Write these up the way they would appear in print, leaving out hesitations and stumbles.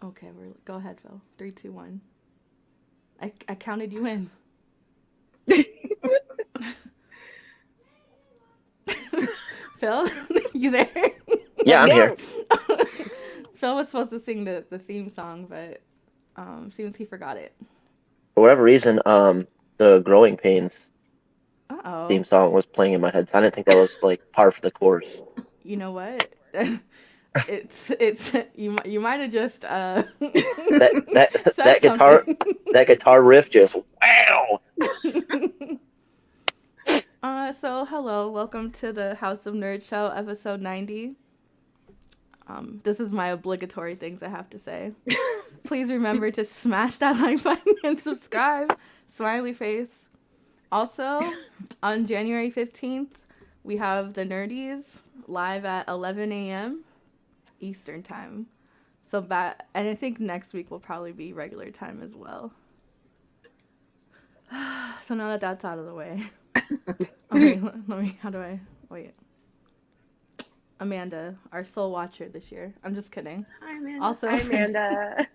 Okay, go ahead, Phil. 3, 2, 1. I counted you in. Phil, you there? Yeah, Let's I'm here. go. Phil was supposed to sing the theme song, but seems he forgot it. For whatever reason, the Growing Pains Uh-oh. theme song was playing in my head. So I didn't think that was like par for the course. You know what? It's you might have just That that said something. that guitar riff just wow. So hello, welcome to the House of Nerd Show, episode 90. This is my obligatory things I have to say. Please remember to smash that like button and subscribe. Smiley face. Also, on January 15th, we have the Nerdies live at 11 a.m. Eastern time. And I think next week will probably be regular time as well. So now that that's out of the way. Okay, let me, wait. Amanda, our sole watcher this year. I'm just kidding. Hi, Amanda. Also, Hi, Amanda.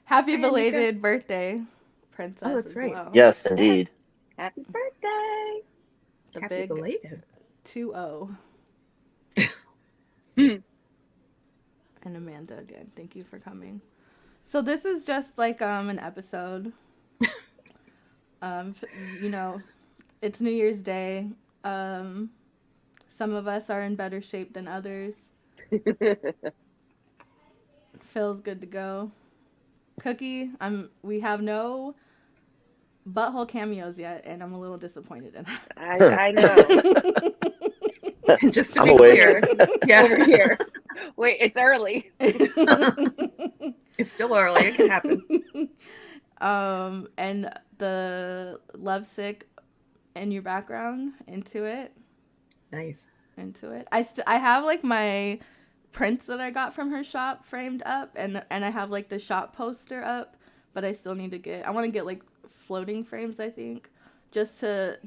happy belated birthday, Princess. Oh, that's right. Well. Yes, indeed. Happy birthday. The Happy big belated. 2-0. Hmm. And Amanda again, thank you for coming. So this is just like an episode. You know, it's New Year's Day. Some of us are in better shape than others. Phil's good to go. Cookie, we have no butthole cameos yet, and I'm a little disappointed in that. I know. Just to I'm be awake. clear, yeah, Over here. Wait, it's early. it's still early. It can happen. And the Lovesick in your background, into it. Nice. I have like my prints that I got from her shop framed up, and I have like the shop poster up, but I still need to I want to get like floating frames, I think, just to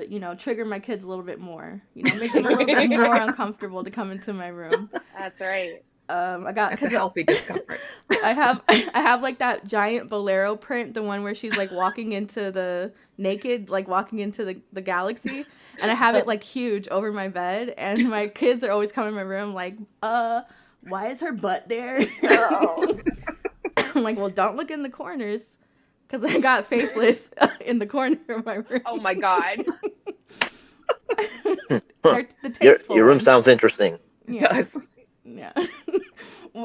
you know, trigger my kids a little bit more, you know, make them a little bit more uncomfortable to come into my room. That's right. That's a healthy discomfort. I have like that giant bolero print, the one where she's like walking into the galaxy, and I have it like huge over my bed, and my kids are always coming in my room like, why is her butt there? Oh. I'm like, well, don't look in the corners, because I got faceless in the corner of my room. Oh my God. They're the tasteful Your room ones. sounds interesting. It does. Yeah.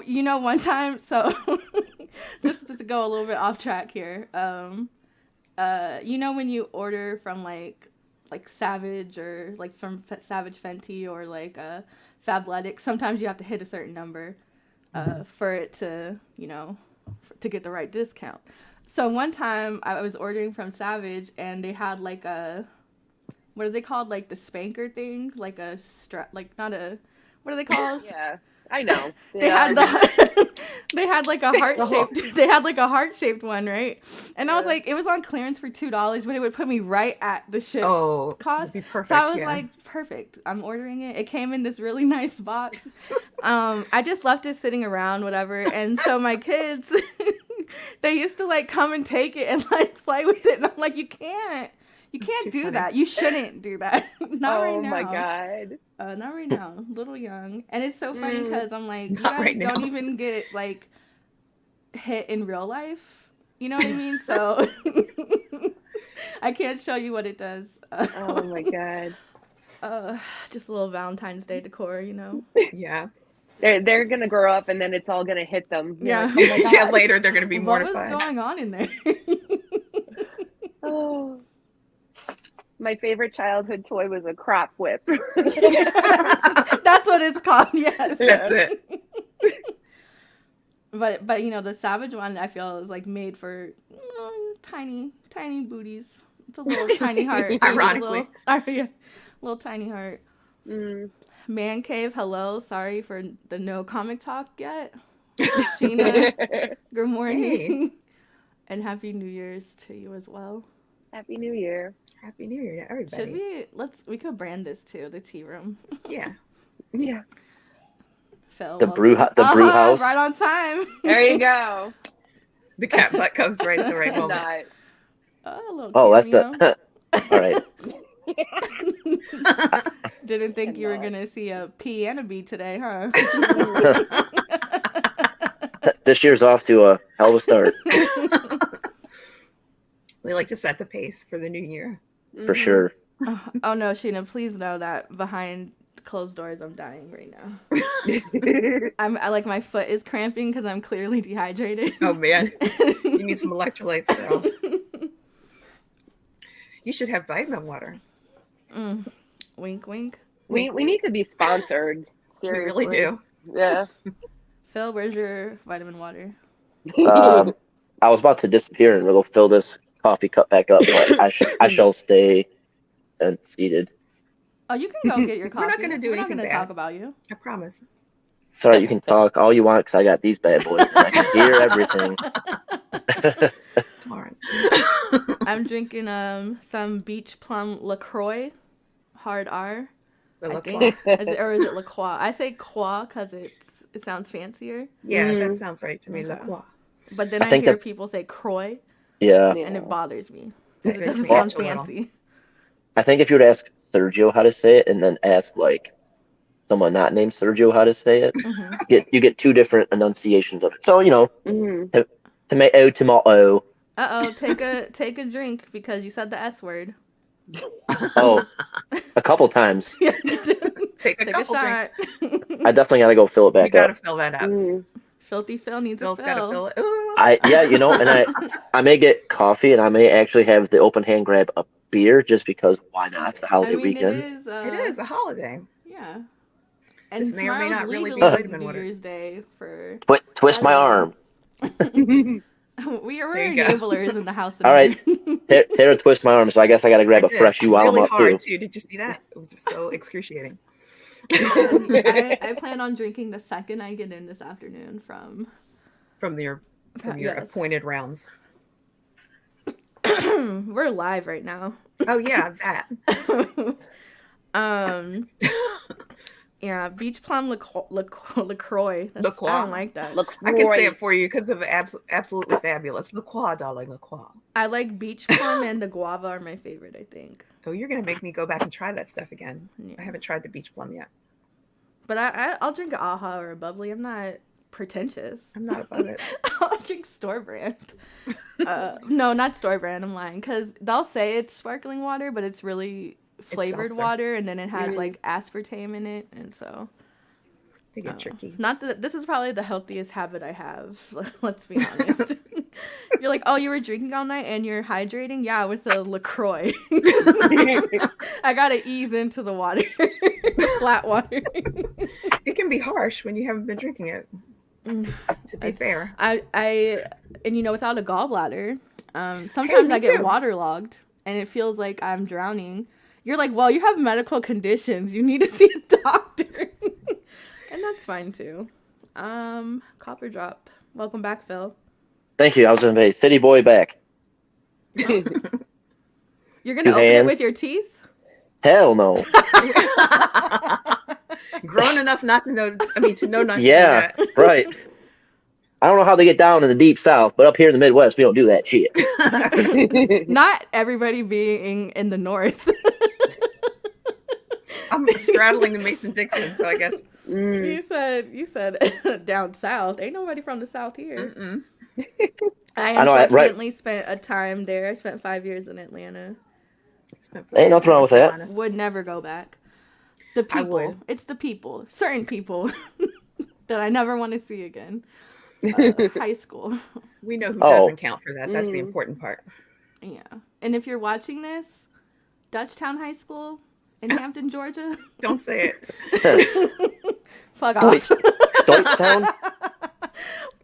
You know, one time, so just to go a little bit off track here, you know, when you order from like Savage, or like from Savage Fenty, or like Fabletics, sometimes you have to hit a certain number for it to, you know, to get the right discount. So one time I was ordering from Savage, and they had like what are they called, like the spanker thing, like a strap, like not a, what are they called? Yeah, I know. They had they had like a heart shaped one, right? And I was like, it was on clearance for $2, but it would put me right at the ship cost. Be perfect, so I was like, perfect. I'm ordering it. It came in this really nice box. I just left it sitting around, whatever. And so my kids, they used to like come and take it and like play with it. And I'm like, you can't do funny. that. You shouldn't do that. Not right now. Oh my God. Not right now. Little young. And it's so funny because I'm like, you Not guys right now. don't even get like hit in real life. You know what I mean? So I can't show you what it does. Oh my God. Just a little Valentine's Day decor, you know? Yeah. They're gonna grow up, and then it's all gonna hit them. You're Yeah. like, oh my God. Yeah. Later, they're gonna be What mortified. was going on in there? Oh. My favorite childhood toy was a crop whip. That's what it's called. Yes. That's it. But you know, the Savage one, I feel, is like made for tiny booties. It's a little tiny heart. Ironically. Little tiny heart. Mm. Man Cave, hello. Sorry for the no comic talk yet. Sheena, good morning. And Happy New Year's to you as well. Happy New Year. Happy New Year to everybody. Should we could brand this too, the tea room. Yeah. Yeah. Phil. The brew welcome. the brew house. Right on time. There you go. The cat butt comes right at the right moment. Nice. A little Oh, that's cameo. the. All right. Didn't think you were gonna see a P and a B today, huh? This year's off to a hell of a start We like to set the pace for the new year. for sure. Oh no, Sheena, please know that behind closed doors, I'm dying right now. I like my foot is cramping because I'm clearly dehydrated. Oh man, you need some electrolytes, girl. You should have vitamin water. Wink, wink. We need to be sponsored. Seriously. We really do. Yeah. Phil, where's your vitamin water? I was about to disappear and go fill this coffee cup back up, but I shall stay and seated. Oh, you can go get your coffee. We're not gonna do We're not anything gonna bad. talk about you. I promise. Sorry, you can talk all you want because I got these bad boys. And I can hear everything. Darn. I'm drinking some Beach Plum LaCroix, hard R. The I LaCroix. think. Is it LaCroix? I say Croix because it sounds fancier. Yeah, that sounds right to me. Okay. LaCroix. But then I I think hear that- people say Croix, Yeah. and it bothers me. That It makes doesn't me sound itch a little. fancy. I think if you were to ask Sergio how to say it and then ask like someone not named Sergio how to say it, you get two different enunciations of it. So, tomato. Uh-oh, take a drink because you said the S word. Oh, a couple times. Yeah, you did. Take a Take a couple shot. drinks. I definitely got to go fill it You back gotta up. fill that up. Filthy Phil needs Phil's a gotta fill. fill it. Ooh. And I may get coffee and I may actually have the open hand grab a beer just because why not? It's the holiday weekend. It It is a holiday. Yeah. And This may or may tomorrow's not really be legally vitamin New water. Year's Day for. Twist my arm. We are There you go. enablers in the house. All right. Tara twist my arm, so I guess I got to grab I a did. fresh you while really I'm up hard too. too. Did you see that? It was so excruciating. I plan on drinking the second I get in this afternoon from From your Yes. appointed rounds. we're live right now. Oh yeah, that. Yeah, Beach Plum LaCroix. I LaCroix. don't like that. I can say it for you because of absolutely fabulous. LaCroix, darling, LaCroix. I like Beach Plum and the guava are my favorite, I think. Oh, you're gonna make me go back and try that stuff again. Yeah. I haven't tried the beach plum yet. But I'll drink an AHA or a bubbly. I'm not pretentious. I'm not above it. I'll drink store brand. No, not store brand. I'm lying because they'll say it's sparkling water, but it's really flavored seltzer. water, and then it has like aspartame in it, and so They get tricky. not that this is probably the healthiest habit I have. Let's be honest. You're like, oh, you were drinking all night and you're hydrating? Yeah, with a LaCroix. I gotta ease into the water, flat water. It can be harsh when you haven't been drinking it. To be fair, I without a gallbladder, sometimes me I get too. waterlogged and it feels like I'm drowning. You're like, well, you have medical conditions. You need to see a doctor. And that's fine too. Copper drop. Welcome back, Phil. Thank you. I was going to say, city boy back. You're gonna Two open it hands. with your teeth? Hell no. grown enough not to know. I mean, to know not Yeah, to do right. I don't know how they get down in the deep south, but up here in the Midwest, we don't do that shit. Not everybody being in the north. I'm straddling the Mason-Dixon, so I guess. You said down south. Ain't nobody from the south here. Mm-mm. I I know, right. unfortunately spent a time there. I spent 5 years in Atlanta. Ain't nothing wrong with that. Would never go back. The I people. would. It's the people. Certain people that I never want to see again. High school. We know who Oh. doesn't count for that. That's the important part. Yeah. And if you're watching this, Dutchtown High School in Hampton, Georgia, Don't say it. fuck Wait. off. Deutschtown?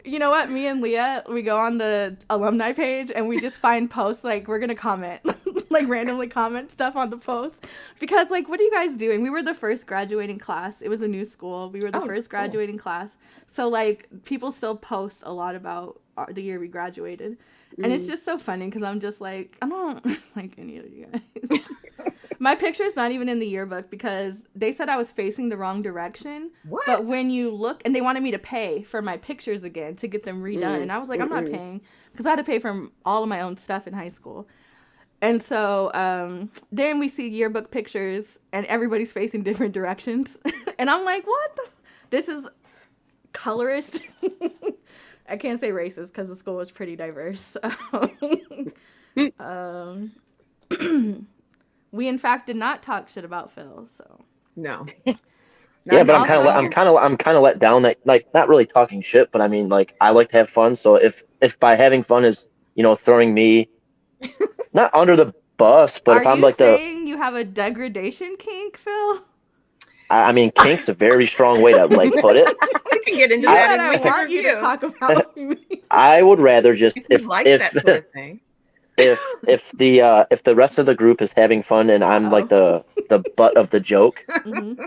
You know what? Me and Leah, we go on the alumni page and we just find posts like we're gonna comment, like randomly comment stuff on the post because like, what are you guys doing? We were the first graduating class. It was a new school. We were the Oh, first cool. graduating class. So like, people still post a lot about the year we graduated, and it's just so funny because I'm just like, I don't like any of you guys. My picture's not even in the yearbook because they said I was facing the wrong direction. What? But when you look, and they wanted me to pay for my pictures again to get them redone. And I was like, I'm not paying because I had to pay for all of my own stuff in high school. And so then we see yearbook pictures and everybody's facing different directions. And I'm like, what? This is colorist. I can't say racist because the school was pretty diverse. We in fact did not talk shit about Phil, so No. Yeah, but Also- I'm kind of let down that, like, not really talking shit, but I mean, like, I like to have fun. So if by having fun is, you know, throwing me not under the bus, but if Are I'm you like saying you have a degradation kink, Phil? I mean, kink's a very strong way to like put it. We can get into You that said in I winter want you to review. talk about me. I would rather just If you like that sort of thing. if the rest of the group is having fun and I'm like the butt of the joke, Mhm,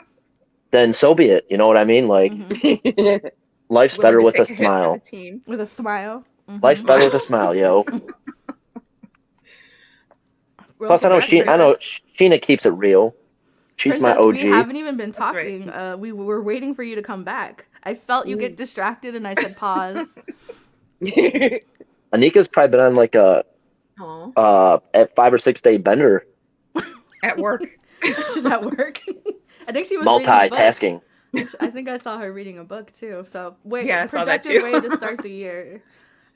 then so be it. You know what I mean? Like, mhm. life's Willing better to with a take hit for smile. the team. With a smile. Mhm. Life's better with a smile, yo. Plus, I know Sheena keeps it real. She's my Princess, we OG. haven't even been That's right. talking. We were waiting for you to come back. I felt you get distracted, and I said pause. Anika's probably been on like a Aw, at 5 or 6 day bender, at work. She's at work. I think she was reading a book. multitasking. I think I saw her reading a book too. So wait, Yeah, I saw that productive too. way to start the year.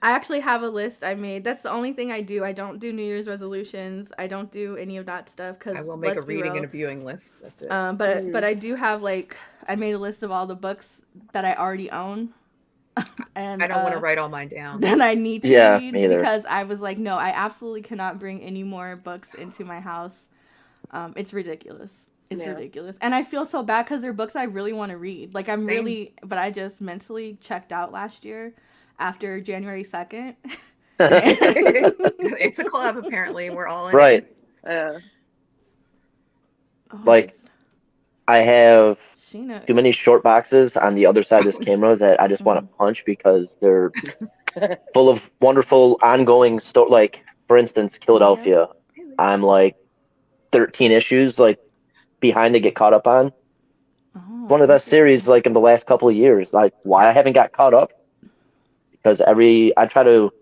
I actually have a list I made. That's the only thing I do. I don't do New Year's resolutions. I don't do any of that stuff because I will make a reading and a viewing list. That's it. but I do have like I made a list of all the books that I already own. And I don't want to write all mine down. that I need to Yeah, read me either. because I was like, no, I absolutely cannot bring any more books into my house. It's ridiculous. It's ridiculous. And I feel so bad because they're books I really want to read. Like Same. but I just mentally checked out last year after January 2nd. It's a club, apparently. We're all in Right. it. Like, I have Sheena. too many short boxes on the other side of this camera that I just want to punch because they're full of wonderful ongoing story. Like, for instance, Philadelphia. I'm like 13 issues like behind to get caught up on. One of the best series like in the last couple of years. Like, why I haven't got caught up? Because I try to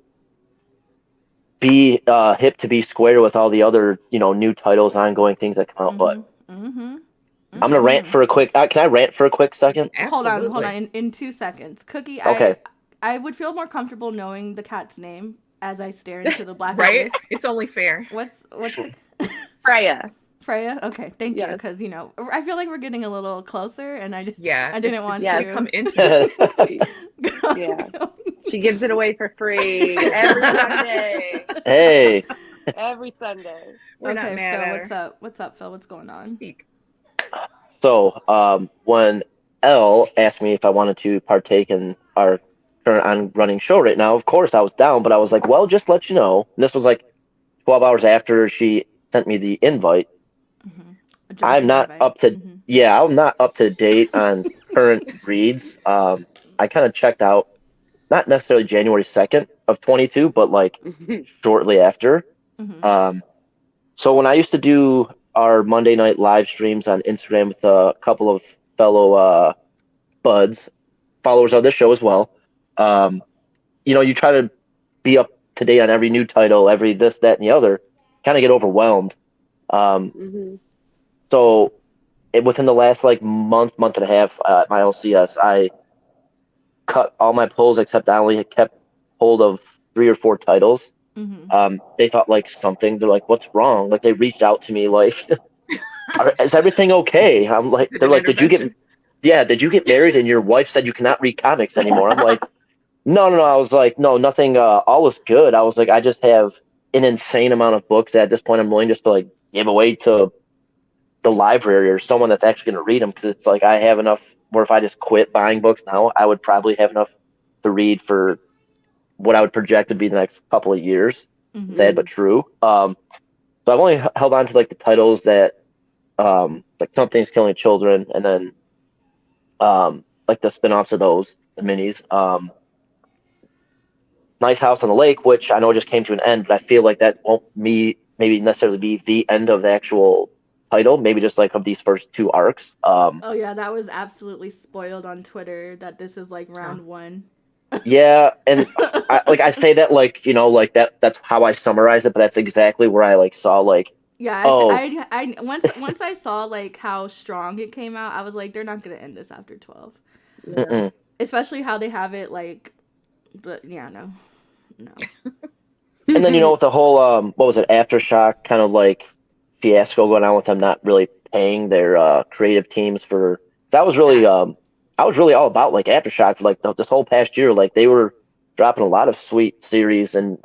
be hip to be square with all the other, you know, new titles, ongoing things that come out. But I'm gonna rant for a quick. Can I rant for a quick second? Hold on. Absolutely. In 2 seconds, Cookie. Okay. I would feel more comfortable knowing the cat's name as I stare into the black Right? abyss. It's only fair. What's the Freya. Freya? Okay, thank you. Yes. Because I feel like we're getting a little closer, and I Yeah. didn't want yeah, to come into it. Yeah. She gives it away for free every Sunday. Hey. Every Sunday. We're not mad so at what's her. up? What's up, Phil? What's going on? Speak. So, when Elle asked me if I wanted to partake in our current on-running show right now, of course I was down, but I was like, well, just let you know. And this was like 12 hours after she sent me the invite. I'm not up to, I'm not up to date on current reads. I kind of checked out, not necessarily January 2nd of 22, but like shortly after. So when I used to do our Monday night live streams on Instagram with a couple of fellow buds, followers of this show as well, you know, you try to be up to date on every new title, every this, that, and the other, kind of get overwhelmed. So within the last like month and a half at my LCS, I cut all my pulls except I only kept hold of 3 or 4 titles. They thought like something. They're like, "What's wrong?" Like they reached out to me like, "Is everything okay?" I'm like, "They're like, did you get married and your wife said you cannot read comics anymore?" I'm like, "No." I was like, "No, nothing. All is good." I was like, "I just have an insane amount of books that at this point I'm willing just to like give away to the library or someone that's actually going to read them because it's like I have enough. Where if I just quit buying books now, I would probably have enough to read for what I would project would be the next couple of years." Sad but true. So I've only held on to like the titles that like Something's Killing Children, and then like the spin-offs of those, the minis. Nice House on the Lake, which I know just came to an end, but I feel like that won't maybe necessarily be the end of the actual title, maybe just like of these first 2 arcs. Oh yeah, that was absolutely spoiled on Twitter that this is like round 1. Yeah, and I say that like, like that's how I summarize it, but that's exactly where I like saw like, Yeah, oh, I once I saw like how strong it came out, I was like, they're not gonna end this after 12. mm-mm. Especially how they have it like, but yeah, no. And then with the whole what was it, Aftershock kind of like fiasco going on with them not really paying their creative teams for that was really I was really all about like Aftershock for like this whole past year. Like they were dropping a lot of sweet series, and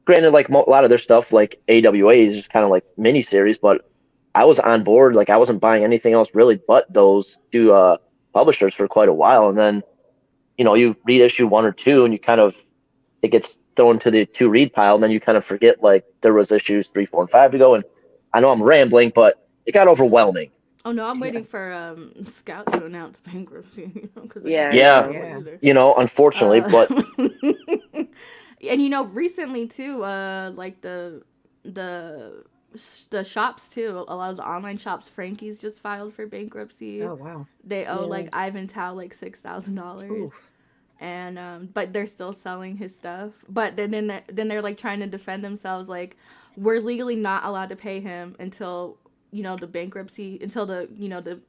granted, like a lot of their stuff like AWA is just kind of like mini series, but I was on board. Like I wasn't buying anything else really but those 2 publishers for quite a while, and then you read issue 1 or 2 and you kind of it gets thrown to the to read pile, and then you kind of forget like there was issues 3, 4, and 5 to go. And I know I'm rambling, but it got overwhelming. Oh no, I'm waiting for Scout to announce bankruptcy. Yeah. Unfortunately, but and recently too, like the shops too. A lot of the online shops, Frankie's just filed for bankruptcy. Oh wow. They owe like 𝐬𝐭𝐚𝐲 like $6,000. And but they're still selling his stuff. But then they're like trying to defend themselves, like we're legally not allowed to pay him until the bankruptcy, until the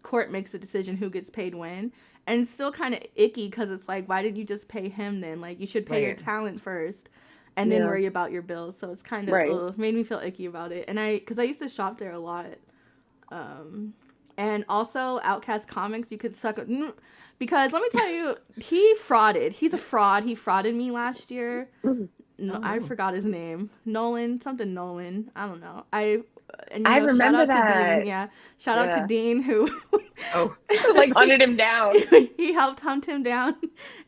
court makes a decision who gets paid when. And it's still kind of icky because it's like, why did you just pay him then? Like you should pay your talent first, and then worry about your bills. So it's kind of made me feel icky about it. And because I used to shop there a lot. And also Outcast Comics, you could suck it. Because let me tell you, he frauded. He's a fraud. He frauded me last year. No, I forgot his name. Nolan. I don't know. I remember shout out that. to Dean. Yeah. Shout out to Dean who like hunted him down. He helped hunt him down,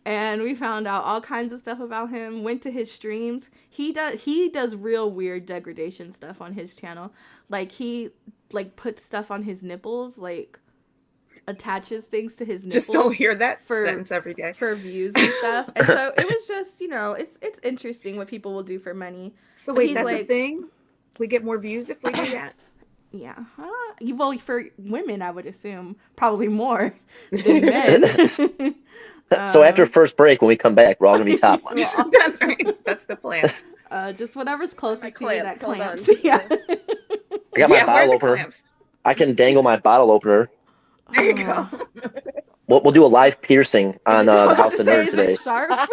and we found out all kinds of stuff about him. Went to his streams. He does real weird degradation stuff on his channel. Like he puts stuff on his nipples, like attaches things to his nipples. Just don't hear that sentence every day for views and stuff. And so it was just, it's interesting what people will do for money. So wait, that's a thing? We get more views if we do that? Yeah. Well, for women, I would assume probably more than men. So after first break, when we come back, we're all gonna be topless. That's right. That's the plan. Just whatever's closest to you that clamps. Yeah. I got my bottle opener. Clamps? I can dangle my bottle opener. There you go. We'll do a live piercing on the House of Nerds today. Sharp?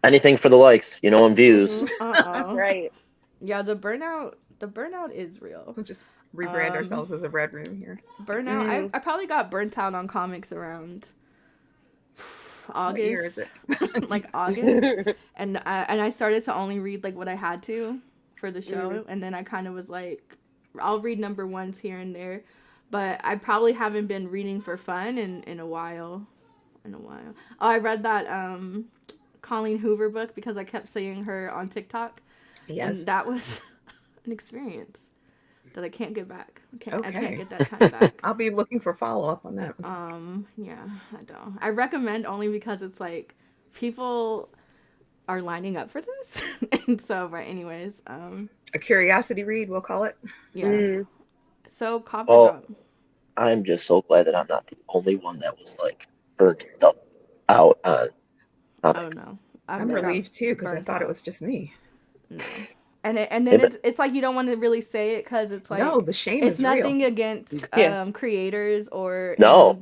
Anything for the likes, and views. Right. Yeah, the burnout is real. We'll just rebrand ourselves as a red room here. Burnout. I probably got burnt out on comics around August. What year is it? Like August. And I started to only read like what I had to for the show, and then I kind of was like, I'll read number 1s here and there, but I probably haven't been reading for fun in a while. Oh, I read that Colleen Hoover book because I kept seeing her on TikTok. Yes. And that was an experience that I can't get back. I can't get that time back. I'll be looking for follow-up on that. Yeah, I don't. I recommend only because it's like people are lining up for this. And so, anyways. A curiosity read, we'll call it. Yeah. So, cop it Well, up. I'm just so glad that I'm not the only one that was like burnt out on. Oh no. I'm relieved too because I thought it was just me. No. And then it's like you don't want to really say it because it's like no, the shame it's is real. nothing against creators or no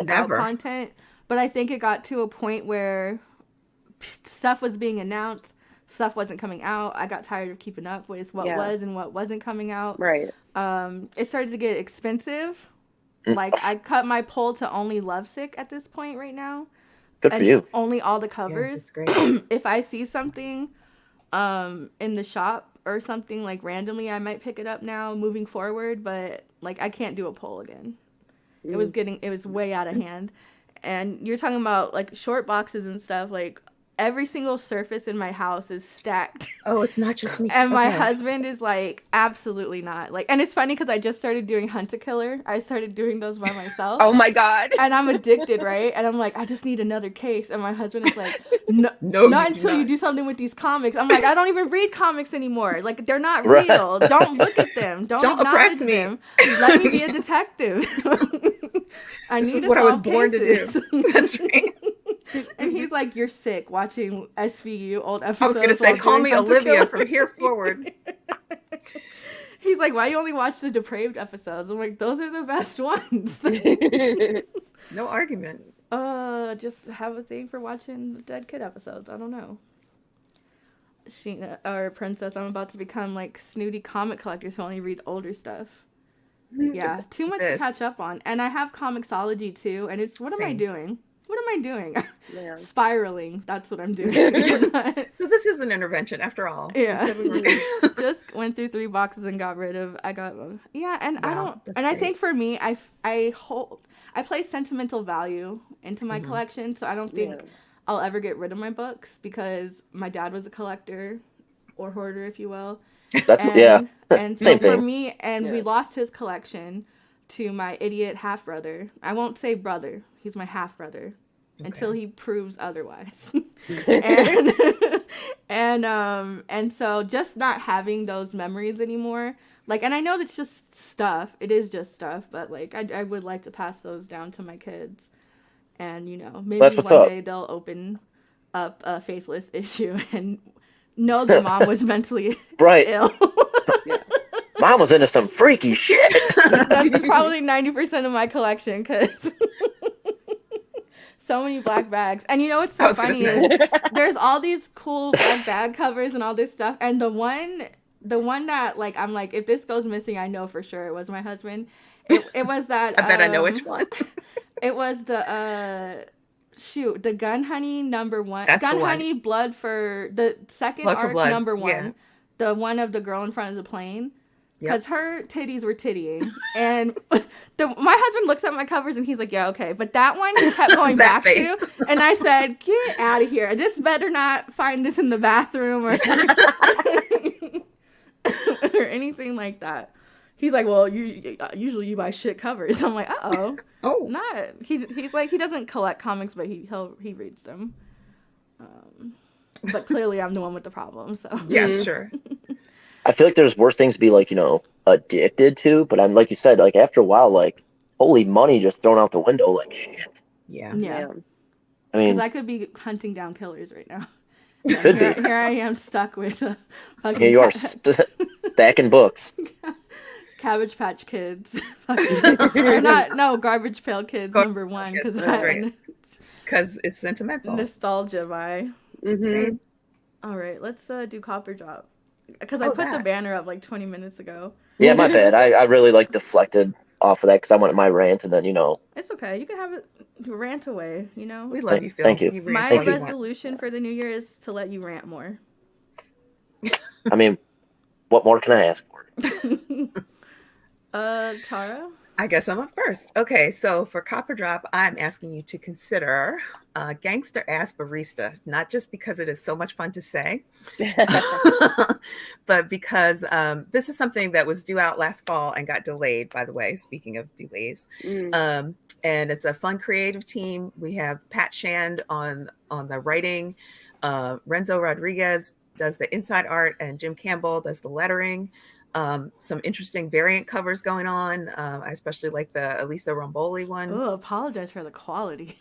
never content, but I think it got to a point where stuff was being announced, stuff wasn't coming out. I got tired of keeping up with what was and what wasn't coming out. Right. It started to get expensive. Like I cut my pull to only Lovesick at this point right now. Good for you. Only all the covers. Yeah, that's great. If I see something in the shop or something like randomly, I might pick it up now moving forward, but like I can't do a poll again. It was way out of hand. And you're talking about like short boxes and stuff, like every single surface in my house is stacked. Oh, it's not just me. And my husband is like, absolutely not. Like, and it's funny because I just started doing Hunt a Killer. I started doing those by myself. Oh my God. And I'm addicted, right? And I'm like, I just need another case. And my husband is like, no, not until you do something with these comics. I'm like, I don't even read comics anymore. Like, they're not real. Don't look at them. Don't acknowledge them. Let me be a detective. This is what I was born to do. That's right. And he's like, you're sick watching SVU old episodes. I was going to say, call me Olivia from here forward. He's like, why you only watch the depraved episodes? I'm like, those are the best ones. No argument. Just have a thing for watching the Dead Kid episodes. I don't know. Sheena, or Princess, I'm about to become like snooty comic collectors who only read older stuff. Yeah, too much to catch up on. And I have Comicsology too, and it's, what am I doing? What am I doing? Yeah. Spiraling. That's what I'm doing. So this is an intervention after all. Yeah. Just went through 3 boxes and got rid of. I think for me, I place sentimental value into my collection, so I don't think I'll ever get rid of my books because my dad was a collector or hoarder, if you will. And so for me, we lost his collection to my idiot half brother. I won't say brother. He's my half brother until he proves otherwise. and so just not having those memories anymore. Like, and I know it's just stuff. It is just stuff, but like I would like to pass those down to my kids. And maybe one day they'll open up a Faithless issue and know that mom was mentally ill. Mom was into some freaky shit. That's probably 90% of my collection because so many black bags. And what's so funny is there's all these cool black bag covers and all this stuff. And the one that like I'm like, if this goes missing, I know for sure it was my husband. It was that. I bet I know which one. It was the the Gun Honey #1. That's Gun the one. Honey Blood for the second Blood arc for Blood. #1. Yeah. The one of the girl in front of the plane. Because her titties were tittying. And my husband looks at my covers and he's like, yeah, okay. But that one he kept going back to. And I said, get out of here. This better not find this in the bathroom or or anything like that. He's like, well, usually you buy shit covers. I'm like, uh-oh. Oh. Not. He's like, he doesn't collect comics, but he reads them. But clearly I'm the one with the problem, so. Yeah, sure. I feel like there's worse things to be like, addicted to, but I'm like you said, like after a while, like holy money just thrown out the window, like shit. Yeah. I mean, because I could be hunting down killers right now. Here I am stuck with a fucking. Here you are stacking books. Cabbage Patch Kids. Garbage Pail Kids #1 because because it's sentimental. Nostalgia vibe. Mm-hmm. All right, let's do Copper Drop. Because I put the banner up like 20 minutes ago. Yeah, my bad. I really deflected off of that because I went my rant and then It's okay. You can have it rant away. We love you, Phil. Thank you. My resolution for the new year is to let you rant more. I mean, what more can I ask for? Tara? I guess I'm up first. Okay, so for Copper Drop, I'm asking you to consider Gangster Ass Barista, not just because it is so much fun to say, but because this is something that was due out last fall and got delayed, by the way, speaking of delays. And it's a fun, creative team. We have Pat Shand on the writing. Renzo Rodriguez does the inside art, and Jim Campbell does the lettering. Some interesting variant covers going on. I especially like the Elisa Romboli one. Oh, apologize for the quality.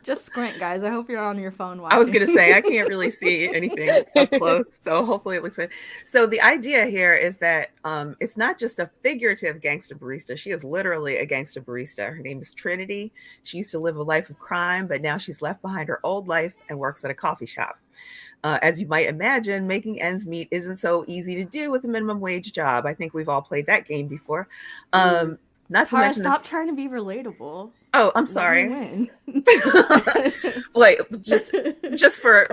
Just squint, guys. I hope you're on your phone watching. I was going to say, I can't really see anything up close, so hopefully it looks good. So the idea here is that it's not just a figurative gangster barista. She is literally a gangster barista. Her name is Trinity. She used to live a life of crime, but now she's left behind her old life and works at a coffee shop. As you might imagine, making ends meet isn't so easy to do with a minimum wage job. I think we've all played that game before. Not to mention, stop trying to be relatable. Oh, I'm sorry. Like just for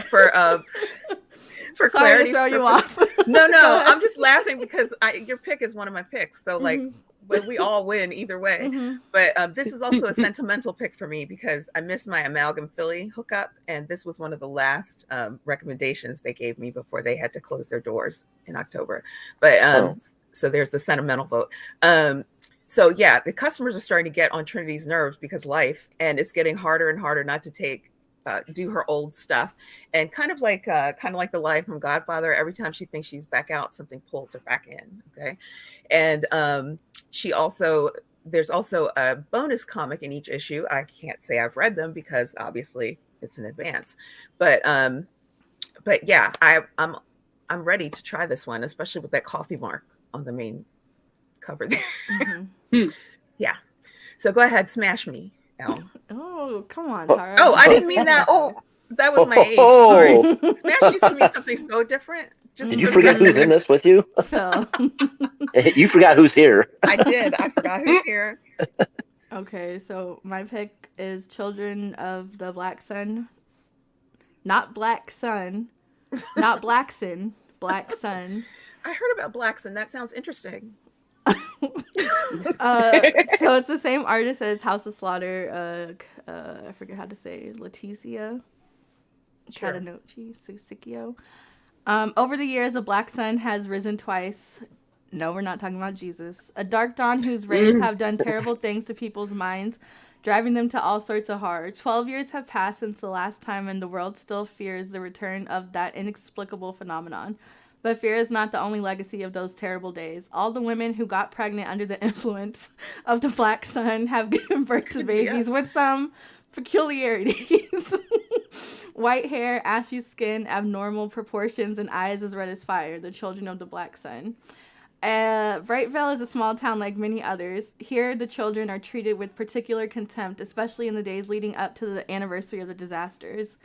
clarity. Throw you off. No, I'm just laughing because your pick is one of my picks. So like but we all win either way. Mhm. But this is also a sentimental pick for me because I missed my Amalgam Philly hookup, and this was one of the last recommendations they gave me before they had to close their doors in October. But so there's the sentimental vote. So yeah, the customers are starting to get on Trinity's nerves because life, and it's getting harder and harder not to do her old stuff, and kind of like the line from Godfather. Every time she thinks she's back out, something pulls her back in. Okay, and there's also a bonus comic in each issue. I can't say I've read them because obviously it's in advance, but yeah, I'm ready to try this one, especially with that coffee mark on the main cover there. Mm-hmm. Yeah. So go ahead, smash me, Elle. Oh, come on, Tara. Oh, I didn't mean that. Oh, that was my age. Sorry. Smash used to mean something so different. Did you forget who's in this with you? Phil. You forgot who's here. I did. I forgot who's here. Okay, so my pick is Children of the Black Sun. Not Black Sun. Not Black Sun. Black Sun. I heard about Black Sun. That sounds interesting. So it's the same artist as House of Slaughter. I forget how to say Leticia Cadenochi. Over the years, a black sun has risen twice. No, we're not talking about Jesus. A dark dawn whose rays have done terrible things to people's minds, driving them to all sorts of horror. 12 years have passed since the last time, and the world still fears the return of that inexplicable phenomenon. But fear is not the only legacy of those terrible days. All the women who got pregnant under the influence of the black sun have given birth to babies with some peculiarities. White hair, ashy skin, abnormal proportions, and eyes as red as fire. The children of the black sun. Brightvale is a small town like many others. Here, the children are treated with particular contempt, especially in the days leading up to the anniversary of the disasters.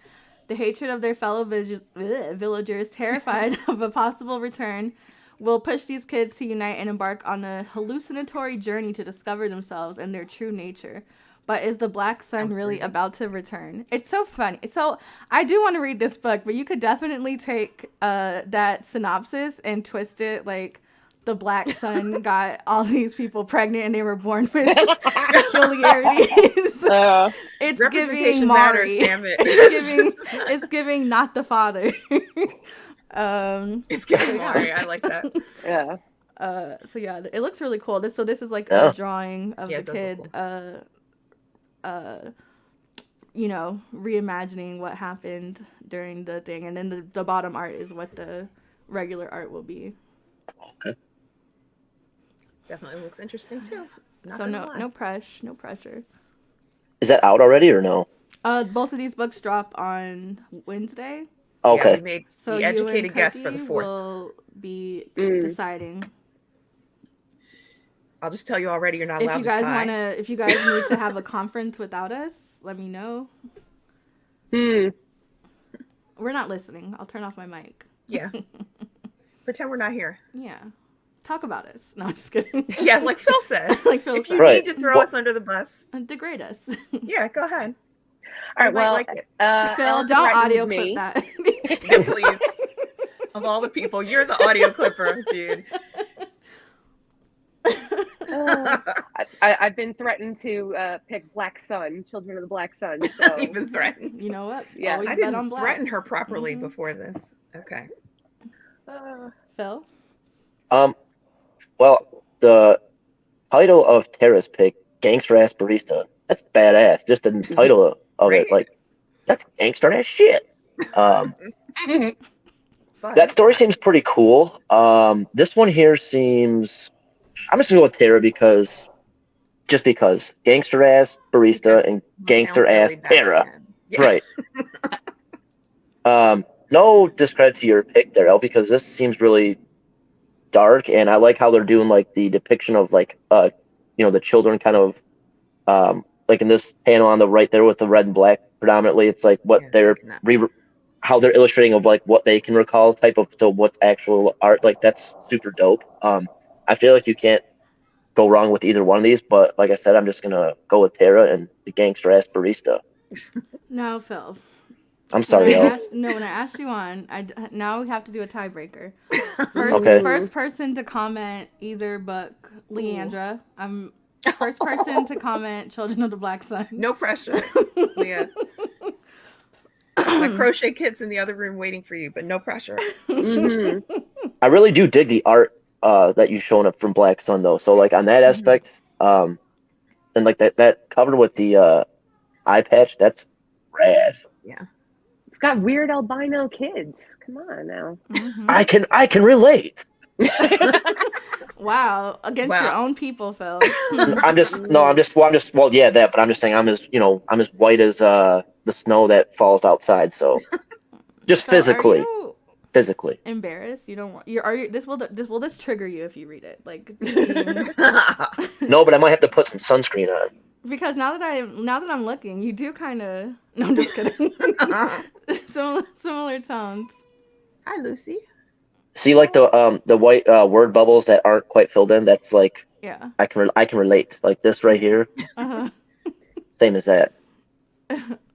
The hatred of their fellow villagers, terrified of a possible return, will push these kids to unite and embark on a hallucinatory journey to discover themselves and their true nature. But is the black sun really about to return? It's so funny. So I do want to read this book, but you could definitely take that synopsis and twist it like the black sun got all these people pregnant and they were born with peculiarities. It's representation giving matters, Mari. damn it. It's giving not the father. It's giving Mari. I like that. Yeah. So yeah, it looks really cool. This is like Yeah. a drawing of the kid you know, reimagining what happened during the thing, and then the bottom art is what the regular art will be. Okay. Definitely looks interesting too. So no pressure. Is that out already or no? Both of these books drop on Wednesday. Okay. Yeah, we made So the you educated and guess for Cookie the 4th. will be deciding. I'll just tell you already, you're not allowed to tie. If you guys need to have a conference without us, let me know. Hmm. We're not listening. I'll turn off my mic. Yeah. Pretend we're not here. Yeah. Talk about us. No, I'm just kidding. Yeah, like Phil said. Like Phil If said. you need to throw us under the bus, Degrade us. yeah, go ahead. All right. You might Well, like it. Phil, Elle don't threatened audio me. clip that. Yeah, please. Of all the people, you're the audio clipper, dude. I've been threatened to pick Black Sun, Children of the Black Sun. So You've been threatened. You know what? Yeah, Always I bet on didn't black. threaten her properly before this. Okay. Phil? Well, the title of Tara's pick, Gangster Ass Barista, that's badass. Just the title of Right? it, like, that's gangster ass shit. But That story seems pretty cool. This one here seems, I'm just gonna go with Tara because gangster ass barista and gangster ass Tara. Yeah. Right. No discredit to your pick there, Elle, because this seems really dark, and I like how they're doing like the depiction of like you know, the children kind of like in this panel on the right there with the red and black predominantly. It's like what they're how they're illustrating of like what they can recall type of to what's actual art. Like that's super dope. I feel like you can't go wrong with either one of these, but like I said, I'm just gonna go with Tara and the gangster ass barista. No, Phil. I'm sorry, Elle. When I asked you on, now we have to do a tiebreaker. Okay. First person to comment either book, Leandra. I'm first person to comment Children of the Black Sun. No pressure, Leah. My crochet kit's in the other room waiting for you, but no pressure. I really do dig the art that you've shown up from Black Sun, though. So, like, on that aspect, and like that cover with the eye patch, that's rad. Yeah. It's got weird albino kids. Come on now. I can relate. Wow, against your own people, Phil. Well, yeah, that, but I'm just saying I'm as white as the snow that falls outside, so just So physically. Are you Physically embarrassed? You don't want will this trigger you if you read it? Like No, but I might have to put some sunscreen on. Because now that I'm looking, you do kind of. No, I'm just kidding. Similar tones. Hi, Lucy. See, like the white word bubbles that aren't quite filled in. That's like I can relate. Like this right here. Same as that.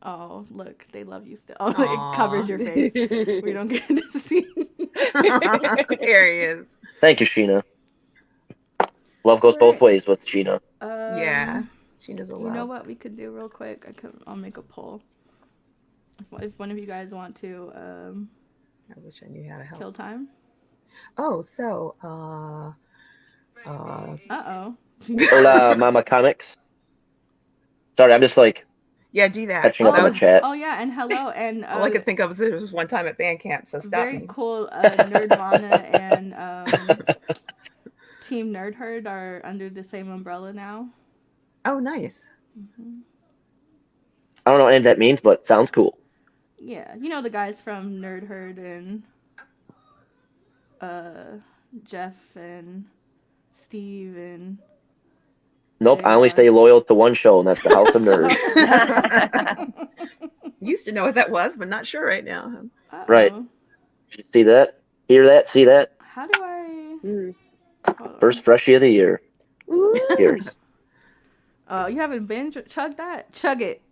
Oh, look, they love you still. Oh, it covers your face. We don't get to see. There he is. Thank you, Sheena. Love goes both ways with Sheena. Yeah, Sheena's a love. You know what we could do real quick? I'll make a poll. If one of you guys want to. I wish I knew how to help. Kill time. Oh, so. Hola, Mama Comics. Sorry, I'm just like. Yeah, do that. Catching up on the chat. Oh yeah, and hello, and all I could think of was it was one time at band camp, so stop me. Very cool. Nerdvana and Team Nerd Herd are under the same umbrella now. Oh, nice. I don't know what any of that means, but sounds cool. Yeah, you know the guys from Nerd Herd and Jeff and Steve and. Nope, I only stay loyal to one show, and that's the House of Nerds. Used to know what that was, but not sure right now. Right. Did you see that? Hear that? See that? How do I... First freshie of the year. Cheers. Oh, you haven't been chugged that? Chug it.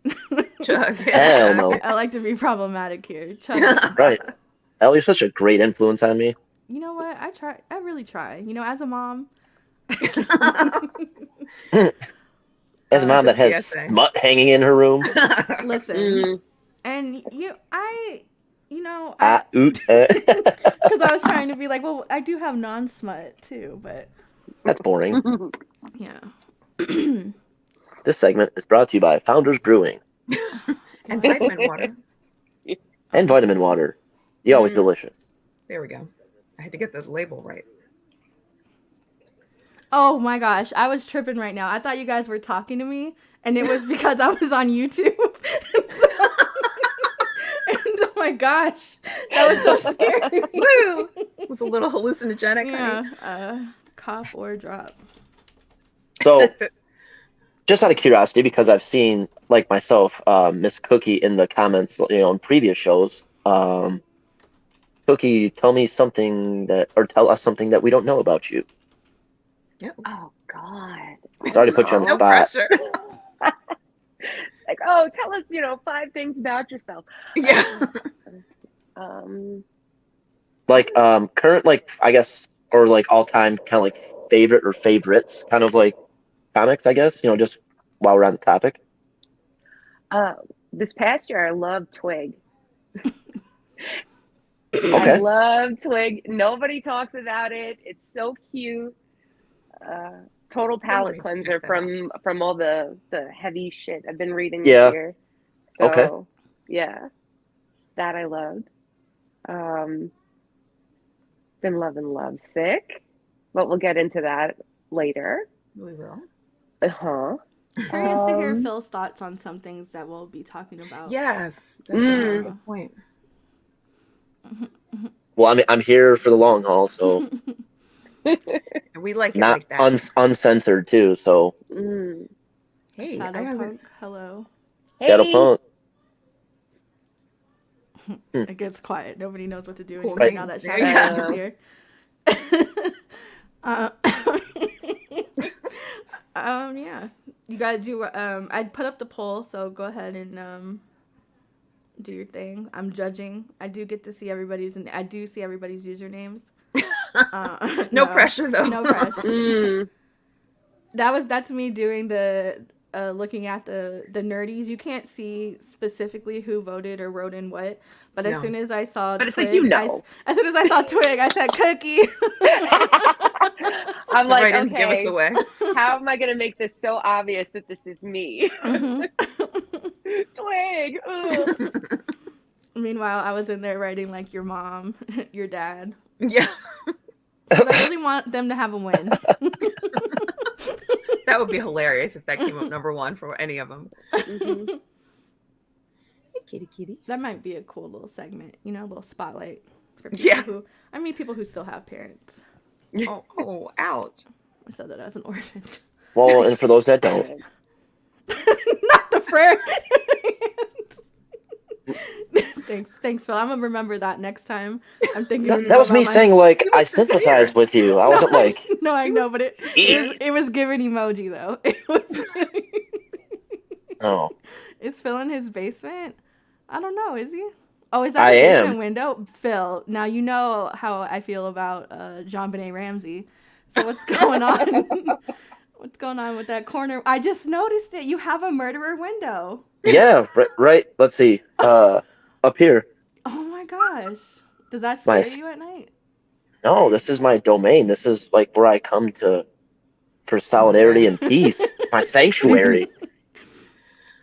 Chug it. Hell no. I like to be problematic here. Chug it. Right. Elle, you're such a great influence on me. You know what? I really try. You know, as a mom... As a mom that has smut hanging in her room. Listen, and because I was trying to be like, well, I do have non-smut too, but that's boring. Yeah. This segment is brought to you by Founders Brewing and vitamin water. And vitamin water. The always delicious. There we go. I had to get the label right. Oh my gosh, I was tripping right now. I thought you guys were talking to me, and it was because I was on YouTube. And oh my gosh, that was so scary. Woo! It was a little hallucinogenic. Yeah, cough or drop. So, just out of curiosity, because I've seen, like myself, Miss Cookie in the comments, in previous shows. Cookie, tell us something that we don't know about you. Yep. Oh God. Sorry to put you on the spot. Pressure. Like, tell us, 5 things about yourself. Yeah. Like current, like, I guess, or like all time kind of like favorite or favorites kind of like comics, I guess, just while we're on the topic. This past year I loved Twig. Okay. I love Twig. Nobody talks about it. It's so cute. Total palate cleanser from all the heavy shit I've been reading this year. So, yeah, that I loved. Been loving Lovesick, but we'll get into that later. We will. Curious to hear Phil's thoughts on some things that we'll be talking about. Yes, that's a really good point. Well, I'm here for the long haul, so. We like it not like that. Uncensored too, so. Hey, Shadowpunk, hello. Hey. Shadowpunk. It gets quiet. Nobody knows what to do anymore Right. now that Shadowpunk is here. Yeah. You guys do. I put up the poll, so go ahead and Do your thing. I'm judging. I do get to see everybody's, and I do see everybody's usernames. No pressure though. No pressure. That's me doing the looking at the nerdies. You can't see specifically who voted or wrote in what, but as soon as I saw But Twig, it's like, you know. as soon as I saw Twig, I said Cookie. I'm like, write-ins okay, give us away. how am I gonna make this so obvious that this is me? Twig. Ugh. Meanwhile, I was in there writing like your mom, your dad. Yeah. 'Cause I really want them to have a win. That would be hilarious if that came up number one for any of them. Mm-hmm. Hey, kitty. That might be a cool little segment, a little spotlight for people people who still have parents. Oh, ouch. I said that as an orphan. Well, and for those that don't. Not the prayer. Thanks, Phil. I'm gonna remember that next time. I'm thinking. That was me saying, like, I sympathize with you. I wasn't like. No, I know, but it was giving emoji though. It was. Oh. Is Phil in his basement? I don't know. Is he? Oh, is that I the basement am. window? Phil, now you know how I feel about JonBenet Ramsey. So what's going on? What's going on with that corner? I just noticed it. You have a murderer window. Yeah, right. Let's see. Up here. Oh my gosh. Does that scare you at night? No, this is my domain. This is like where I come for solidarity and peace. My sanctuary.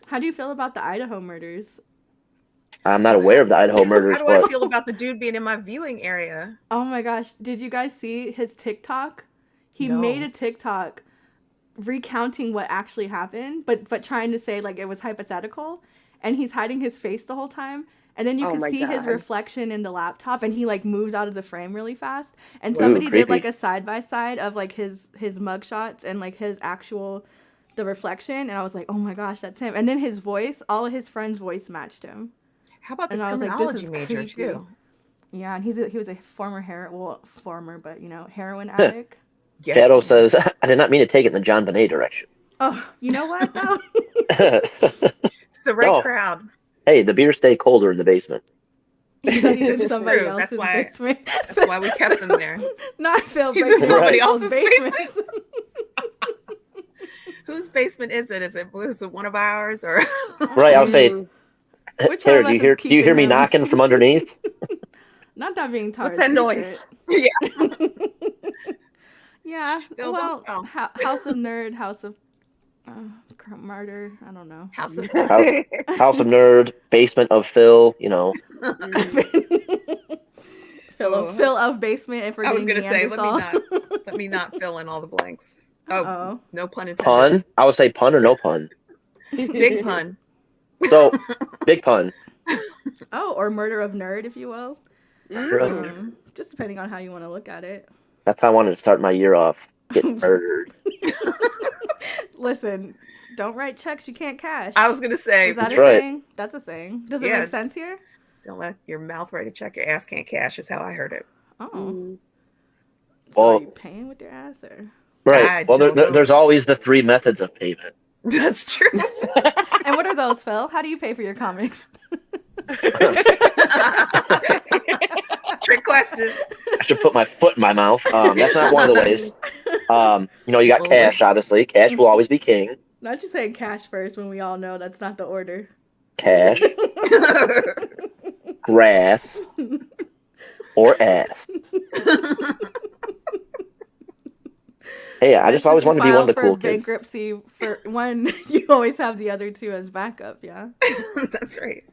How do you feel about the Idaho murders? I'm not aware of the Idaho murders. How do I feel about the dude being in my viewing area? Oh my gosh. Did you guys see his TikTok? He made a TikTok recounting what actually happened, but trying to say like it was hypothetical, and he's hiding his face the whole time. And then you can see his reflection in the laptop, and he like moves out of the frame really fast. And somebody did like a side by side of like his mugshots and like his the reflection, and I was like, oh my gosh, that's him. And then his voice, all of his friends' voice matched him. How about the and criminology major too? Yeah, and he was a former heroin addict. Yeah. Shadow says, I did not mean to take it in the JonBenet direction. Oh, you know what though? It's the right crowd. Hey, the beers stay colder in the basement. He's in somebody else's basement. That's why we kept him there. Not Phil. He's in somebody else's basement. Whose basement is it? Is it one of ours or? Right, I'll say. Tara, do you hear me knocking from underneath? Not that being tired. What's that noise? Yeah. Yeah. Well, House of Nerd, House of Murder. I don't know. House of Nerd, basement of Phil. Phil of basement. If we're I was gonna say, let me not fill in all the blanks. Oh, no pun intended. Pun? I would say pun or no pun. Big pun. So, big pun. Oh, or murder of nerd, if you will. Just depending on how you want to look at it. That's how I wanted to start my year off. Getting murdered. Listen, don't write checks you can't cash. I was going to say. Is that saying? That's a saying. Does it make sense here? Don't let your mouth write a check your ass can't cash is how I heard it. Oh. So are you paying with your ass or? Right. Well, there's always the 3 methods of payment. That's true. And what are those, Phil? How do you pay for your comics? Trick question. I should put my foot in my mouth. That's not one of the ways. You got cash, obviously. Cash will always be king. Not just saying cash first when we all know that's not the order. Cash. Grass. Or ass. Hey, I just always wanted to be one of the cool kids. Bankruptcy for one, you always have the other 2 as backup, yeah? That's right.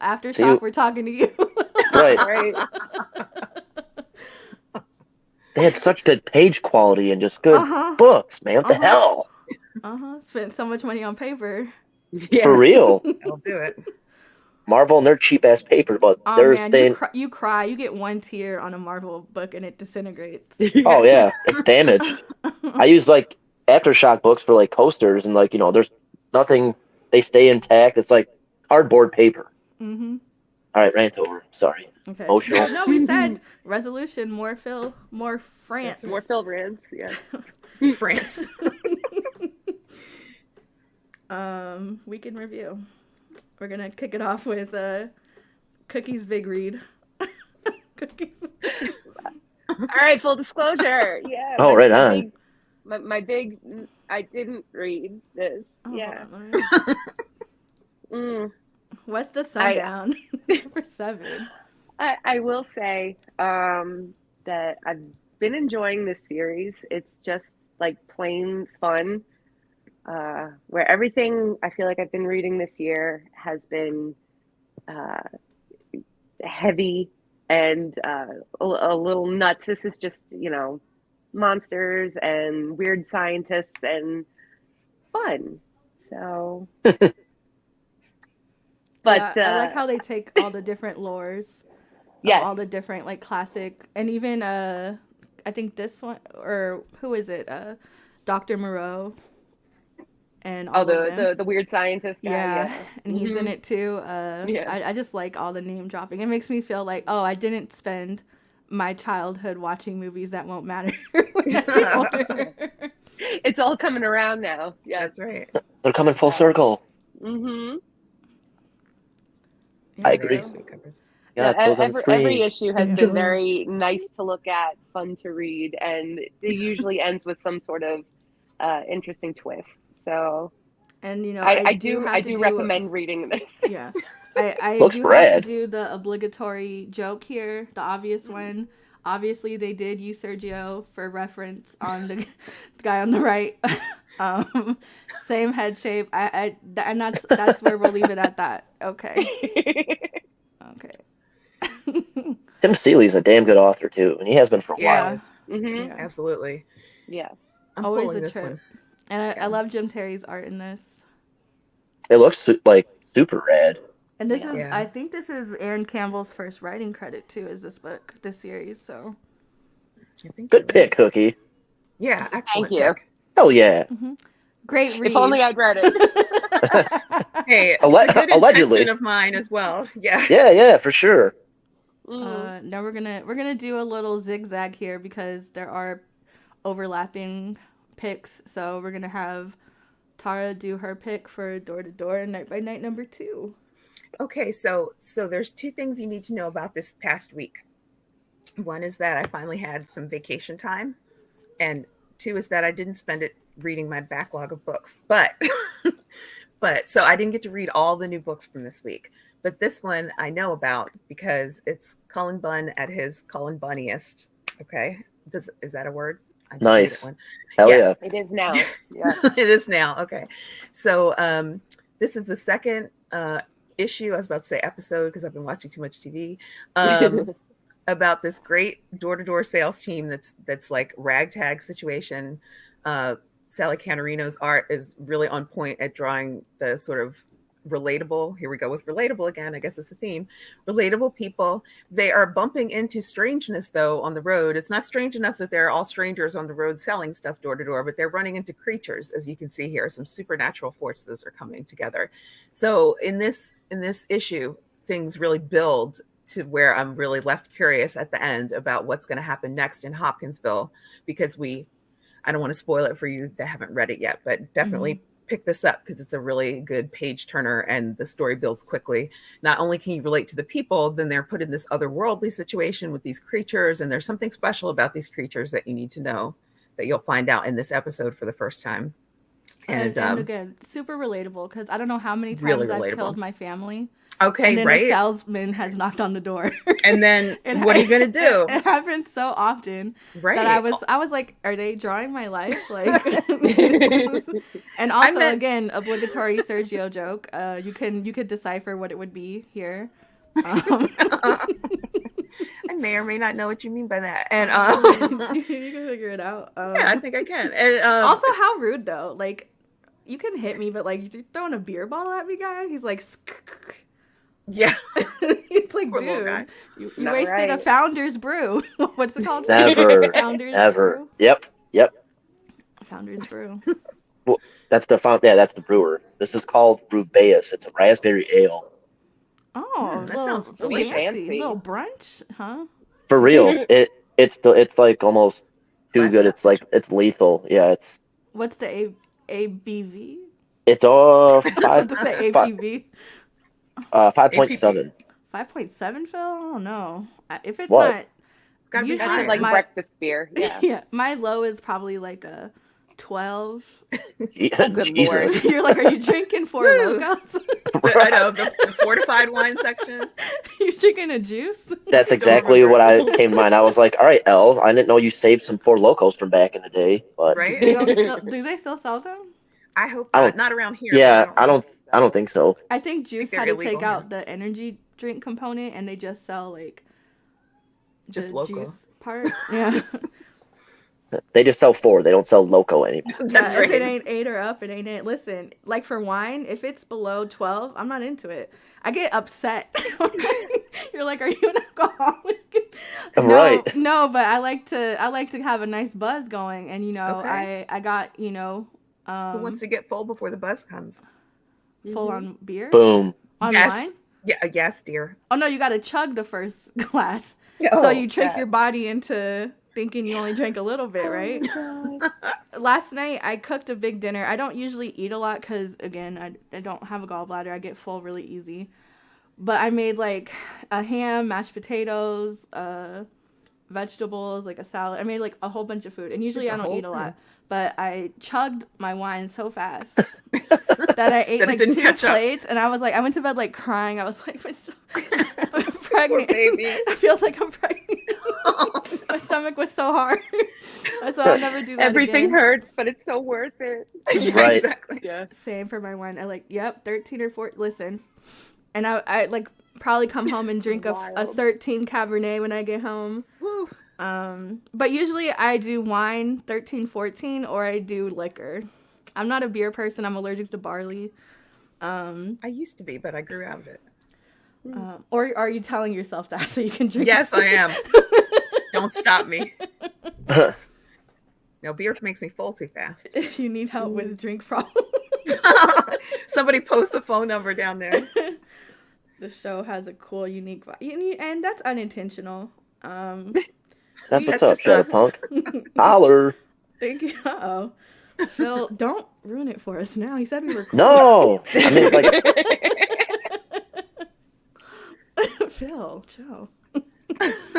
Aftershock, we're talking to you. Right. They had such good page quality and just good books, man. What the hell? Spent so much money on paper. Yeah. For real. I'll do it. Marvel and their cheap ass paper, but they're staying. You cry. You get 1 tear on a Marvel book and it disintegrates. Oh yeah, it's damaged. I use like Aftershock books for like coasters, and there's nothing. They stay intact. It's like cardboard paper. Mm-hmm. All right, rant over. Sorry. Okay. Emotional. No, we said resolution. More Phil. More France. More Phil rants. Yeah. France. Week in review. We're gonna kick it off with Cookie's big read. Cookies. All right, full disclosure. Yeah. Oh, right on. My big. I didn't read this. Oh, yeah. What's the sundown for 7? I will say that I've been enjoying this series. It's just like plain fun. Where everything I feel like I've been reading this year has been heavy and a little nuts. This is just, monsters and weird scientists and fun. So, but I like how they take all the different lores, all the different like classic, and even I think this one, or who is it? Dr. Moreau. And all the weird scientist guy. Yeah. And he's in it too. I just like all the name dropping. It makes me feel like, oh, I didn't spend my childhood watching movies that won't matter. It's all coming around now. Yeah, that's right. They're coming full circle. Mm-hmm. I agree. Every issue has been very nice to look at, fun to read, and it usually ends with some sort of interesting twist. So, and I do recommend reading this. Yeah, I Looks do rad. have to do the obligatory joke here, the obvious one. Obviously, they did use Sergio for reference on the guy on the right. Same head shape. And that's where we'll leave it at that. Okay. Tim Seeley's a damn good author too, and he has been for a while. Mm-hmm. Yeah, absolutely. Yeah, I'm always pulling a this trip. one. And I love Jim Terry's art in this. It looks like super rad. And this is, I think this is Aaron Campbell's first writing credit too, is this series, so. Good pick, Cookie. Yeah, excellent. Thank you. Pick. Hell yeah. Mm-hmm. Great read. If only I'd read it. Hey, it's a good allegedly intention of mine as well. Yeah. Yeah, for sure. Now we're gonna do a little zigzag here because there are overlapping picks. So we're gonna have Tara do her pick for Door to Door Night by Night number 2. Okay, so there's 2 things you need to know about this past week. One is that I finally had some vacation time, and 2 is that I didn't spend it reading my backlog of books. But so I didn't get to read all the new books from this week. But this one I know about because it's Cullen Bunn at his Cullen Bunniest. Okay, is that a word? I just nice. made it one. Hell yeah. It is now. Yeah. It is now. Okay. So this is the second issue. I was about to say episode because I've been watching too much TV. About this great door-to-door sales team that's like ragtag situation. Sally Canarino's art is really on point at drawing the sort of relatable. Here we go with relatable again. I guess it's a theme. Relatable people. They are bumping into strangeness though on the road. It's not strange enough that they're all strangers on the road selling stuff door to door, but they're running into creatures, as you can see here. Some supernatural forces are coming together. So in this issue, things really build to where I'm really left curious at the end about what's going to happen next in Hopkinsville, because I don't want to spoil it for you that haven't read it yet, but definitely pick this up because it's a really good page turner and the story builds quickly. Not only can you relate to the people, then they're put in this otherworldly situation with these creatures, and there's something special about these creatures that you need to know that you'll find out in this episode for the first time. And again, super relatable because I don't know how many times really I've killed my family. Okay, and then right. a salesman has knocked on the door. And then what are you gonna do? It happens so often that I was like, are they drawing my life? Like, and also again, obligatory Sergio joke. You could decipher what it would be here. I may or may not know what you mean by that, and you can figure it out. Yeah, I think I can. And also, how rude though. Like, you can hit me, but like you're throwing a beer bottle at me, guy. He's like. Yeah. It's like, dude, you wasted a Founder's Brew. What's it called? Never. Founder's Brew? Yep. Founder's Brew. Well, that's the brewer. This is called Rubaeus. It's a raspberry ale. Oh, that sounds delicious. Fancy. Little brunch, huh? For real. It's like almost too good. It's like it's lethal. Yeah, it's. What's the ABV? It's all I was about to say ABV. 5.7. 5.7, Phil? I don't know. If it's What? not, It's gotta be usually That's higher. like my breakfast beer. Yeah. yeah, my low is probably like a 12. Oh, good Lord. Jesus. You're like, are you drinking Four Woo. Locos? I know the fortified wine section. You drinking a juice? That's Still exactly remember what I it. came to mind. I was like, all right, Elle, I didn't know you saved some Four Locos from back in the day, but Right? Do they still sell them? I hope I not. don't. Not around here. Yeah, But I don't think so. I think Juice they're had to illegal take here. out the energy drink component, and they just sell like Just the local. juice part. Yeah. They just sell 4. They don't sell Loco anymore. That's Yeah, right. if it ain't 8 or up, it ain't it. Listen, like for wine, if it's below 12, I'm not into it. I get upset. You're like, are you an alcoholic? Right. No, but I like to have a nice buzz going, and Okay. I got Who wants to get full before the bus comes? full on beer Boom. on Yes. wine. Yeah. Yes, dear. Oh no, you got to chug the first glass, so Oh, you trick yeah. your body into thinking you only drank a little bit, right? Oh, God. Last night I cooked a big dinner. I don't usually eat a lot because again I don't have a gallbladder. I get full really easy. But I made like a ham, mashed potatoes, vegetables, like a salad. I made like a whole bunch of food. And usually I don't eat a lot. But I chugged my wine so fast that I ate That it like didn't 2 catch up. plates. And I was like, I went to bed like crying. I was like, I'm pregnant. baby. It feels like I'm pregnant. My stomach was so hard. I said I'll never do that Everything again. hurts, but it's so worth it. Yeah, Right. exactly. Yeah. Same for my wine. I like, 13 or 14. Listen. And I like probably come home and drink a Wild. 13 Cabernet when I get home. Woo. But usually I do wine 13, 14, or I do liquor. I'm not a beer person. I'm allergic to barley. I used to be, but I grew out of it. Or are you telling yourself that so you can drink? Yes, I am. Don't stop me. No, beer makes me full too fast. If you need help with drink problems. Somebody post the phone number down there. The show has a cool, unique vibe. And that's unintentional. That's That's what's up, just us. Shadowpunk. Holler. Thank you. Uh-oh. Phil, don't ruin it for us now. He said we were cool. No. I mean, like, Phil, Joe.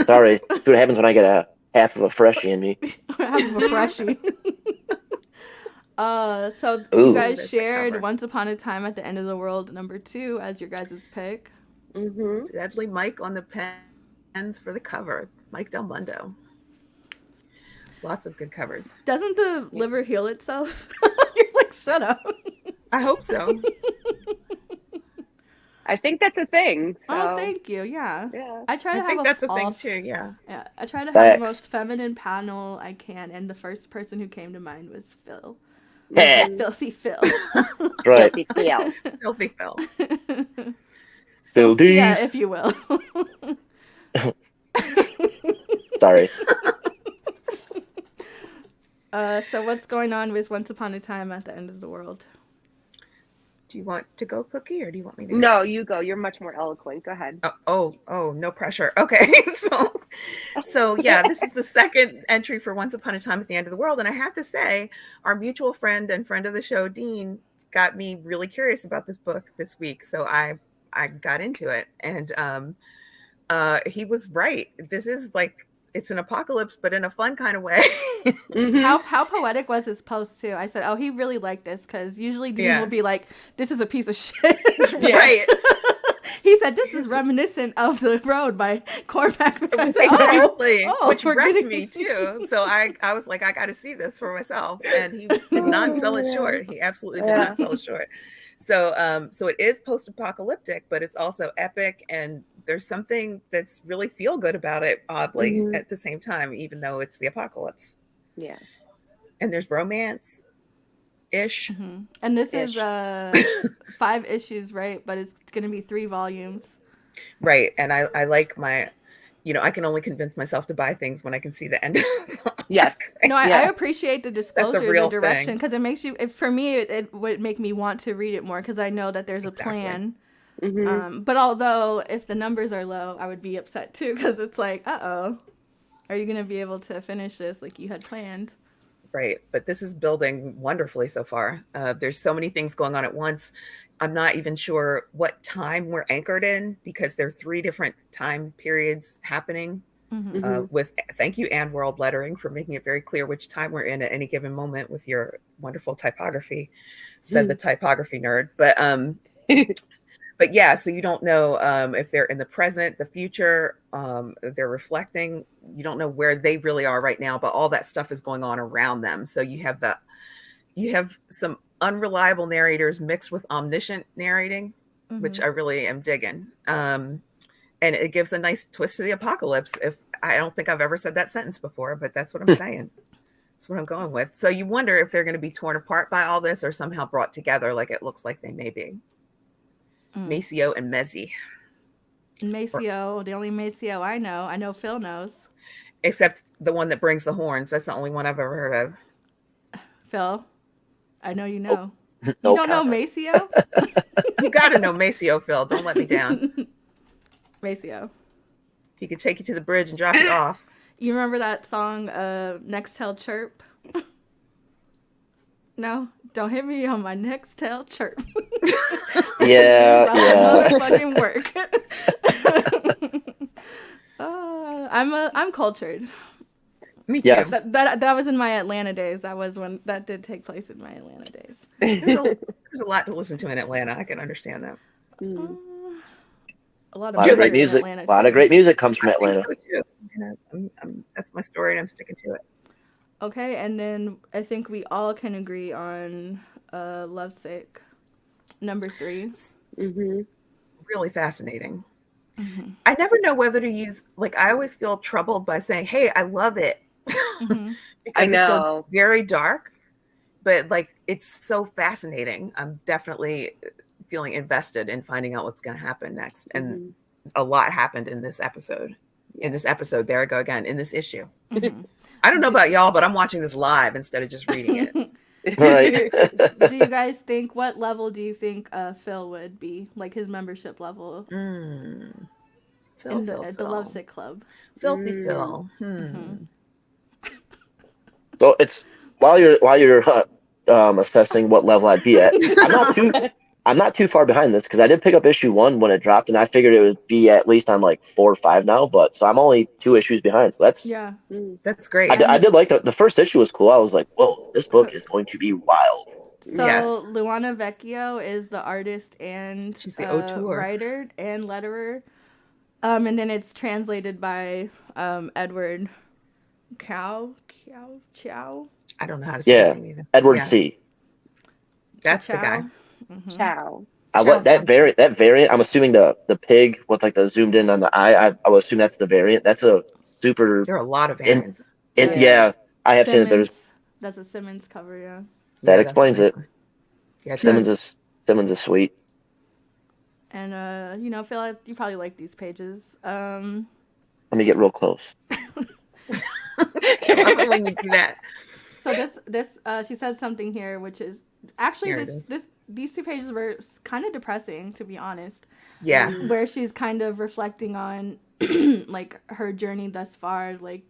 sorry. See what happens when I get a half of a freshie in me. Have a freshie. So Ooh. you guys There's the shared cover. Once Upon a Time at the End of the World #2 as your guys' pick. Mm-hmm. Deadly Mike on the pens for the cover. Mike Del Mundo. Lots of good covers. Doesn't the liver heal itself? You're like, shut up. I hope so. I think that's a thing. So. Oh, thank you. Yeah. Yeah. I try to I have think a that's a all- thing too. Yeah. Yeah, I try to have Facts. the most feminine panel I can, and the first person who came to mind was Phil. Yeah. Filthy Phil. Right. Guilty feel. Filthy Phil. Phil D. Yeah, if you will. Sorry. So what's going on with Once Upon a Time at the End of the World? Do you want to go, Cookie, or do you want me to go? No, you go. You're much more eloquent. Go ahead. Oh, no pressure. Okay. So yeah, this is the second entry for Once Upon a Time at the End of the World. And I have to say, our mutual friend and friend of the show, Dean, got me really curious about this book this week. So I got into it. And he was right. This is like, it's an apocalypse, but in a fun kind of way. Mm-hmm. How poetic was his post too? I said, oh, he really liked this because usually Dean Yeah. will be like, this is a piece of shit. Right. He said, this is reminiscent of The Road by Cormac. I said, Exactly. Which we're wrecked getting- me too. So I was like, I got to see this for myself. And he did not sell it short. He absolutely did not sell it short. So so it is post-apocalyptic, but it's also epic, and there's something that's really feel good about it, oddly, Mhm. at the same time, even though it's the apocalypse. Yeah. And there's romance ish. Mhm. And this is Ish. 5 issues, right? But it's going to be 3 volumes. Right. And I like my, I can only convince myself to buy things when I can see the end. Yes. No, I Yeah. appreciate the disclosure, the real direction, thing. because it makes you. For me, it would make me want to read it more because I know that there's a Exactly. plan. Mm-hmm. But although if the numbers are low, I would be upset too because it's like, are you gonna be able to finish this like you had planned? Right. But this is building wonderfully so far. There's so many things going on at once. I'm not even sure what time we're anchored in because there are 3 different time periods happening. With thank you, and World Lettering, for making it very clear which time we're in at any given moment with your wonderful typography, said the typography nerd. But yeah, so you don't know if they're in the present, the future, they're reflecting. You don't know where they really are right now, but all that stuff is going on around them. So you have some unreliable narrators mixed with omniscient narrating, which I really am digging. And it gives a nice twist to the apocalypse. If I don't think I've ever said that sentence before, but that's what I'm saying. That's what I'm going with. So you wonder if they're going to be torn apart by all this or somehow brought together like it looks like they may be. 𝐬𝐸𝐸 and 𝐬𝐸𝐸. 𝐬𝐸𝐸, the only 𝐬𝐸𝐸 I know. I know Phil knows. Except the one that brings the horns. That's the only one I've ever heard of. Phil, I know you know. You don't know 𝐬𝐸𝐸𝐸? You got to know 𝐬𝐸𝐸, Phil. Don't let me down. 𝐬𝐸𝐸𝐸. He could take you to the bridge and drop you off. You remember that song, Nextel Chirp? No? Don't hit me on my Nextel Chirp. Yeah. Motherfucking work. I'm cultured. Me too. Yes. That was in my Atlanta days. That did take place in my Atlanta days. There's a lot to listen to in Atlanta. I can understand that. A lot of great music. A lot of great music comes from Atlanta. I think so too. That's my story, and I'm sticking to it. Okay, and then I think we all can agree on Lovesick, number 3. Really fascinating. I never know whether to use, like, I always feel troubled by saying, hey, I love it. Because I know. It's so very dark, but like it's so fascinating. I'm definitely feeling invested in finding out what's going to happen next. And a lot happened in this episode. There I go again, in this issue. I don't know about y'all, but I'm watching this live instead of just reading it. Right. Do you guys think, what level do you think Phil would be? Like his membership level? Phil, the Lovesick Club. Filthy Phil. So it's while you're assessing what level I'd be at, I'm not too far behind this because I did pick up issue 1 when it dropped, and I figured it would be at least on like 4 or 5 now. But so I'm only 2 issues behind. So that's great. I did like the first issue was cool. I was like, whoa, this book is going to be wild. So Luana Vecchio is the artist and she's the auteur, writer and letterer. And then it's translated by Edward 𝐜𝐸𝐸𝐿. I don't know how to say his name either. Edward C. That's the guy. Ciao. That variant. I'm assuming the pig with like the zoomed in on the eye. I would assume that's the variant. That's a super. There are a lot of variants. I have seen that. That's a Simmons cover. Yeah. That explains it. Yeah, Simmons is sweet. And feel like you probably like these pages. Let me get real close. When you do that. So this she said something here, which is actually these 2 pages were kind of depressing, to be honest. Yeah. Where she's kind of reflecting on like her journey thus far, like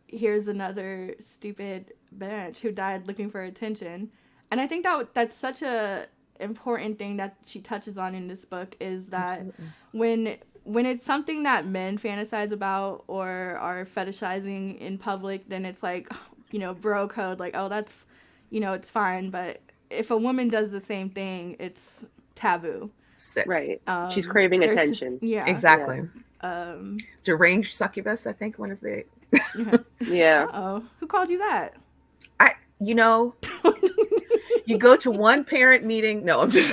here's another stupid bitch who died looking for attention. And I think that's such a important thing that she touches on in this book, is that when it's something that men fantasize about or are fetishizing in public, then it's like, bro code, like, oh, that's, it's fine. But if a woman does the same thing, it's taboo. Sick. Right. She's craving attention. Yeah. Exactly. Deranged succubus, I think. When is the... Yeah. Uh-oh. Who called you that? You go to one parent meeting. No, I'm just.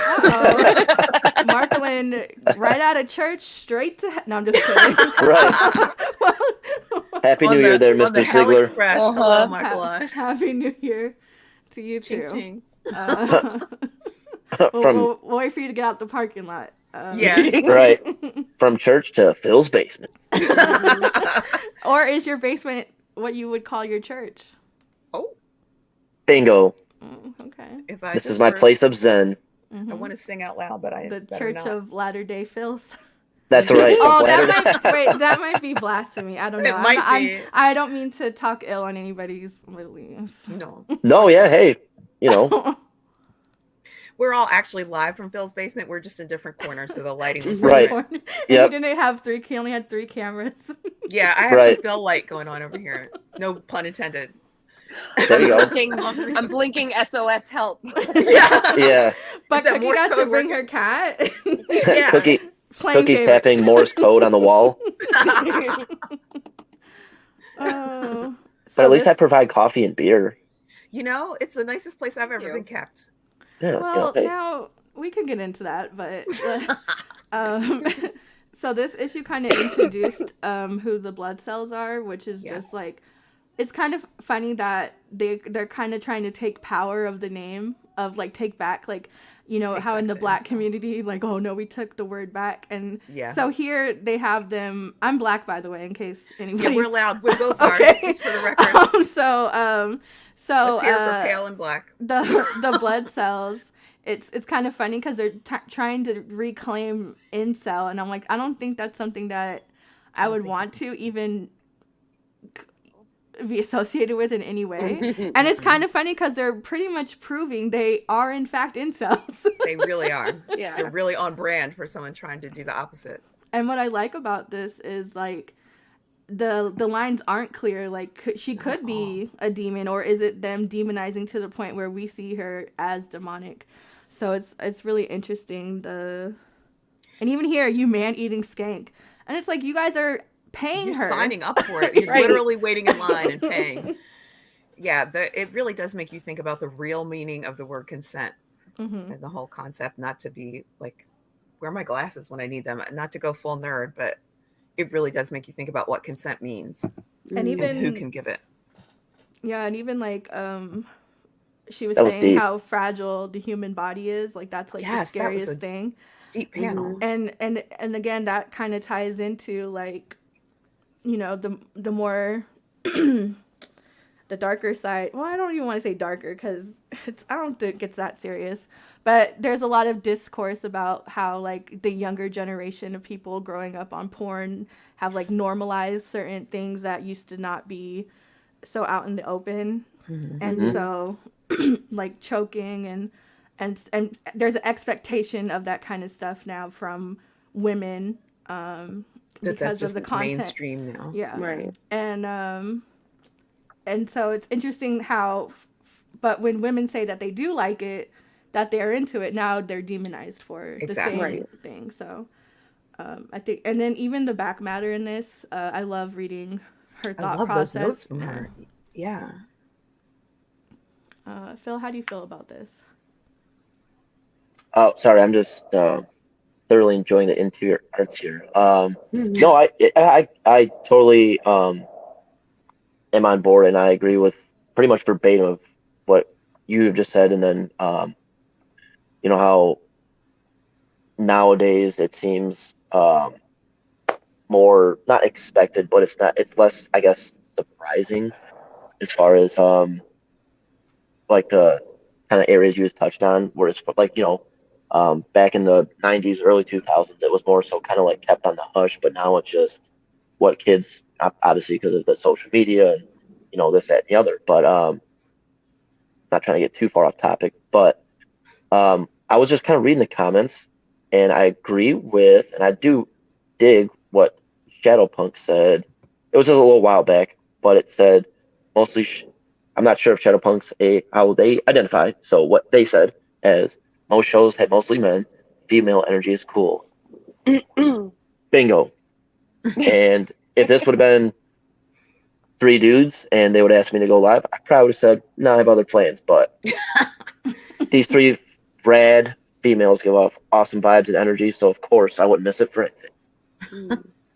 Marcolin, right out of church, straight to. No, I'm just kidding. Right. Happy New Year, there, Mr. Sigler. Hello, Marcolin. Happy New Year to you too. Ching. We'll wait for you to get out the parking lot. Right. From church to Phil's basement. Or is your basement what you would call your church? Oh. Bingo. Okay. This is my place of zen. I want to sing out loud, but the Church of Latter-day Filth. That's right. Oh, Flattered. that might be blasphemy. I don't know. It might be. I don't mean to talk ill on anybody's beliefs. No, yeah, hey, you know. We're all actually live from Phil's basement. We're just in different corners, so the lighting was right. Yeah, he didn't have he only had 3 cameras. Yeah, I have some Phil light going on over here. No pun intended. There you go. I'm blinking SOS help. Yeah. But Cookie got to bring her cat. Yeah. Cookie's tapping Morse code on the wall. Oh. But at least I provide coffee and beer. You know, it's the nicest place I've ever been kept. Yeah, well, now we can get into that, but so this issue kind of introduced who the blood cells are, which is just like, it's kind of funny that they're kind of trying to take power of the name of like take back, like, you know, how in the Black community, like, oh no, we took the word back. And so here they have them. I'm Black, by the way, in case anybody. Yeah, we're loud. We both are, just for the record. So let's hear for pale and black. The blood cells. It's kind of funny because they're trying to reclaim incel, and I'm like, I don't think that's something that I would want to even be associated with in any way. And it's kind of funny because they're pretty much proving they are in fact incels. They really are. Yeah, they're really on brand for someone trying to do the opposite. And what I like about this is like the lines aren't clear. Like she could be a demon, or is it them demonizing to the point where we see her as demonic? So it's really interesting. And even here, you man-eating skank, and it's like you guys are paying her, signing up for it. You're literally waiting in line and paying. Yeah, it really does make you think about the real meaning of the word consent and the whole concept. Not to be like, wear my glasses when I need them, not to go full nerd, but it really does make you think about what consent means and even who can give it. Yeah, and even like she was saying how fragile the human body is. Like that's like the scariest thing. Deep panel. And again, that kind of ties into like, you know, the more the darker side. Well, I don't even want to say darker because I don't think it's that serious. But there's a lot of discourse about how like the younger generation of people growing up on porn have like normalized certain things that used to not be so out in the open. And so like choking and there's an expectation of that kind of stuff now from women because of the content. Mainstream now. Yeah. Right. And so it's interesting how but when women say that they do like it, that they're into it, now they're demonized for the same thing. So I think, and then even the back matter in this, I love reading her thought process. Those notes from her. Yeah. Phil, how do you feel about this? Oh, sorry, I'm just thoroughly enjoying the interior arts here. No, I totally am on board, and I agree with pretty much verbatim of what you have just said. And then, you know how nowadays it seems more not expected, but it's less, I guess, surprising as far as like the kind of areas you just touched on, where it's like, you know, back in the 90s, early 2000s, it was more so kind of like kept on the hush, but now it's just what kids, obviously because of the social media and, you know, this, that, and the other, but not trying to get too far off topic, but I was just kind of reading the comments, and I agree with, and I do dig what Shadowpunk said. It was a little while back, but it said mostly, I'm not sure if Shadowpunk's how they identify, so what they said as most shows had mostly men, female energy is cool. Bingo. And if this would have been 3 dudes and they would ask me to go live, I probably would have said, no, I have other plans, but these 3 rad females give off awesome vibes and energy, so of course I wouldn't miss it for anything.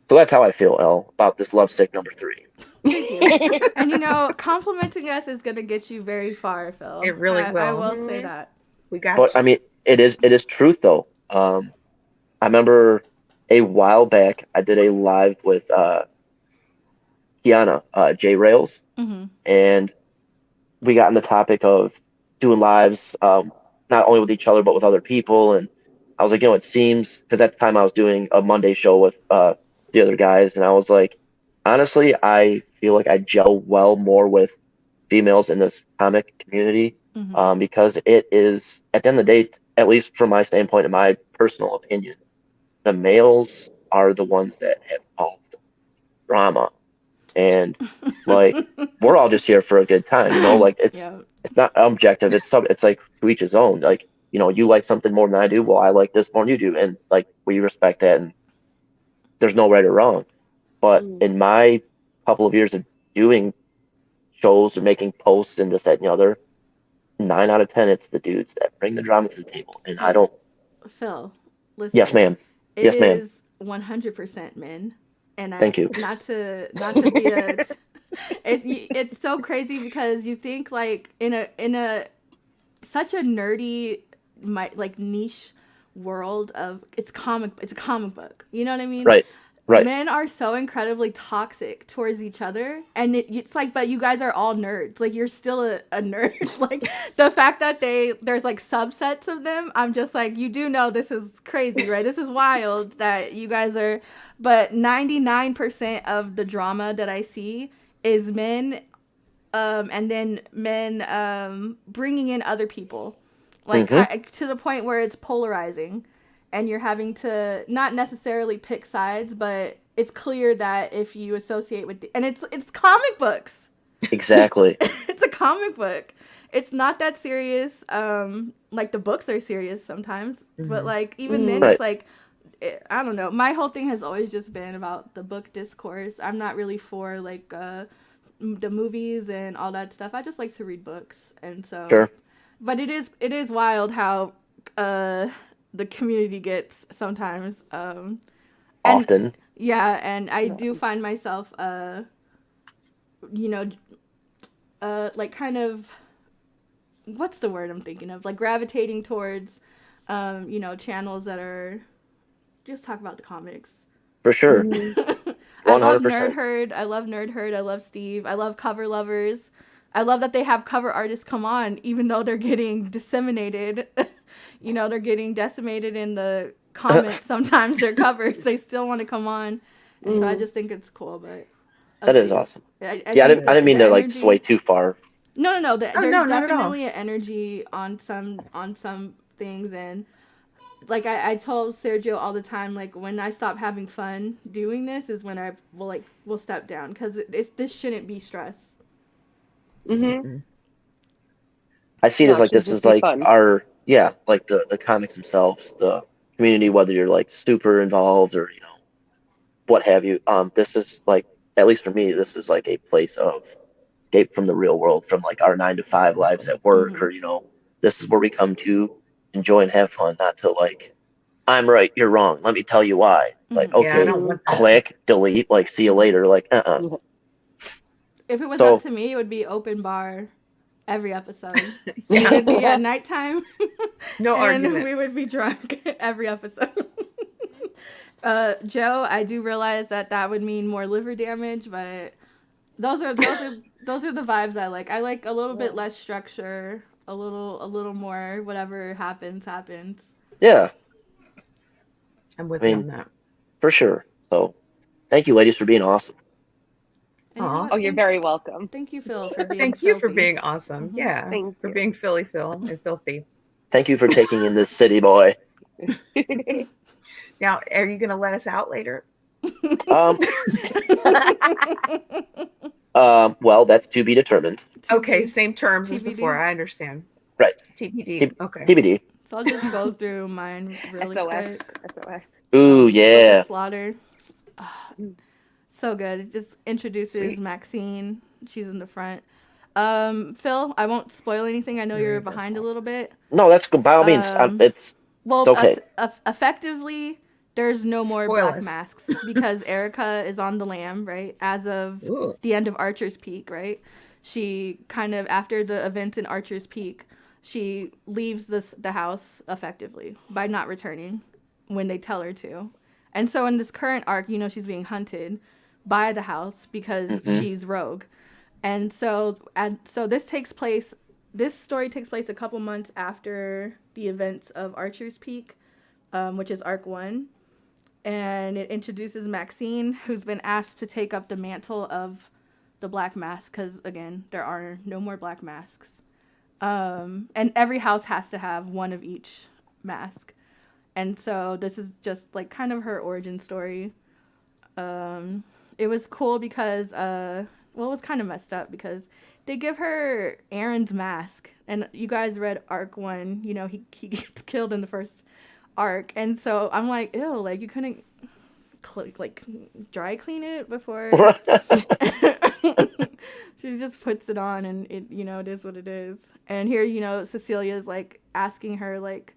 So that's how I feel, Elle, about this love stick number 3. And you know, complimenting us is gonna get you very far, Phil. It really will. I will say that. We got but you. I mean, it is truth though. I remember a while back I did a live with Kiana J Rails, and we got on the topic of doing lives not only with each other but with other people, and I was like, it seems, because at the time I was doing a Monday show with the other guys, and I was like, honestly, I feel like I gel well more with females in this comic community, because it is, at the end of the day, at least from my standpoint, in my personal opinion, the males are the ones that have all the drama, and like we're all just here for a good time, like it's not objective. It's like to each his own. Like, you like something more than I do. Well, I like this more than you do, and like we respect that, and there's no right or wrong. But in my couple of years of doing shows and making posts and this, that, and the other, 9 out of 10, it's the dudes that bring the drama to the table, and I don't. Phil, listen. Yes, ma'am. Yes, ma'am. It is 100% men, and thank you. Not to be a. It's so crazy because you think like in a such a nerdy like niche world of it's a comic book. You know what I mean? Right. Men are so incredibly toxic towards each other, and it's like, but you guys are all nerds. Like, you're still a nerd. Like, the fact that there's like subsets of them, I'm just like, you do know this is crazy, right? This is wild that you guys are, but 99% of the drama that I see is men, and then men bringing in other people, like to the point where it's polarizing. And you're having to not necessarily pick sides, but it's clear that if you associate with and it's comic books. Exactly. It's a comic book. It's not that serious. Like the books are serious sometimes, but like even then, it's like I don't know. My whole thing has always just been about the book discourse. I'm not really for like the movies and all that stuff. I just like to read books, and so. Sure. But it is wild how the community gets sometimes. Often. Yeah, and I do find myself, like kind of, what's the word I'm thinking of? Like gravitating towards, channels that are just talk about the comics. For sure. 100%. I love Nerd Herd. I love Steve. I love Cover Lovers. I love that they have cover artists come on, even though they're getting disseminated. They're getting decimated in the comments. Sometimes their covers, they still want to come on. And so I just think it's cool. But that is awesome. I didn't mean to like sway too far. No. There's definitely an energy on some things. And like I told Sergio all the time, like when I stop having fun doing this is when I will step down, because this shouldn't be stress. I see it as like this is like fun. Like the comics themselves, the community, whether you're like super involved or what have you. This is like, at least for me, this is like a place of escape from the real world, from like our 9 to 5 lives at work, or this is where we come to enjoy and have fun, not to like, I'm right, you're wrong, let me tell you why. Like, okay, click, delete, like, see you later, like, If it was up to me, it would be open bar every episode. It would be at nighttime. No argument. And we would be drunk every episode. Joe, I do realize that would mean more liver damage, but those are the vibes I like. I like a little bit less structure, a little more whatever happens. Yeah. I'm with you on that. For sure. So, thank you, ladies, for being awesome. You're very welcome. Thank you, Phil, for being Thank you for being awesome. Yeah. For being Philly Phil and filthy. Thank you for taking in this city boy. Now, are you going to let us out later? Well, that's to be determined. Okay, same terms TBD. As before. I understand. Right. TBD. Okay. TBD. So I'll just go through mine really quick. SOS. Ooh, yeah. Slaughter. So good. It just introduces Maxine. She's in the front. Phil, I won't spoil anything. I know you're behind a little bit. No, that's good. By all means, it's okay. Effectively, there's no more Spoil black us. masks because Erica is on the lam, right? As of the end of Archer's Peak, right? She kind of, after the events in Archer's Peak, she leaves the house effectively by not returning when they tell her to. And so in this current arc, she's being hunted by the house because she's rogue. And so this story takes place a couple months after the events of Archer's Peak. which is arc 1. And it introduces Maxine, who's been asked to take up the mantle of the Black Mask, because, again, there are no more Black Masks. And every house has to have one of each mask. And so this is just, like, kind of her origin story. It was cool because, it was kind of messed up because they give her Aaron's mask. And you guys read arc 1, you know, he gets killed in the first arc. And so I'm like, ew, like, you couldn't, like, dry clean it before? She just puts it on and it, you know, it is what it is. And here, you know, Cecilia's, like, asking her, like,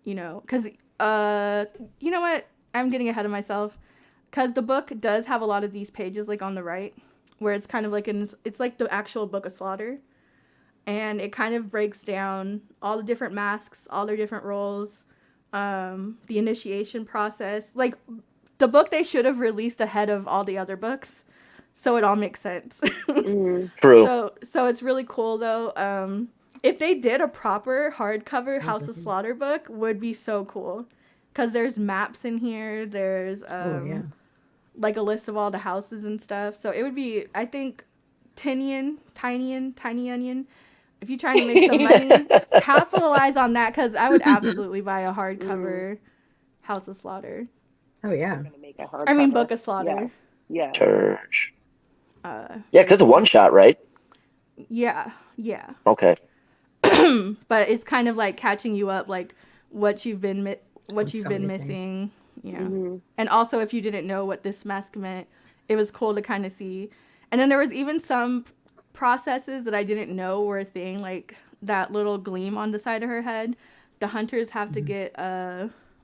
you know, because, you know what? I'm getting ahead of myself. Because the book does have a lot of these pages, like, on the right, where it's kind of like, it's like the actual Book of Slaughter. And it kind of breaks down all the different masks, all their different roles, the initiation process. Like, the book they should have released ahead of all the other books, so it all makes sense. True. So it's really cool, though. If they did a proper hardcover House of Slaughter book, would be so cool. Because there's maps in here. There's, like, a list of all the houses and stuff. So it would be, I think, Tiny Onion. If you're trying to make some money, capitalize on that, because I would absolutely buy a hardcover House of Slaughter. Oh, yeah. Book of Slaughter. Yeah. Church. Yeah, because it's a one-shot, right? Yeah. Okay. But it's kind of like catching you up, like, what you've been missing. Yeah. Mm-hmm. And also, if you didn't know what this mask meant, it was cool to kind of see. And then there was even some processes that I didn't know were a thing, like that little gleam on the side of her head. The hunters have to get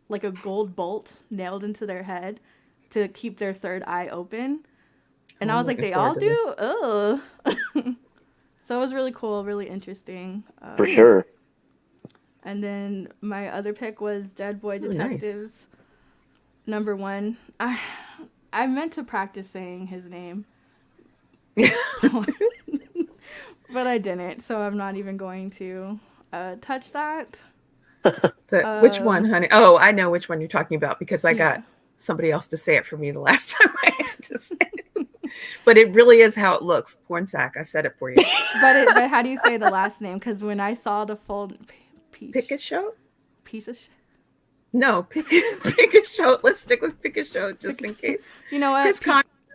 like a gold bolt nailed into their head to keep their third eye open. And I was like, they all do? Ugh. So it was really cool, really interesting. For sure. And then my other pick was Dead Boy Detectives. Number 1. I meant to practice saying his name. But I didn't, so I'm not even going to touch that. Which one, honey? Oh, I know which one you're talking about, because I got somebody else to say it for me the last time I had to say it. But it really is how it looks. Porn sack. I said it for you. But how do you say the last name? Because when I saw the full Pick-a-show? Piece of shit. No, Pick-a-show. Let's stick with Pick-a-show just in case. You know what?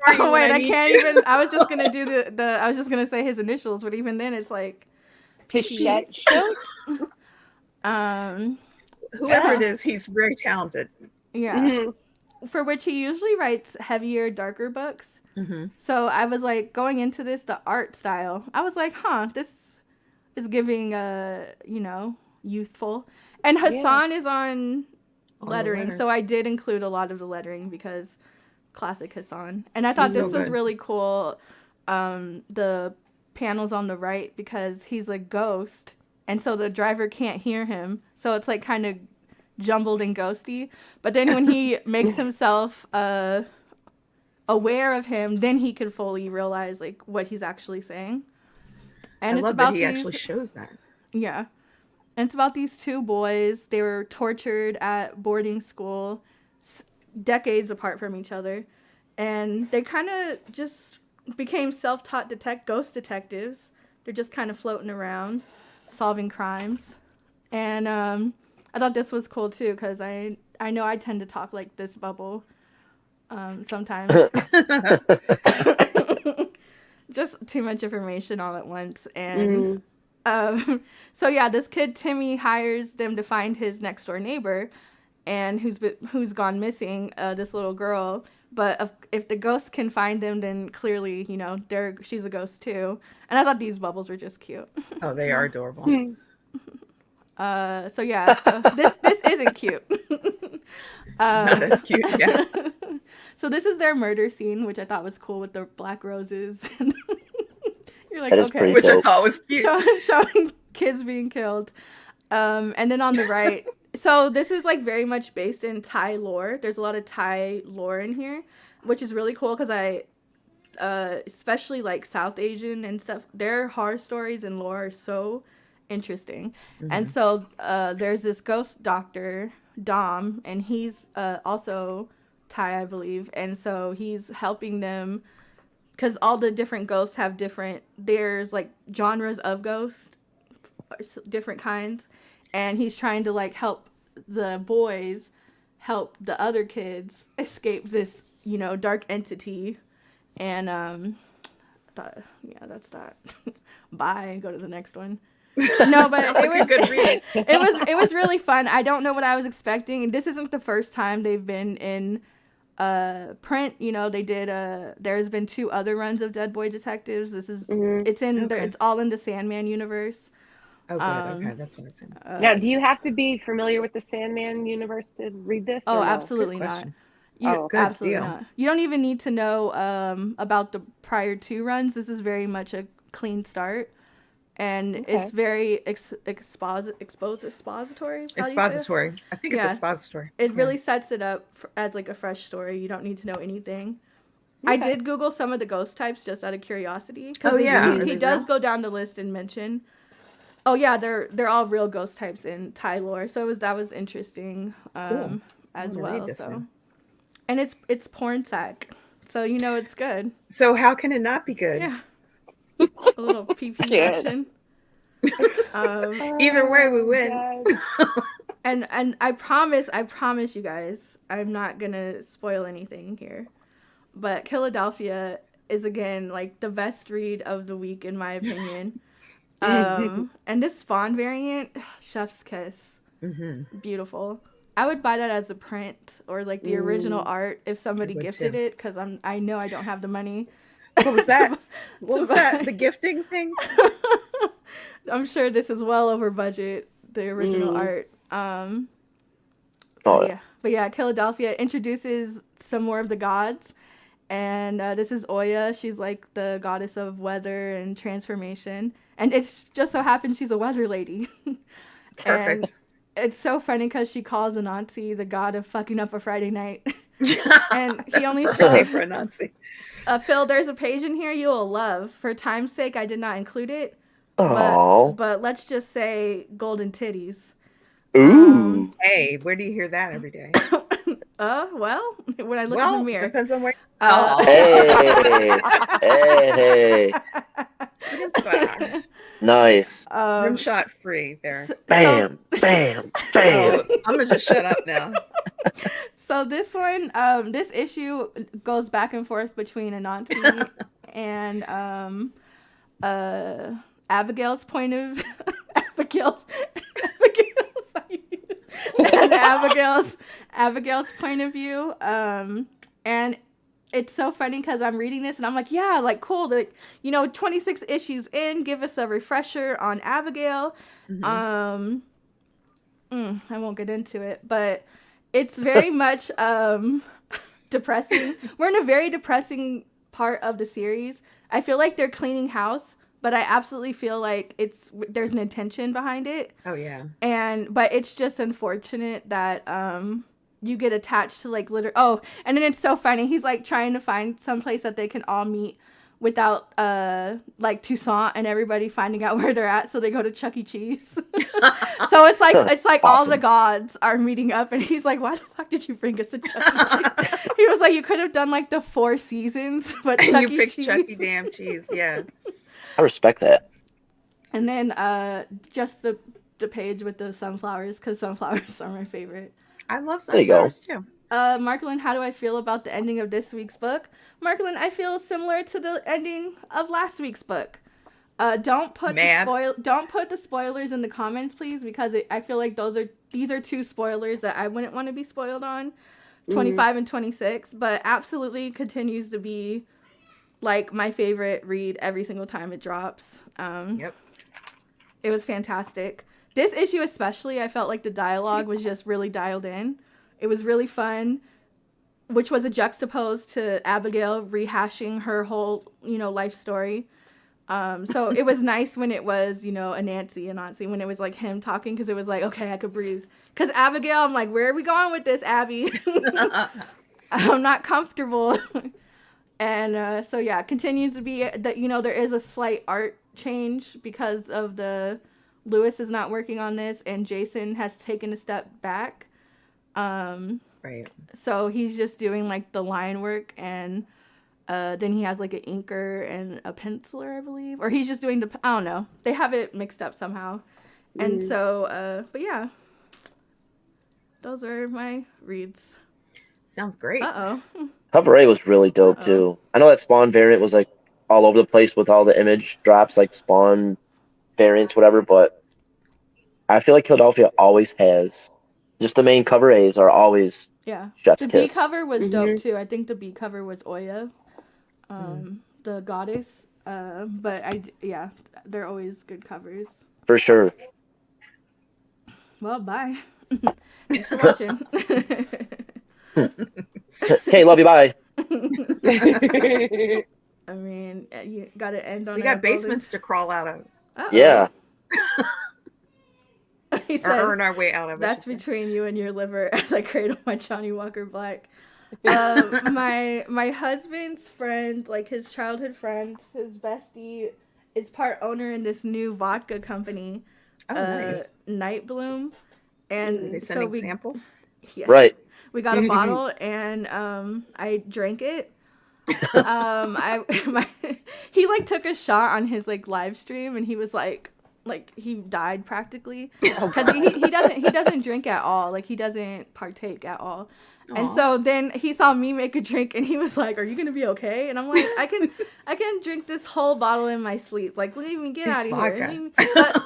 Oh wait, I can't even. I was just gonna do the. I was just gonna say his initials, but even then, it's like Pichette. Whoever it is, he's very talented. Yeah. Mm-hmm. For which he usually writes heavier, darker books. Mm-hmm. So I was like, going into this, the art style, I was like, this is giving youthful. And Hassan is on lettering, so I did include a lot of the lettering because classic Hassan. And I thought this was really cool. The panels on the right, because he's a ghost, and so the driver can't hear him, so it's like kind of jumbled and ghosty. But then when he makes himself aware of him, then he can fully realize like what he's actually saying. And I love that he actually shows that. Yeah. And it's about these 2 boys. They were tortured at boarding school, decades apart from each other, and they kind of just became self-taught ghost detectives. They're just kind of floating around solving crimes. And I thought this was cool too, because I know I tend to talk like this bubble sometimes. Just too much information all at once. And so yeah, this kid Timmy hires them to find his next door neighbor, and who's gone missing, this little girl. But if the ghost can find them, then clearly, she's a ghost too. And I thought these bubbles were just cute. Oh, they are adorable. So this isn't cute. Not as cute, yeah. So this is their murder scene, which I thought was cool with the black roses. You're like, okay. Which I thought was cute. Showing kids being killed. And then on the right, so this is like very much based in Thai lore. There's a lot of Thai lore in here, which is really cool because especially like South Asian and stuff, their horror stories and lore are so interesting. Mm-hmm. And so there's this ghost doctor Dom, and he's also Thai, I believe, and so he's helping them because all the different ghosts have there's like genres of ghosts, different kinds, and he's trying to like help the boys help the other kids escape this, dark entity. And that's that. Bye. Go to the next one. No, but it was good read. it was really fun. I don't know what I was expecting, and this isn't the first time they've been in print. They did there's been 2 other runs of Dead Boy Detectives. This is it's all in the Sandman universe. Oh, good. Okay, that's what it's in. Now, do you have to be familiar with the Sandman universe to read this? Oh, absolutely not. Absolutely not. You don't even need to know about the prior 2 runs. This is very much a clean start, and it's very expository. Expository. I think it's expository. It really sets it up as like a fresh story. You don't need to know anything. Okay. I did Google some of the ghost types just out of curiosity. He does go down the list and mention. Oh yeah, they're all real ghost types in Thai lore, so that was interesting as well. So, and it's porn sack, so it's good. So how can it not be good? Yeah, a little PP action. Either way, we win. And I promise you guys, I'm not gonna spoil anything here, but Philadelphia is again like the best read of the week in my opinion. And this Spawn variant, chef's kiss. Beautiful. I would buy that as a print or like the original art if somebody gifted it, because I know I don't have the money. What was that? What was that? The gifting thing? I'm sure this is well over budget, the original art. But yeah, Philadelphia introduces some more of the gods. And this is Oya. She's like the goddess of weather and transformation. And it's just so happens she's a weather lady. Perfect. And it's so funny because she calls Anansi the god of fucking up a Friday night. And he only showed for Anansi. Phil, there's a page in here you'll love. For time's sake, I did not include it. But let's just say golden titties. Ooh. Hey, where do you hear that every day? Well, when I look in the mirror. Depends on where. Hey. Nice. Rimshot free there. Bam. I'm gonna just shut up now. So this one, this issue goes back and forth between Anansi and Abigail's point of Abigail's point of view. And it's so funny because I'm reading this and I'm like, yeah, like cool. Like, 26 issues in, give us a refresher on Abigail. I won't get into it, but it's very much depressing. We're in a very depressing part of the series. I feel like they're cleaning house, but I absolutely feel like there's an intention behind it. Oh yeah. But it's just unfortunate that you get attached to like and then it's so funny. He's like trying to find some place that they can all meet without like Toussaint and everybody finding out where they're at, so they go to Chuck E. Cheese. So it's like awesome. All the gods are meeting up, and he's like, "Why the fuck did you bring us to Chuck E. Cheese?" He was like, "You could have done like the 4 seasons, but Chuck E. Cheese." Chuck E. damn cheese, yeah. I respect that. And then just the page with the sunflowers, because sunflowers are my favorite. I love sunflowers too. Marklin, how do I feel about the ending of this week's book? Marklin, I feel similar to the ending of last week's book. Don't put the spoilers in the comments, please, because I feel like these are 2 spoilers that I wouldn't want to be spoiled on, 25 and 26, but absolutely continues to be like my favorite read every single time it drops. Yep. It was fantastic. This issue especially, I felt like the dialogue was just really dialed in. It was really fun, which was a juxtapose to Abigail rehashing her whole, life story. So it was nice when it was, Anansi, when it was like him talking, because it was like, okay, I could breathe. Because Abigail, I'm like, where are we going with this, Abby? I'm not comfortable. And so yeah, continues to be that, there is a slight art change because of Lewis is not working on this, and Jason has taken a step back. Right. So he's just doing like the line work, and then he has like an inker and a penciler, I believe, or he's just doing the. I don't know. They have it mixed up somehow, and so. But yeah, those are my reads. Sounds great. Cover A was really dope too. I know that Spawn variant was like all over the place with all the image drops, like Spawn variants, whatever. But I feel like Philadelphia always has just the main cover A's are always chef's The kiss. B cover was dope too. I think the B cover was 𝐬𝐬, the goddess. But they're always good covers. For sure. Well, bye. Thanks for watching. Okay, love you. Bye. I mean, you gotta end on. We got basements to crawl out of. Yeah. He said, or earn our way out of. That's between you and your liver. As I cradle my Johnny Walker Black. My husband's friend, like his childhood friend, his bestie, is part owner in this new vodka company. Nice. Night Bloom. And are they sending samples? Yeah. Right. We got a bottle, and I drank it. He like took a shot on his like live stream, and he was like he died practically because he doesn't drink at all. Like he doesn't partake at all. Aww. And so then he saw me make a drink, and he was like, "Are you gonna be okay?" And I'm like, "I can drink this whole bottle in my sleep. Like, leave me, get out of here."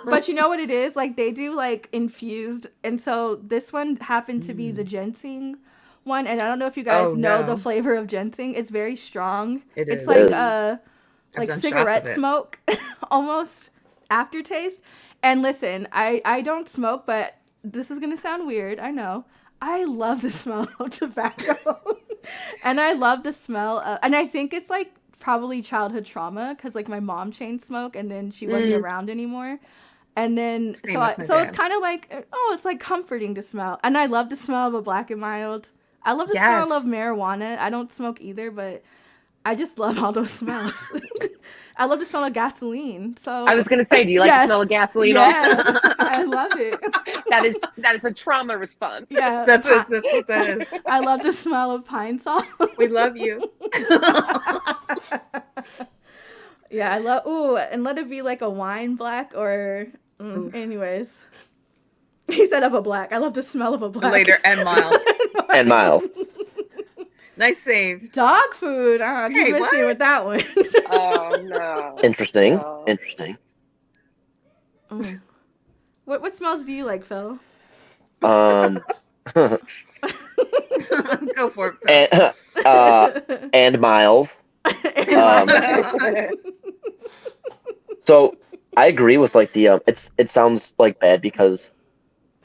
But you know what it is? Like they do like infused, and so this one happened to be the ginseng one, and I don't know if you guys know the flavor of ginseng. It's very strong. It's like cigarette smoke almost aftertaste. And listen, I don't smoke, but this is gonna sound weird. I know. I love the smell of tobacco. And I love the smell of, and I think it's like probably childhood trauma because like my mom chain smoked and then she wasn't around anymore. And then so it's kind of like, it's like comforting to smell. And I love the smell of a Black and Mild. I love the smell of marijuana. I don't smoke either, but I just love all those smells. I love the smell of gasoline. So I was gonna say, do you like the smell of gasoline? Yes, I love it. That is a trauma response. Yeah, that's what that is. I love the smell of pine salt. We love you. Yeah, I love. And let it be like a wine black or. Anyways, he said of a black. I love the smell of a black. Later and mild. And mild. Nice save. Dog food. You missed me with that one. Oh no. Interesting. No. Interesting. What smells do you like, Phil? Go for it, Phil. And mild. So I agree with like the it sounds like bad because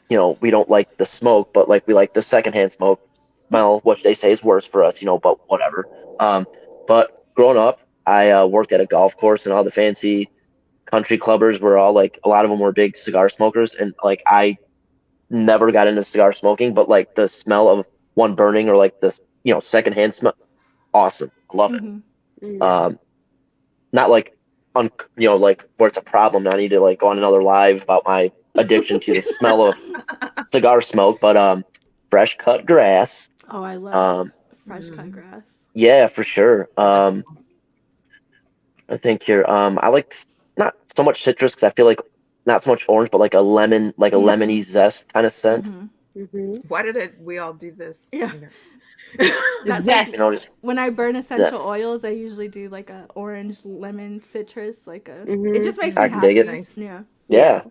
we don't like the smoke, but like we like the secondhand smoke smell, which they say is worse for us, but whatever. But growing up, I worked at a golf course, and all the fancy country clubbers were all like, a lot of them were big cigar smokers, and like I never got into cigar smoking, but like the smell of one burning or like the secondhand smell, awesome. I love it. Mm-hmm. Not like like where it's a problem. I need to like go on another live about my addiction to the smell of cigar smoke, but fresh cut grass. Oh, I love fresh cut grass. Yeah, for sure. I think here, I like not so much citrus because I feel like not so much orange, but like a lemon, like a lemony zest kind of scent. Why did we all do this? Yeah. That's zest. When I burn essential oils, I usually do like a orange, lemon, citrus, like a. It just makes me happy. Dig it. Nice. Yeah. Yeah.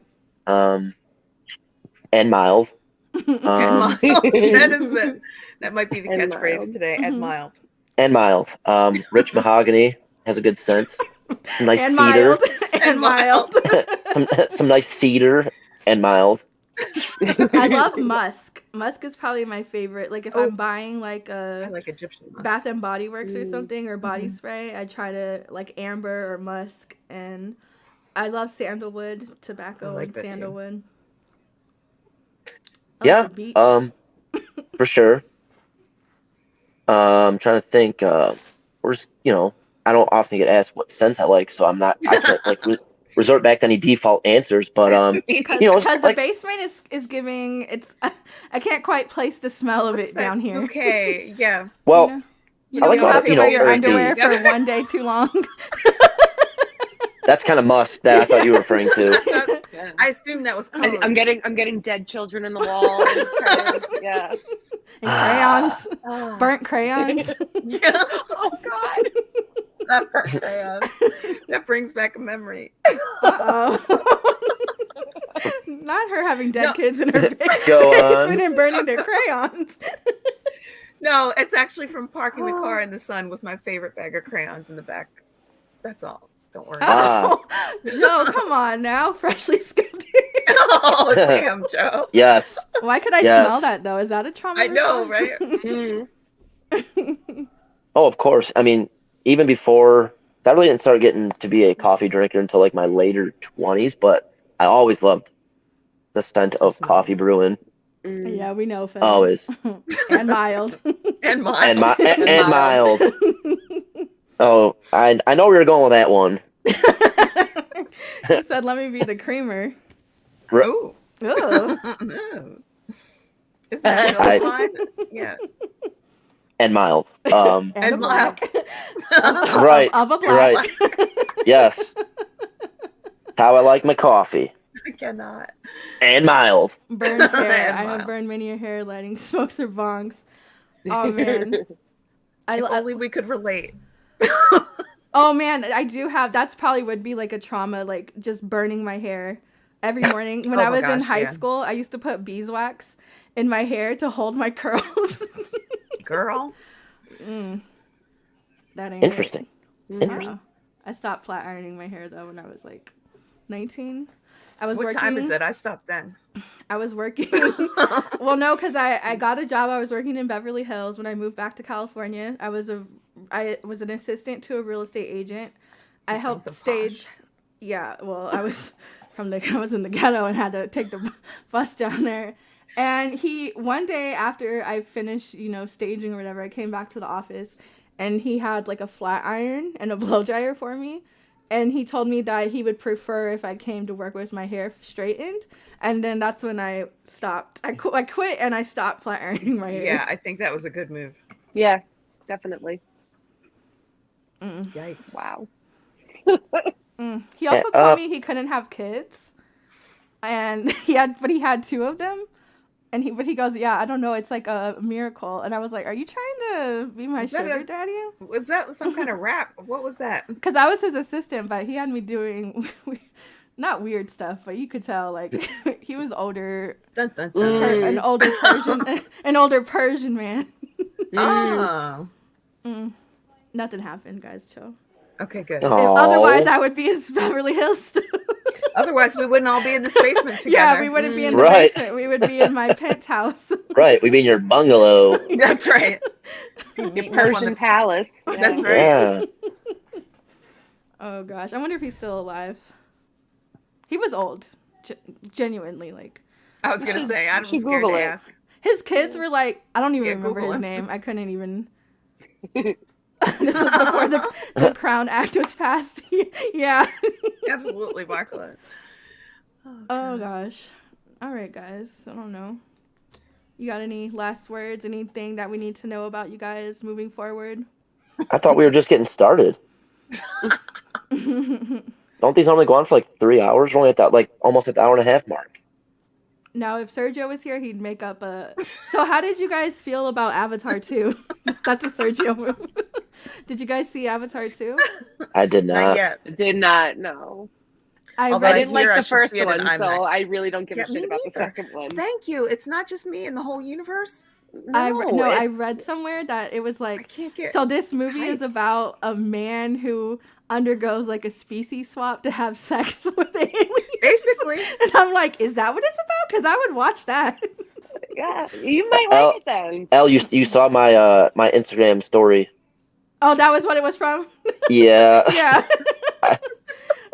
And mild. That might be the catchphrase today. And mild. And mild. Rich mahogany has a good scent. Some nice and cedar. And mild. some nice cedar and mild. I love musk. Musk is probably my favorite. Like if I'm buying like I like Egyptian musk. Bath and Body Works or something or body spray, I try to like amber or musk, and I love sandalwood, tobacco and sandalwood. Yeah, for sure. I'm trying to think. Where's I don't often get asked what scents I like, so I can't like resort back to any default answers. But because the basement is giving I can't quite place the smell of it down here. Okay, yeah. Well, you know, I you like have to you know, wear your earthy. underwear for one day too long. That's kind of musk that I thought you were referring to. Yeah. I assume that was code. I'm getting dead children in the walls. Yeah. And crayons, Oh. burnt crayons. Yeah. Oh God. Not burnt crayons. That brings back a memory. Uh-oh. Not her having dead kids in her Go on. basement and burning their crayons. No, it's actually from parking the car in the sun with my favorite bag of crayons in the back. That's all. Don't worry. Oh, Joe, come on now. Freshly scooped here. Oh, damn, Joe. Yes. Why could I Yes. smell that, though? Is that a trauma I know, response? right? Oh, of course. I mean, even before, I really didn't start getting to be a coffee drinker until like my later 20s, but I always loved the scent of smell. coffee brewing. Yeah, we know, Phil. Always. And mild. And mine. And mild. Oh, I know where you're going with that one. You said, let me be the creamer. Ooh. Ooh. No. Isn't that Bill's line? Yeah. And mild. And a And mild. black. Right. Of a black. Right. Yes. That's how I like my coffee. I cannot. And mild. Burn hair. And I mild. have burned many a hair lighting smokes or bongs. Oh, man. If only we could relate. Oh man, I do have. That's probably would be like a trauma, like just burning my hair every morning. When Oh I my was in gosh, high yeah. school, I used to put beeswax in my hair to hold my curls. Girl. That ain't Interesting. It. Interesting. I stopped flat ironing my hair though when I was like 19. I was What working. time is it? I stopped then. I was working. Well, no, because I got a job. I was working in Beverly Hills when I moved back to California. I was an assistant to a real estate agent. I You helped sound so stage. posh. Yeah, well, I was I was in the ghetto and had to take the bus down there. And one day after I finished, staging or whatever, I came back to the office and he had like a flat iron and a blow dryer for me. And he told me that he would prefer if I came to work with my hair straightened. And then that's when I stopped. I quit and I stopped flat ironing my hair. Yeah, I think that was a good move. Yeah, definitely. Yikes. Wow. He also told me he couldn't have kids. And he had two of them. And he goes, yeah, I don't know, it's like a miracle. And I was like, are you trying to be my sugar daddy? Was that some kind of rap? What was that? Because I was his assistant, but he had me doing not weird stuff, but you could tell like he was older, Dun, dun, dun. an older Persian man. Oh. Nothing happened, guys. Chill. Okay, good. Aw. Otherwise, I would be his Beverly Hills. Otherwise, we wouldn't all be in this basement together. Yeah, we wouldn't be in the Right. basement. We would be in my penthouse. Right. We'd be in your bungalow. That's right. Your Persian palace. That's right. Yeah. Oh gosh, I wonder if he's still alive. He was old, genuinely. Like I was gonna say, I'm should scared Google to it. ask. his kids were like, I don't even Yeah, remember Google his him. name. I couldn't even. This was before the Crown Act was passed. Yeah. Absolutely, Markla. Oh gosh. All right, guys. I don't know. You got any last words? Anything that we need to know about you guys moving forward? I thought we were just getting started. Don't these normally go on for like 3 hours? We're only at that almost at the hour and a half mark. Now, if Sergio was here, he'd make up a. So, how did you guys feel about Avatar 2? That's a Sergio move. Did you guys see Avatar 2? I did Not not. yet. Did not know. Although I I didn't like hear I the should first see it in one, so IMAX. I really don't give Yeah, a shit me about the neither. second one. Thank you. It's not just me in the whole universe. I read somewhere that it was I like. can't get. So this movie is hyped. about a man who undergoes like a species swap to have sex with aliens. Basically. And I'm like, is that what it's about? Because I would watch that. Yeah, you might like it then. Elle, you saw my my Instagram story. Oh, that was what it was from? Yeah. Yeah.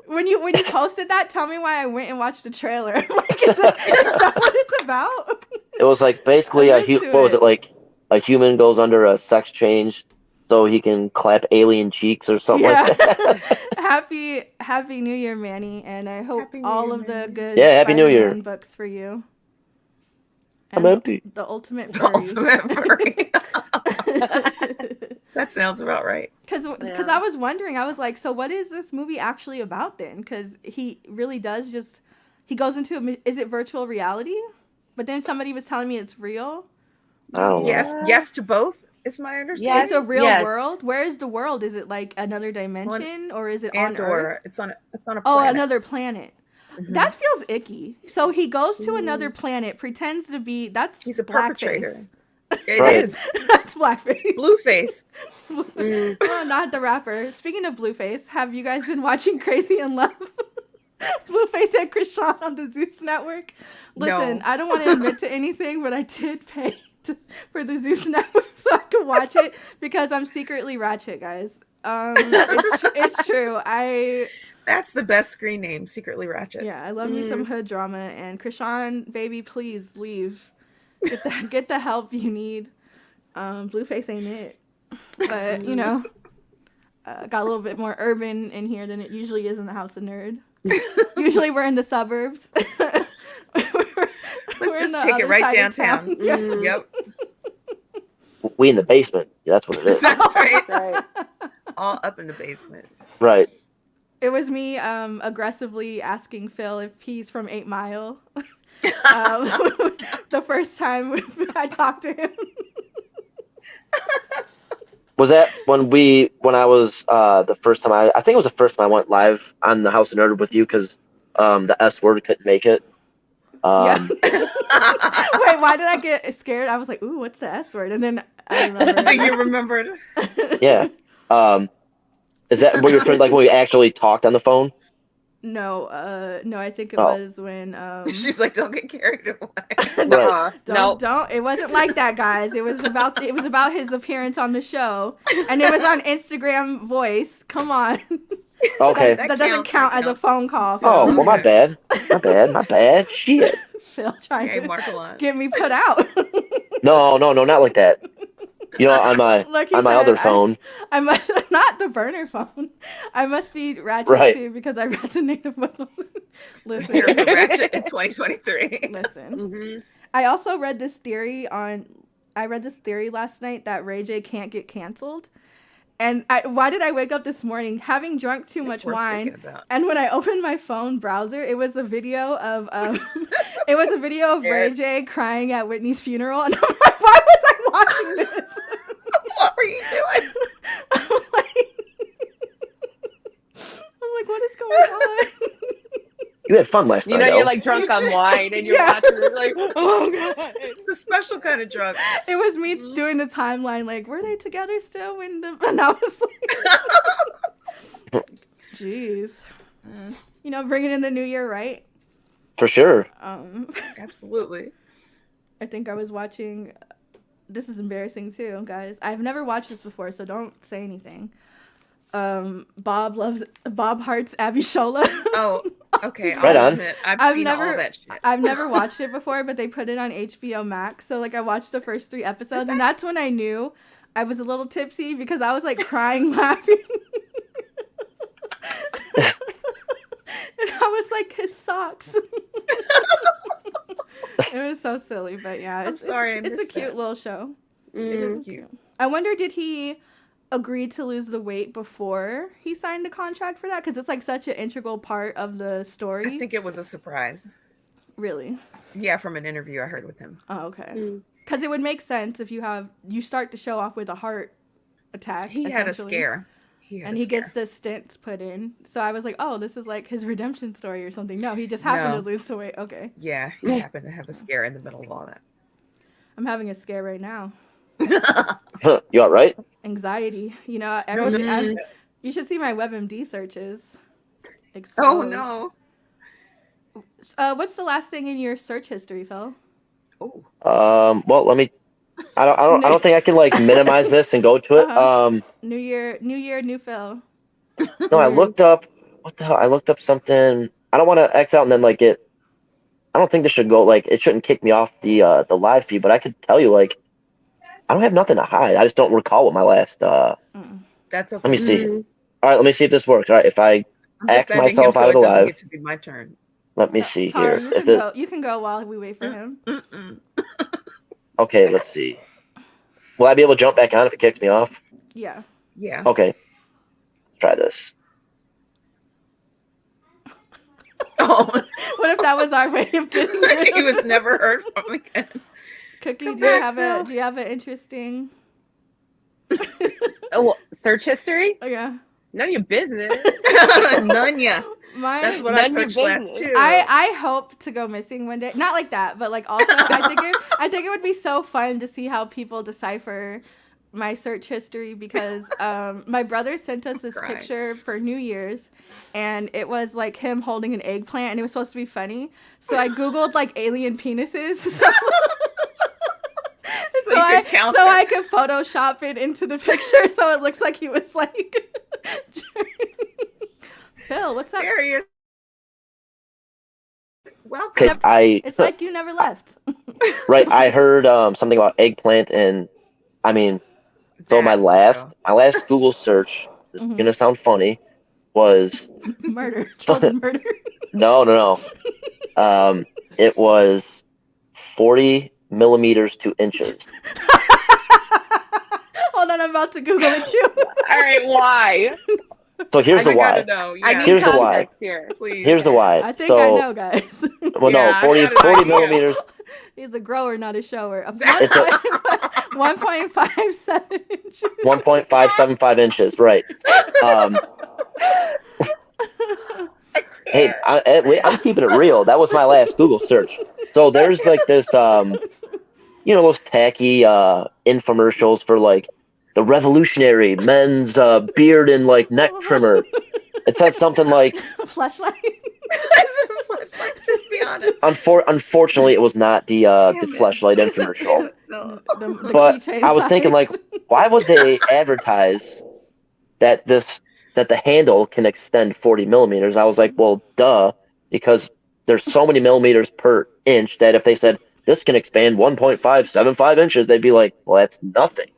When you posted that, tell me why I went and watched the trailer. Like, is that what it's about? It was like basically I'm into what was it. it like? A human goes under a sex change so he can clap alien cheeks or something like that. Happy New Year, Manny, and I hope Happy New all Year, of the Manny. good Yeah, Happy New Year. Spider-Man books for you. I'm empty. The ultimate The furry. ultimate furry. That sounds about right. Because I was wondering, I was like, so what is this movie actually about then? Because he really does just, he goes into, is it virtual reality? But then somebody was telling me it's real. Oh, yes to both. Is my understanding. It's a real world. Where is the world? Is it like another dimension, or is it on Earth? It's on a planet. Oh, another planet. Mm-hmm. That feels icky. So he goes to another planet, pretends to be. He's a perpetrator. It is. That's blackface. Blueface. No, not the rapper. Speaking of Blueface, have you guys been watching Crazy in Love? Blueface and Krishan on the Zeus network. Listen, I don't want to admit to anything, but I did pay for the Zeus network so I could watch it because I'm secretly ratchet, guys. It's true. That's the best screen name, Secretly Ratchet. Yeah, I love me some hood drama, and Krishan, baby, please leave. Get the help you need. Blueface ain't it. But, you know, got a little bit more urban in here than it usually is in the House of Nerd. Usually we're in the suburbs. Let's just take it right downtown. Yeah. Yep. We in the basement. Yeah, that's what it is. That's right. All up in the basement. Right. It was me aggressively asking Phil if he's from 8 Mile. The first time I talked to him. Was that when I was the first time I think it was the first time I went live on the House of Nerd with you because the S word couldn't make it. Yeah. Wait, why did I get scared? I was like, ooh, what's the S word? And then I remembered. You remembered. Yeah. Is that what you're referring like when we actually talked on the phone? No, I think it was when she's like, don't get carried away. Don't. It wasn't like that, guys. It was about his appearance on the show, and it was on Instagram Voice. Come on. Okay. That doesn't count as a phone call. Phil. Oh, well, my bad. My bad. Shit. Phil trying to Mark get me put out. No, not like that. You know, on my other phone. I must not the burner phone. I must be ratchet too because I resonated with those. Listen, here for ratchet in 2023. Listen, I also read this theory last night that Ray J can't get canceled. And why did I wake up this morning having drunk too much wine? And when I opened my phone browser, it was a video of Ray J crying at Whitney's funeral, and I'm like, why was I watching this? What were you doing? I'm like, what is going on? You had fun last night. You know, you're like drunk on wine, and you're watching it like, oh god, it's a special kind of drunk. It was me doing the timeline, like, were they together still? And I was like, jeez, you know, bringing in the new year, right? For sure. Absolutely. I think I was watching. This is embarrassing too, guys. I've never watched this before, so don't say anything. Bob Hart's Abby Shola. Oh, okay. Right on. I've seen all that shit. I've never watched it before, but they put it on HBO Max. So like I watched the first 3 episodes, and that's when I knew I was a little tipsy because I was like crying, laughing. And I was like, his socks. It was so silly, but yeah, it's a cute little show. It is cute. I wonder, did he agree to lose the weight before he signed the contract for that? Because it's like such an integral part of the story. I think it was a surprise. Really? Yeah, from an interview I heard with him. Oh, okay. Because it would make sense if you start the show off with a heart attack. He had a scare. He gets the stents put in. So I was like, oh, this is like his redemption story or something. No, he just happened to lose the weight. Okay. Yeah, he happened to have a scare in the middle of all that. I'm having a scare right now. You all right? Anxiety. You know, you should see my WebMD searches. Exposed. Oh, no. What's the last thing in your search history, Phil? Oh. Well, let me. I don't think I can like minimize this and go to it. New year, new Phil. No, I looked up. What the hell? I looked up something. I don't want to X out and then like it. I don't think this should go like it shouldn't kick me off the live feed, but I could tell you like I don't have nothing to hide. I just don't recall what my last. That's okay. Let me see. All right, let me see if this works. All right, if I X myself out of the live. Get to be my turn. Let me see Tara, here. You can go while we wait for him. Okay, let's see. Will I be able to jump back on if it kicks me off? Yeah. Yeah. Okay. Let's try this. Oh, What if that was our way of getting rid he of was it? never heard from again. Cookie, Come do you back, have Phil. do you have an interesting? Oh, search history? Oh yeah. None of your business. None yet. My That's what None I of your searched last business. too. I hope to go missing one day. Not like that, but like also I think it would be so fun to see how people decipher my search history because my brother sent us this Crying. picture for New Year's and it was like him holding an eggplant and it was supposed to be funny. So I googled like alien penises. So you could count so them. I could Photoshop it into the picture so it looks like he was like Phil, what's up? There he is. Welcome. Okay, It's like you never left. right. I heard something about eggplant, and I mean, so my last Google search. This is gonna sound funny. Was Murder, children murder. no. It was 40 millimeters to inches. Hold on, I'm about to Google it too. All right, why? So here's the I gotta why. know. Yeah. I need Here's the why. context here. Please. Here's the why. I think so, I know, guys. Well, Yeah, no, 40, I got an 40 idea. millimeters. He's a grower, not a shower. It's a 1.57 inches. 1.575 inches. Right. Hey, I'm keeping it real. That was my last Google search. So there's like this, those tacky infomercials for like the revolutionary men's beard and like neck trimmer. It said something like, Fleshlight. Just be honest. unfortunately, it was not the Damn it. Fleshlight infomercial. No. The But keychain I was thinking, size. like, why would they advertise that the handle can extend 40 millimeters? I was like, well, duh, because there's so many millimeters per inch that if they said this can expand 1.575 inches, they'd be like, well, that's nothing.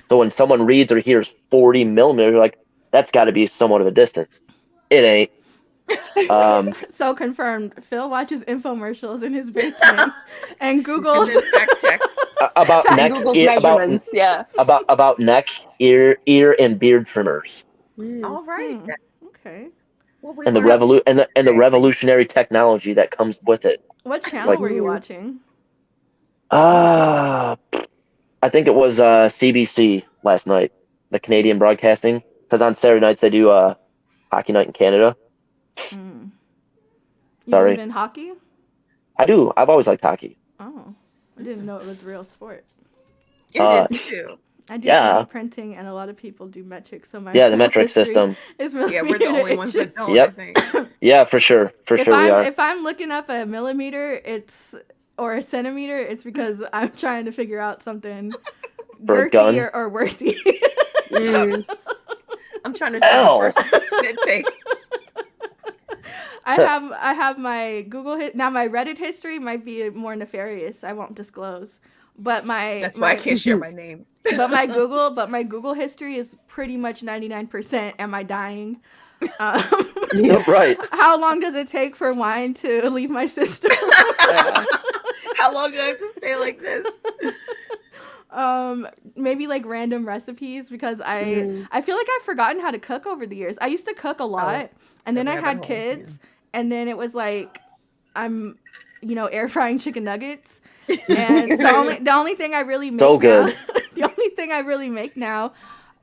So when someone reads or hears 40 millimeters, like, that's got to be somewhat of a distance. It ain't. So confirmed. Phil watches infomercials in his basement and Googles. And then fact checks. About neck, Google's ear, measurements, yeah. about neck, ear, and beard trimmers, All right. Okay. Well, we and the learned- and the revolutionary technology that comes with it. What channel Like- were you watching? I think it was CBC last night, the Canadian broadcasting, because on Saturday nights they do hockey night in Canada. You Sorry. believe in hockey? I do. I've always liked hockey. Oh, I didn't know it was a real sport. It is too. I do Yeah. 3D printing, and a lot of people do metric. So my Yeah, the whole metric history system. is really Yeah, we're the weird. only It ones just- that don't. Yep. I think. Yeah, for sure. For sure we are. If I'm looking up a millimeter, or a centimeter, it's because I'm trying to figure out something For a girthy gun? or worthy. I'm trying to tell Elle. first spit take. I have my Google now my Reddit history might be more nefarious. I won't disclose. But That's why I can't share my name. but my Google history is pretty much 99%. Am I dying? Right. How long does it take for wine to leave my system? How long do I have to stay like this? Maybe like random recipes because I feel like I've forgotten how to cook over the years. I used to cook a lot, and then I had kids, and then it was like I'm, air frying chicken nuggets, and the only thing I really make So good. now, the only thing I really make now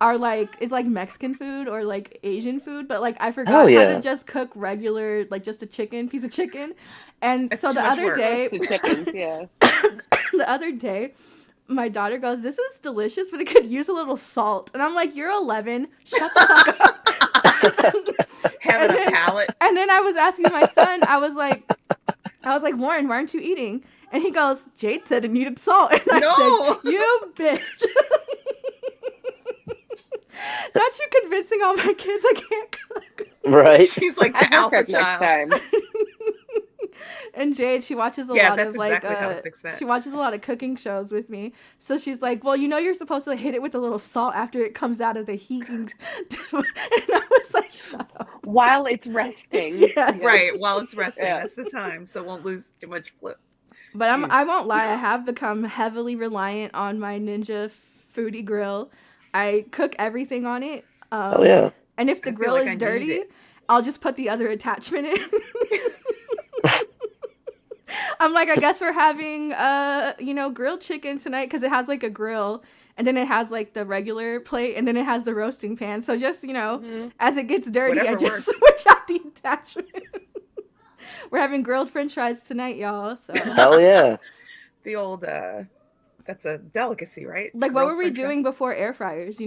are is like Mexican food or like Asian food, but like I forgot how yeah. to just cook regular, like just a piece of chicken, and It's so too the much other work. day, The chickens, yeah. the other day, my daughter goes, "This is delicious, but it could use a little salt." And I'm like, "You're 11. Shut the fuck up." Having a palate. And then I was asking my son, I was like, "Warren, why aren't you eating?" And he goes, "Jade said it needed salt." And I No. said, "You bitch." Not you convincing all my kids I can't cook. Right. She's like I the alpha cook next child. time. And Jade, she watches a Yeah, lot that's of like exactly how to fix that. she watches a lot of cooking shows with me. So she's like, "Well, you're supposed to hit it with a little salt after it comes out of the heating." And I was like, "Shut up." While it's resting. Yes. Right, while it's resting. Yeah. That's the time. So it won't lose too much flip. But I won't lie, I have become heavily reliant on my Ninja Foodie grill. I cook everything on it. Oh yeah. And if the grill is dirty, I'll just put the other attachment in. I'm like, I guess we're having grilled chicken tonight because it has like a grill, and then it has like the regular plate, and then it has the roasting pan. So just as it gets dirty, I just switch out the attachment. We're having grilled French fries tonight, y'all. So hell yeah. The old that's a delicacy, right? Like, what were we doing before air fryers?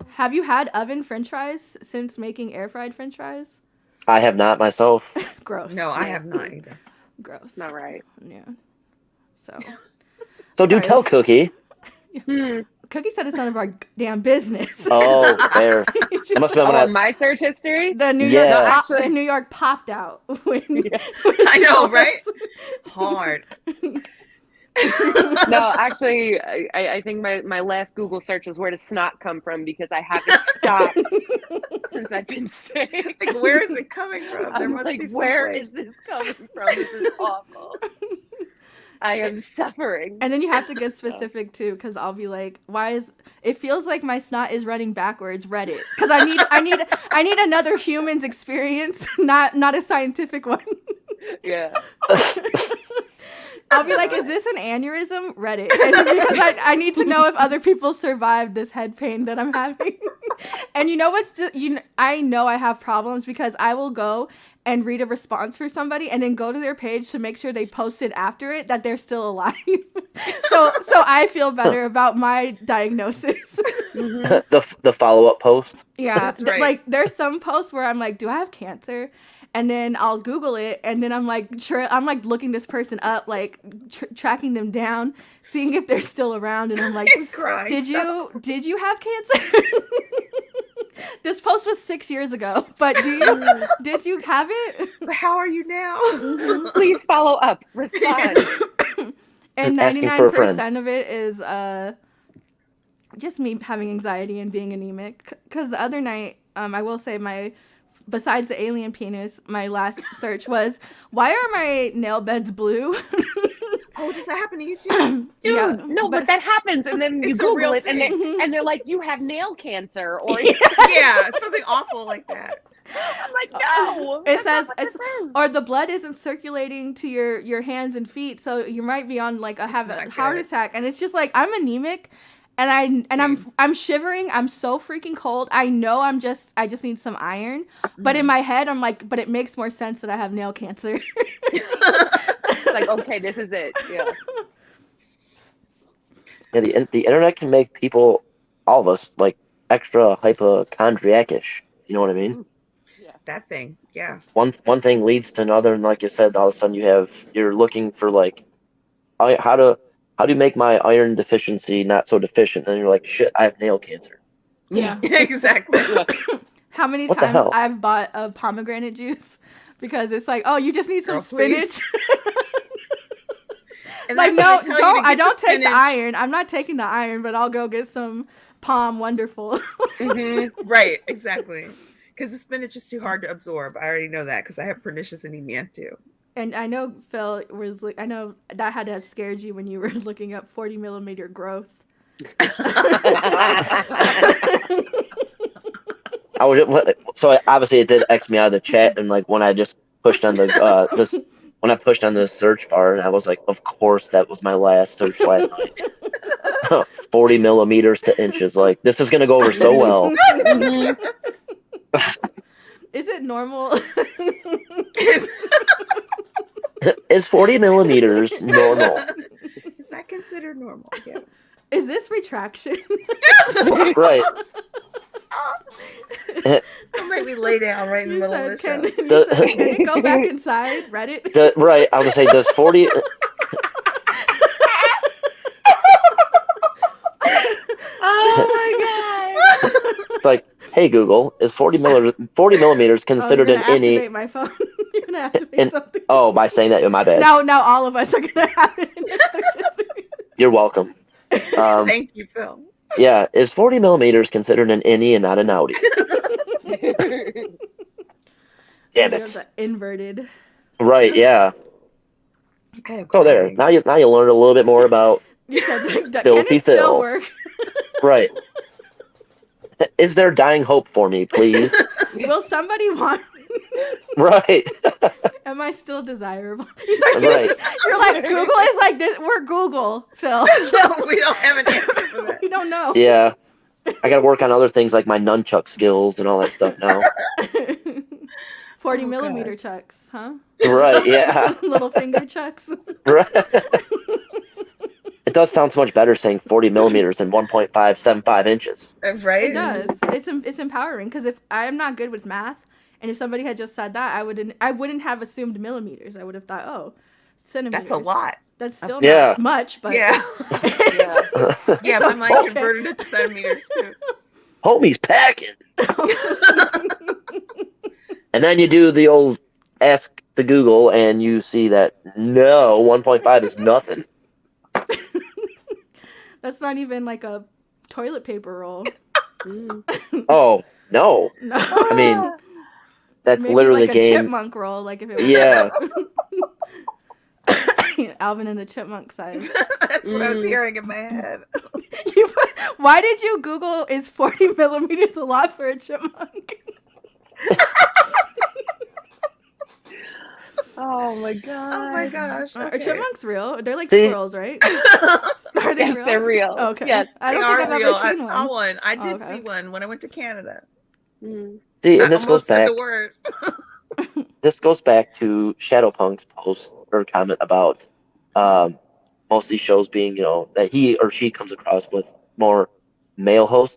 Have you had oven French fries since making air fried French fries? I have not myself. Gross. No, I have not either. Gross. Not right. Yeah. So do tell Cookie. Cookie said it's none of our damn business. Oh, fair. That must have been on my search history. The New York, the New York popped out when I know, right? Hard. No, actually, I think my last Google search was where does snot come from, because I haven't stopped since I've been sick. Like, where is it coming from? There must be where is this coming from? This is awful. I am suffering. And then you have to get specific too, because I'll be like, why is it feels like my snot is running backwards? Reddit, because I need another human's experience, not a scientific one. Yeah. I'll be like, is this an aneurysm? Reddit. And because I need to know if other people survived this head pain that I'm having. And you know what's I know I have problems because I will go and read a response for somebody and then go to their page to make sure they posted after it that they're still alive. so I feel better about my diagnosis. The follow-up post. Yeah, that's right. Like there's some posts where I'm like, do I have cancer? And then I'll Google it, and then I'm like looking this person up, like tracking them down, seeing if they're still around, and I'm like, did you have cancer? This post was 6 years ago, but did you have it? How are you now? Please follow up. Respond. And 99% of it is just me having anxiety and being anemic. Because the other night, I will say besides the alien penis, my last search was, why are my nail beds blue? Oh, does that happen to you too? Dude, yeah, no, but that happens, and then you Google it, and they're like, you have nail cancer, or yeah, something awful like that. I'm like, no. It says, or the blood isn't circulating to your hands and feet, so you might be on like have a heart attack, and it's just like, I'm anemic. And I'm shivering. I'm so freaking cold. I know I just need some iron. But in my head, I'm like, but it makes more sense that I have nail cancer. Like, okay, this is it. Yeah. Yeah, the internet can make people, all of us, like extra hypochondriac-ish. You know what I mean? Yeah. That thing. Yeah. One thing leads to another, and like you said, all of a sudden you're looking for like, how do you make my iron deficiency not so deficient? And you're like, shit, I have nail cancer. Yeah. Exactly. How many times I've bought a pomegranate juice because it's like, oh, you just need some spinach. Like, no, I don't take the iron. I'm not taking the iron, but I'll go get some Palm Wonderful. Mm-hmm. Right, exactly. Because the spinach is too hard to absorb. I already know that because I have pernicious anemia too. And I know Phil I know that had to have scared you when you were looking up 40 millimeter growth. So obviously it did X me out of the chat, and like when I just pushed on the when I pushed on the search bar, and I was like, of course that was my last search last night. 40 millimeters to inches, like this is gonna go over so well. Is it normal? Is 40 millimeters normal? Is that considered normal? Yeah. Is this retraction? Right. Don't make me lay down right in the middle of the show. Can it go back inside Reddit? Right. I would say, does 40... Oh my god! It's like, hey Google, is 40 millimeters considered an innie? Activate my phone. You're gonna activate something. Oh, by saying that, my bad. Now all of us are gonna have it. You're welcome. Thank you, Phil. Yeah, is 40 millimeters considered an innie and not an outie? Damn it. The inverted. Right, yeah. So there. Now you learned a little bit more about You said, can Filthy it still Phil. work? Right. Is there dying hope for me, please? Will somebody want me? Right. Am I still desirable? You're Right. You're like, Google is like this. We're Google, Phil. No, we don't have an answer for that. We don't know. Yeah. I got to work on other things like my nunchuck skills and all that stuff now. 40 millimeter chucks, huh? Right, yeah. Little finger chucks. Right. It does sound so much better saying 40 millimeters than 1.575 inches. Right? It does. It's empowering because if I'm not good with math, and if somebody had just said that, I wouldn't have assumed millimeters. I would have thought, oh, centimeters. That's a lot. That's still not Yeah. as much, but Yeah. Yeah, my mind okay. converted it to centimeters too. Homie's packing. And then you do the old ask to Google and you see that no, 1.5 is nothing. That's not even like a toilet paper roll. Oh, no. No. I mean, that's Maybe literally like a game. chipmunk roll, like if it was Yeah. Alvin and the Chipmunk size. That's what I was hearing in my head. Why did you Google is 40 millimeters a lot for a chipmunk? Oh my god. Oh my gosh. Are Okay. chipmunks real? They're like See? squirrels, right? Are they Yes, real? they're real. Oh, okay. Yes, I don't They think are I've real. ever I seen saw one. one. I did okay. see one when I went to Canada. See, I and this almost goes said back. the word. This goes back to Shadowpunk's post or comment about most of these shows being, that he or she comes across with more male hosts.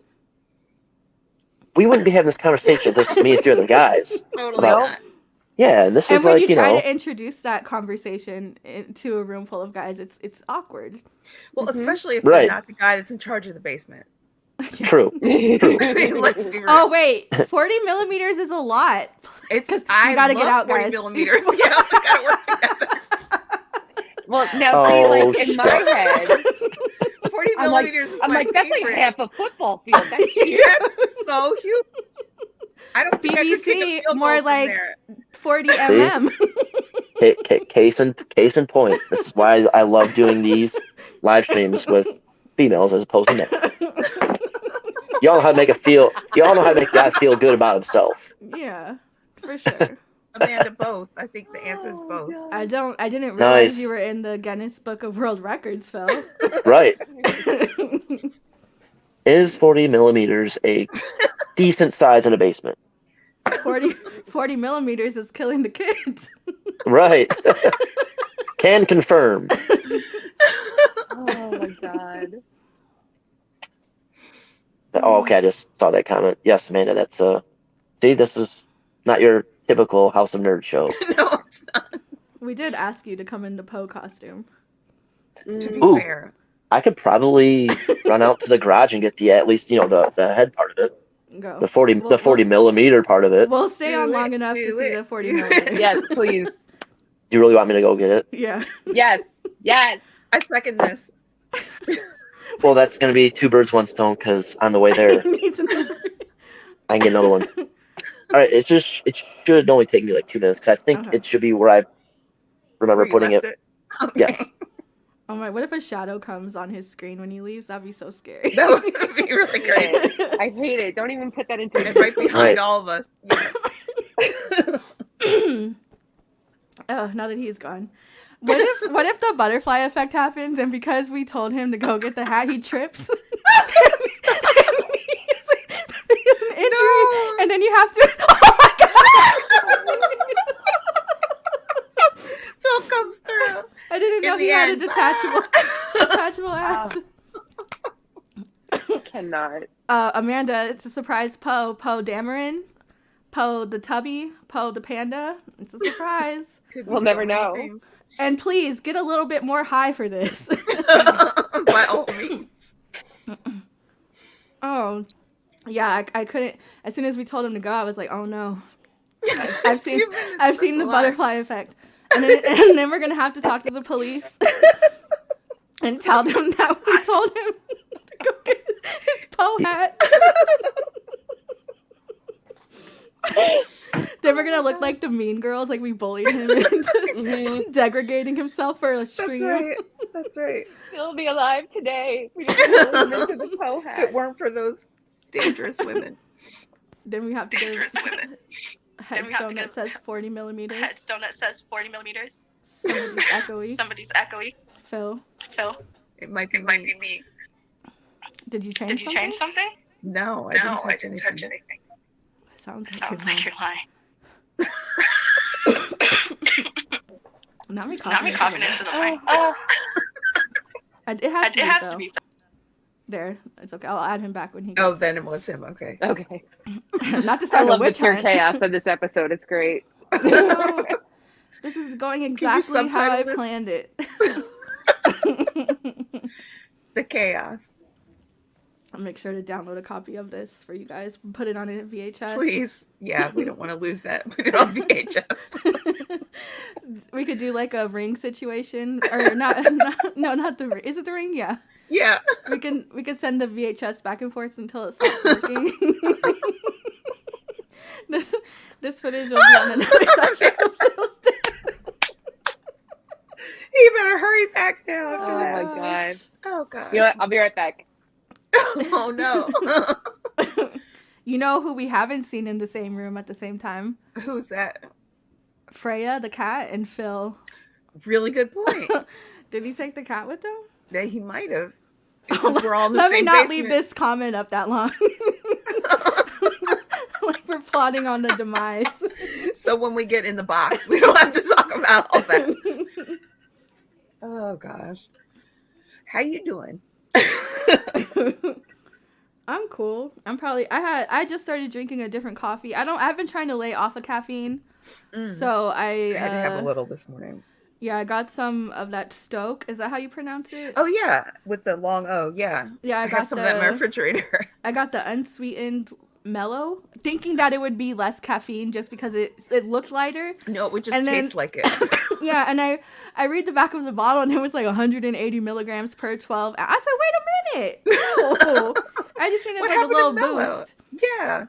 We wouldn't be having this conversation if this was me and three other guys. Totally About- not. Yeah, and this And is when like, you try to introduce that conversation to a room full of guys, it's awkward. Well, especially if Right. you're not the guy that's in charge of the basement. true. I mean, let's be real. Oh wait, 40 millimeters is a lot. It's 'Cause I you gotta love get out, 40 guys. millimeters. Yeah, we gotta work together. Well, now see, Oh, like in my head, 40 I'm like, millimeters is I'm my like that's like favorite. half a football field. That's huge. That's so huge. I don't think I could kick a BBC, field more goal from like there. 40 mm. Case in point. This is why I love doing these live streams with females as opposed to men. Y'all know how to make Y'all know how to make a guy feel good about himself. Yeah, for sure. Amanda, both. I think the answer is both. I didn't realize Nice. you were in the Guinness Book of World Records, Phil. Right. Is 40 millimeters a decent size in a basement? 40 millimeters is killing the kids. Right. Can confirm. Oh my god. Oh, okay, I just saw that comment. Yes, Amanda, that's see, this is not your typical House of Nerds show. No, it's not. We did ask you to come in the Poe costume. To be Ooh. fair. I could probably run out to the garage and get at least, the head part of it. Go. The 40 We'll- the 40 we'll- millimeter part of it. We'll stay Do on it, long enough to do see it, the 40 do it. millimeters. Yes, please. Do you really want me to go get it? Yeah. Yes. Yes. I second this. Well, that's going to be two birds, one stone, because on the way there, Needs another- I can get another one. All right, it should only take me like 2 minutes, because I think Okay. it should be where I remember Where you putting left it. Okay. Yes. Oh my, what if a shadow comes on his screen when he leaves? That'd be so scary. That would be really great. I hate it. Don't even put that into And right behind Right. all of us. Yeah. Oh, now that he's gone. What if the butterfly effect happens and because we told him to go get the hat, he trips? He's an injury, No. and then you have to. Oh my god! Phil comes through. I didn't know In he the had end. a detachable ass. Cannot. Amanda, it's a surprise. Poe Dameron, Poe the Tubby, Poe the Panda. It's a surprise. Could be We'll so never many know. things. And please get a little bit more high for this. By all means. Oh, yeah, I couldn't. As soon as we told him to go, I was like, oh no. I've seen 2 minutes, I've seen the that's a lot. butterfly effect, and then we're gonna have to talk to the police and tell them that we told him to go get his Poe hat. Then we're gonna look like the mean girls, like we bullied him into degrading himself for like That's right. That's right. He'll be alive today. We didn't pull him into the If hat. it weren't for those dangerous women. Then we have to get a headstone that says 40 millimeters. Somebody's echoey. Phil. It might be me. Did you change something? No, I didn't touch anything. Sounds like you're lying. Not me coughing into the mic. It has to be. There, it's okay. I'll add him back when he. Oh, then it was him. Okay. Okay. Not to I start a love the witch pure hunt. chaos of this episode. It's great. This is going exactly how I planned it. The chaos. I'll make sure to download a copy of this for you guys. Put it on a VHS. Please. Yeah, we don't want to lose that. Put it on VHS. We could do like a ring situation, or not the ring. Is it the ring? Yeah. Yeah. We can send the VHS back and forth until it stops working. This footage will be on another section of Phil's day. You better hurry back now after that. Oh my god. Oh god. You know what? I'll be right back. Oh no. You know who we haven't seen in the same room at the same time? Who's that? Freya the cat and Phil. Really good point. Did he take the cat with him? Yeah, he might have. Since we're all in the Let same me not basement. leave this comment up that long. Like we're plotting on the demise. So when we get in the box, we don't have to talk about all that. Oh gosh. How you doing? I'm cool. I just started drinking a different coffee. I've been trying to lay off of caffeine. So I had to have a little this morning. Yeah, I got some of that Stoke. Is that how you pronounce it? Oh yeah, with the long O. Yeah. Yeah, I got some of that in my refrigerator. I got the unsweetened mellow, thinking that it would be less caffeine just because it looked lighter. No, it would just taste like it. Yeah, and I read the back of the bottle and it was like 180 milligrams per 12. I said, wait a minute. No. I just think it's like a little boost. Yeah.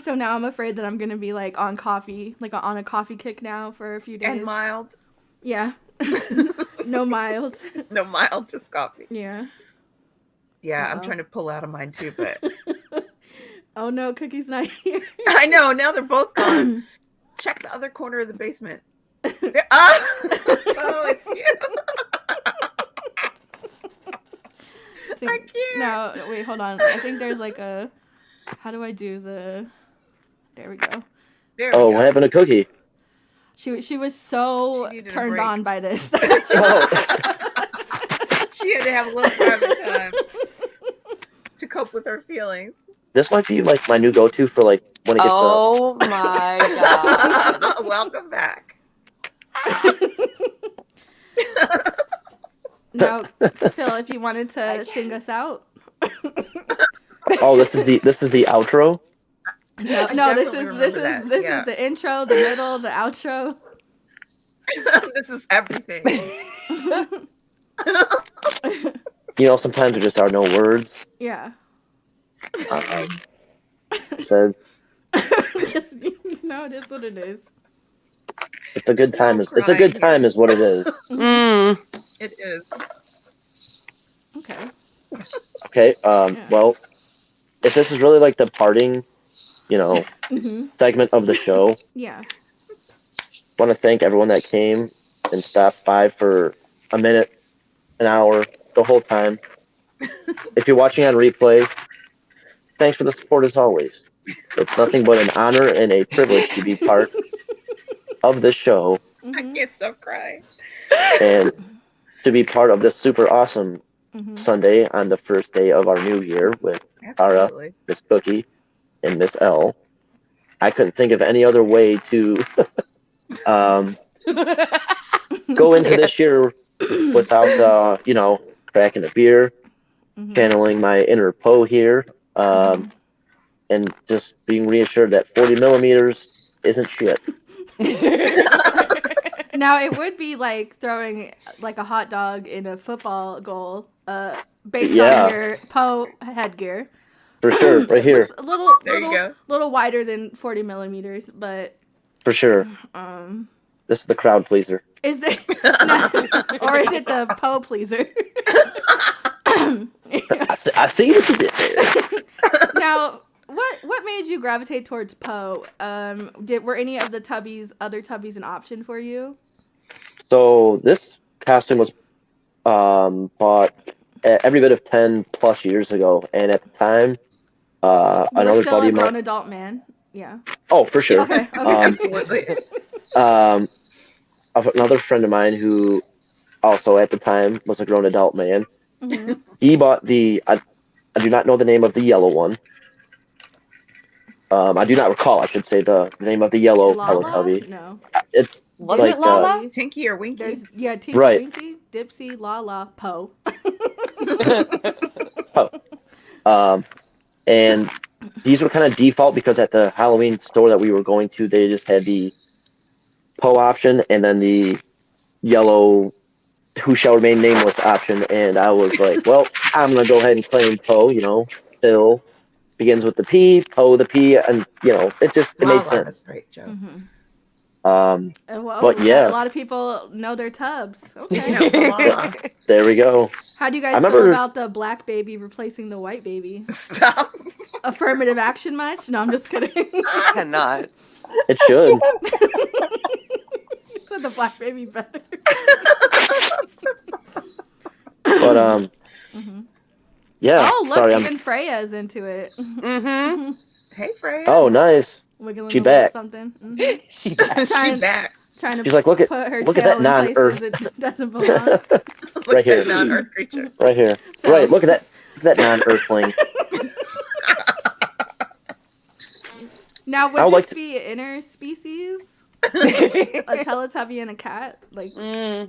So now I'm afraid that I'm going to be like on coffee, like on a coffee kick now for a few days. And mild. Yeah. No mild. No mild, just coffee. Yeah. Yeah, I'm trying to pull out of mine too, but... Oh no, Cookie's not here. I know, now they're both gone. Check the other corner of the basement. Oh, it's you. I can't. No, wait, hold on. I think there's like a... How do I do the... There we go. What happened to Cookie? She was so turned on by this. She had to have a little private time to cope with her feelings. This might be like my new go-to for like when it gets Oh my god. Welcome back. Now, Phil, if you wanted to sing us out. Oh, this is the outro? No, this is the intro, the middle, the outro. This is everything. Sometimes there just are no words. Yeah. Said. Just it is what it is. It's a good time. It's a good time, is what it is. It is. Okay. Okay. Well, if this is really like the parting, segment of the show. Yeah. Want to thank everyone that came and stopped by for a minute, an hour, the whole time. If you're watching on replay, thanks for the support as always. It's nothing but an honor and a privilege to be part of this show. I can't stop crying. And to be part of this super awesome Sunday on the first day of our new year with Tara, Miss Cookie, and Miss Elle. I couldn't think of any other way to go into this year without, cracking a beer, channeling my inner Poe here, and just being reassured that 40 millimeters isn't shit. Now, it would be like throwing like a hot dog in a football goal based on your Poe headgear. For sure, right here. Looks a little, There you go. little wider than 40 millimeters, but For sure. This is the crowd pleaser. is it no, or is it the Poe pleaser? I see what you did there. Now, what made you gravitate towards Poe? Were any of the other Tubbies an option for you? So this costume was bought every bit of 10 plus years ago, and at the time, another still buddy a of grown mine. adult man. Yeah. Oh, for sure. Okay. Absolutely. Another friend of mine who also at the time was a grown adult man. Mm-hmm. He bought I do not know the name of the yellow one. I do not recall, I should say, the name of the yellow Teletubby. No. It's Was like it Lala? Tinky or Winky? Tinky, Right. Winky, Dipsy, Lala, Poe. And these were kind of default because at the Halloween store that we were going to, they just had the Poe option and then the yellow Who Shall Remain Nameless option. And I was like, well, I'm going to go ahead and claim Poe, Phil begins with the P, Poe the P, and, it made sense. That's right, Joe. Mm-hmm. But yeah. A lot of people know their tubs. Speaking Okay. of Lala, There we go. How do you guys I feel remember- about the black baby replacing the white baby? stop. Affirmative action much? No, I'm just kidding. Cannot. It should. So the black baby better. But, yeah. Oh, look, sorry, even Freya's into it. Mm-hmm. Hey, Freya. Oh, nice. Wiggling She a little back. something. Mhm. She does. She back. Trying to She's like, look at put her look at tail that in non-earth. places it doesn't belong. Look Right at here. that non-Earth creature. Right here. So- Right, look at that non-earthling. Now, I would would this like be interspecies? A Teletubby and a cat? Like, I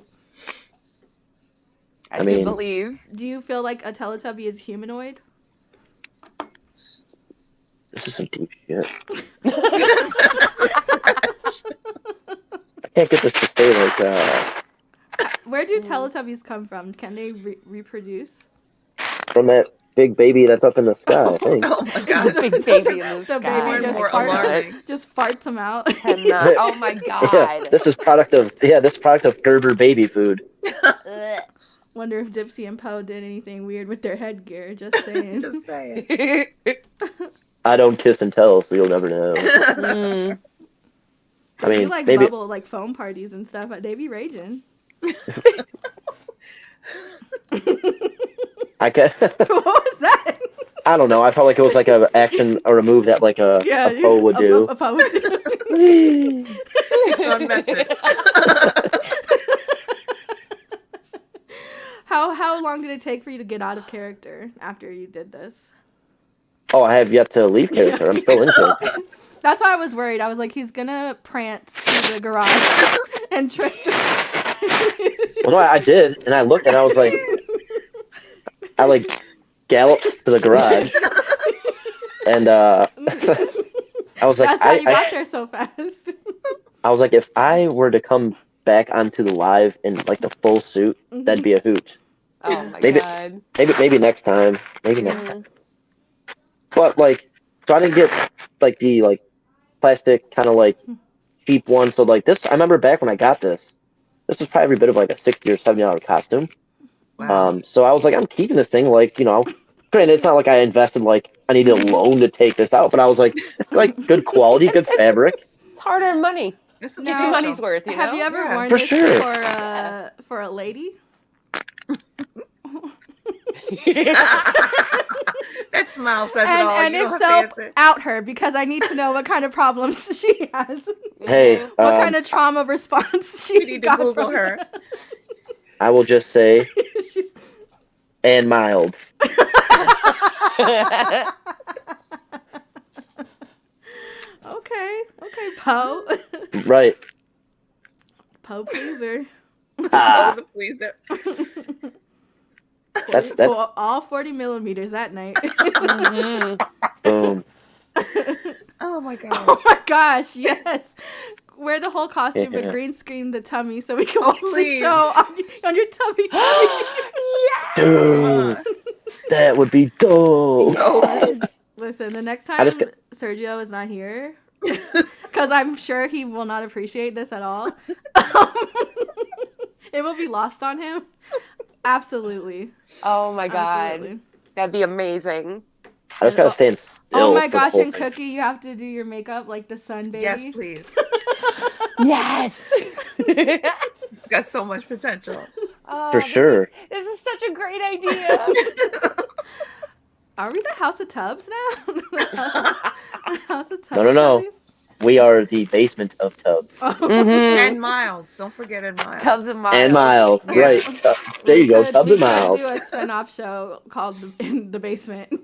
I mean- do believe. do you feel like a Teletubby is humanoid? This is some deep shit. I can't get this to stay like Where do Teletubbies come from? Can they reproduce? from that big baby that's up in the sky, I think. Oh my gosh. Big baby in the The sky. baby just, More alarming. just farts them out. Cannot. Oh my Yeah, god. this is product of Gerber baby food. Ugh. Wonder if Dipsy and Poe did anything weird with their headgear. Just saying. Just saying. I don't kiss and tell, so you'll never know. Mm. I They do mean, like maybe bubble like foam parties and stuff. They be raging. I can What was that? I don't know. I felt like it was like a action or a move that like a Poe would do. A Poe would do. He's gone method. How long did it take for you to get out of character after you did this? Oh, I have yet to leave character. I'm still in character. That's why I was worried. I was like, he's gonna prance to the garage and trip. Well, no, I did, and I looked and I was like, I like galloped to the garage, and I was like, That's how you got there so fast. I was like, if I were to come back onto the live in like the full suit, that'd be a hoot. Oh my Maybe- god. Maybe next time. Maybe next time. But like, so I didn't get like the like plastic kind of like cheap one. So like this, I remember back when I got this. This was probably every bit of like a $60 or $70 costume. Wow. So I was like, I'm keeping this thing. Like, granted, it's not like I invested like I needed a loan to take this out, but I was like, it's like good quality, good It's- fabric. It's hard-earned money. This is No. Get your special. money's worth, you know? Have you ever Yeah. worn For this sure. for a lady? That smile says it all. And You if don't so, have to answer. out her because I need to know what kind of problems she has. Hey, What kind of trauma response she We need to got Google from her. I will just say, She's and mild. okay, Poe. Right. Poe pleaser. Oh, Ah, the pleaser. that's For all 40 millimeters that night. Mhm. boom. Oh my god. Oh my gosh, yes. Wear the whole costume Yeah. but green screen the tummy so we can Oh, watch the please. show on your tummy. Dude, that would be dope. So Listen, the next time just Sergio is not here, because I'm sure he will not appreciate this at all. It will be lost on him. Absolutely. Oh my god. Absolutely. That'd be amazing. I just gotta stand still. Oh my for the gosh, whole and thing. Cookie, you have to do your makeup like the sun baby. Yes, please. Yes. It's got so much potential. Oh, For sure. This is such a great idea. Are we the House of Tubs now? House of Tubs. No. We are the basement of tubs. Mhm. And Mild. Don't forget and Mild. Tubs and miles. And Miles. Yeah. Right. There you go. Tubs and Miles. We could do a spin-off show called In the Basement.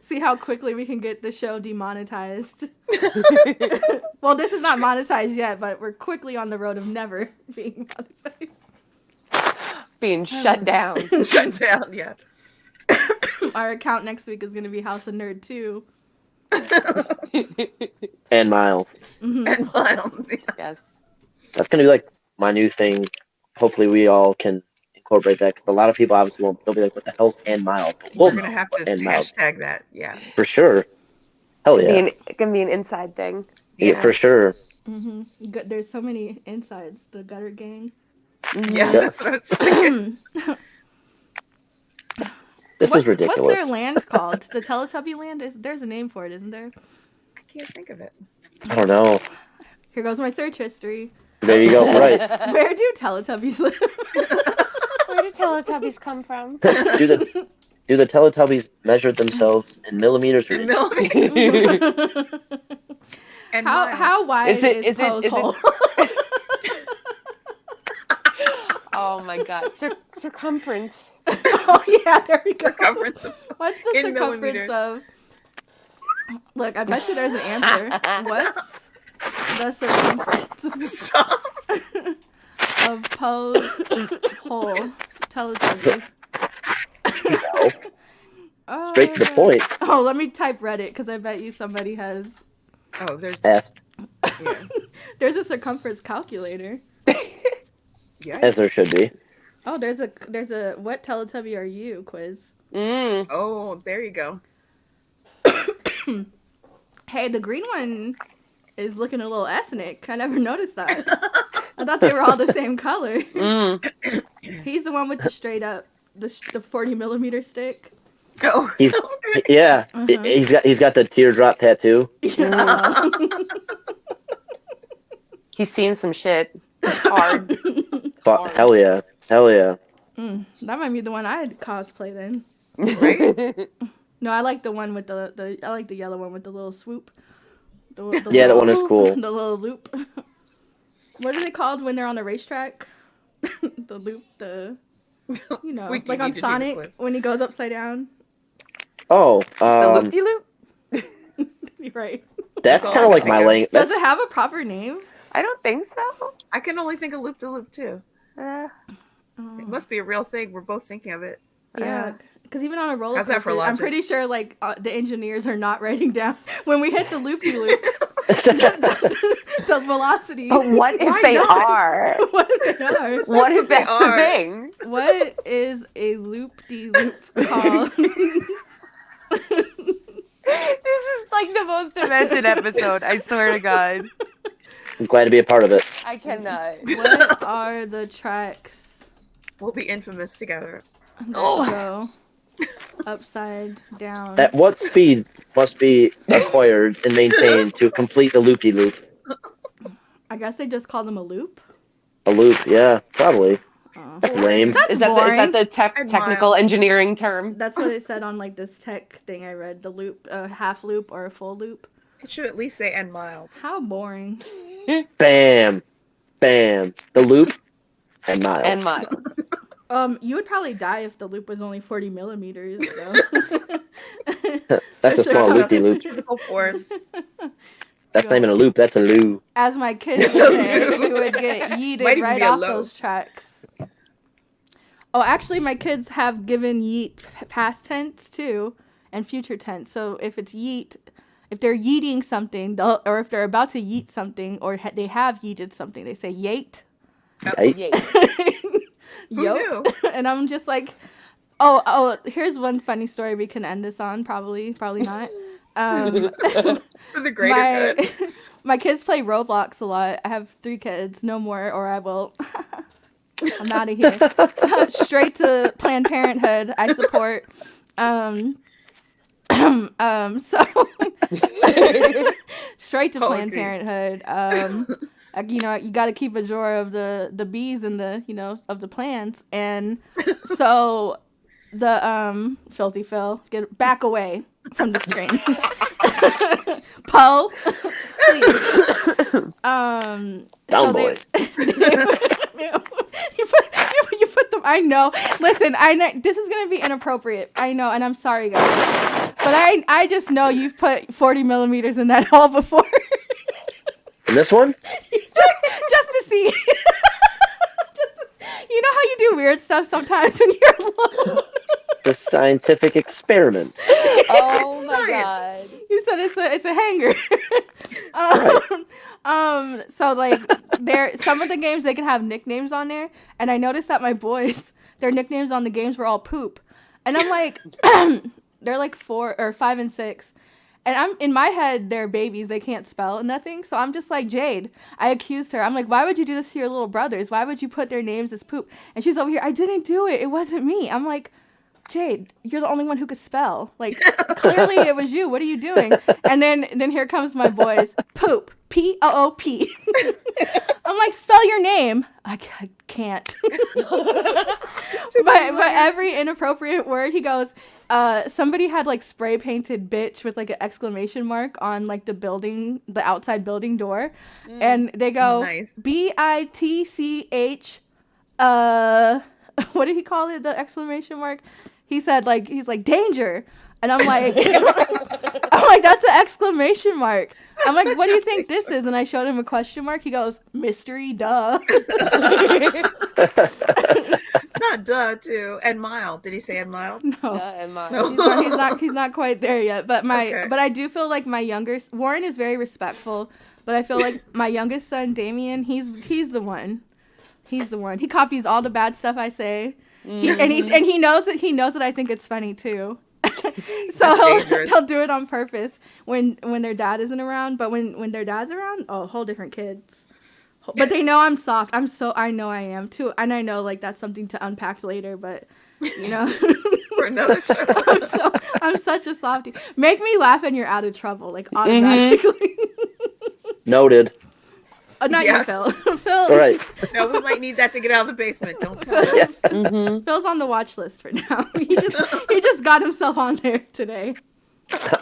See how quickly we can get the show demonetized. Well, this is not monetized yet, but we're quickly on the road of never being monetized. Being shut down. Shut down, yeah. Our account next week is going to be House of Nerd 2. And Miles. Mhm. And Mild. Yes. That's gonna be like my new thing. Hopefully, we all can incorporate that because a lot of people obviously won't. They'll be like, "What the hell's and Miles?" We're going to have to and Miles hashtag that, yeah. for sure. Hell yeah. It can be an inside thing. Yeah, for sure. Mhm. There's so many insides. The Gutter Gang. Yeah, that's what I was just thinking. This is ridiculous. What's their land called? The Teletubby land? There's a name for it, isn't there? I can't think of it. I don't know. Here goes my search history. There you go. Right. Where do Teletubbies live? Where do Teletubbies come from? do the Teletubbies measure themselves in millimeters or In inches? millimeters. And Mild. How wide is Poe's hole? Oh my god. Circumference. Oh yeah, there we go. Circumference of- What's the in circumference millimeters. of? Look, I bet you there's an answer. What's the circumference Stop. of Poe's hole? Teletubby. Straight to the point. Oh, let me type Reddit because I bet you somebody has. Oh, there's Ask yeah. There's a circumference calculator. Yeah. as there should be. Oh, there's a what Teletubby are you quiz. Mm. Oh, there you go. Hey, the green one is looking a little ethnic. I never noticed that. I thought they were all the same color. Mm. He's the one with the straight up the 40 millimeter stick. Oh, He's okay. yeah. Uh-huh. He's got the teardrop tattoo. Yeah. He's seen some shit. Hard. Hell yeah. Hell yeah. That might be the one I'd cosplay then. Right? No, I like the one with the I like the yellow one with the little swoop. The Yeah, that little one is swoop, cool. The little loop. What are they called when they're on the racetrack? The loop, you know, We like need on to do the Sonic quiz. when he goes upside down. Oh, The loop-de-loop? You're right. that's That's all kind I of like can my think of. language. Does it have a proper name? I don't think so. I can only think of loop to loop too. It must be a real thing. We're both thinking of it. Yeah, because even on a roller How's that for coaster, I'm logic? pretty sure like the engineers are not writing down when we hit the loopy loop the velocity. But what if Why they not? are? What if they are? What if they that's the are. thing? What is a loop-de-loop called? This is like the most demented episode, I swear to God. I'm glad to be a part of it. I cannot. What are the tracks We'll be infamous together. that go upside down? At what speed must be acquired and maintained to complete the loop-de-loop? I guess they just call them a loop. A loop, yeah, probably. Oh. That's lame. That's Is that boring. the technical engineering term? That's what it said on like this tech thing I read. The loop, a half loop or a full loop. It should at least say and mild. How boring. Bam, bam. The loop and mile. And mile. You would probably die if the loop was only 40 millimeters. So. That's a small loop-de-loop. Physical force. That's not even a loop. That's a loo. As my kids It's would a say, loop. we would get Might yeeted even right be a off low. those tracks. Oh, actually, my kids have given yeet past tense too, and future tense. So if it's yeet, if they're yeeting something, or if they're about to yeet something, or they have yeeted something, they say yeet. Right? Yay. Who knew? And I'm just like, Oh, here's one funny story we can end this on. Probably not. For the greater good. My kids play Roblox a lot. I have 3 kids, no more, or I will. I'm out of here. Straight to Planned Parenthood. I support. So straight to Planned Parenthood. You got to keep a drawer of the bees and the of the plants, and so the filthy Phil, get back away from the screen. Poe, please. Down boy. You put them. I know. Listen, I know this is gonna be inappropriate. I know, and I'm sorry, guys. But I just know you've put 40 millimeters in that hole before. In this one? just to see. You know how you do weird stuff sometimes when you're alone. The scientific experiment. Oh my god. You said it's a hanger. So like some of the games they can have nicknames on there, and I noticed that my boys, their nicknames on the games were all poop. And I'm like they're like 4 or 5 and 6. And I'm in my head, they're babies, they can't spell and nothing. So I'm just like, Jade, I accused her. I'm like, why would you do this to your little brothers? Why would you put their names as poop? And she's over here, I didn't do it. It wasn't me. I'm like, Jade, you're the only one who could spell. Like, clearly it was you. What are you doing? And then here comes my boys. Poop. P-O-O-P. I'm like, spell your name. I can't. But every inappropriate word, he goes, somebody had like spray painted bitch with like an exclamation mark on like the outside building door. And they go, nice. B-I-T-C-H, what did he call it? The exclamation mark? He's like danger. And I'm like, that's an exclamation mark. I'm like, what do you think this is? And I showed him a question mark. He goes, mystery, duh. Not duh, too. And mild. Did he say and mild? No. Duh and mild. No. He's not quite there yet. But but I do feel like my Warren is very respectful. But I feel like my youngest son, Damien, he's the one. He's the one. He copies all the bad stuff I say. Mm-hmm. He knows that I think it's funny too. So he'll do it on purpose when their dad isn't around. But when their dad's around, whole different kids. But they know I'm soft. I know I am too, and I know like that's something to unpack later. But for another show. I'm such a softie. Make me laugh and you're out of trouble, like automatically. Noted. Oh, not you, Phil. Phil. All right. No, we might need that to get out of the basement. Don't tell him. Yeah. Phil's on the watch list for now. He just got himself on there today.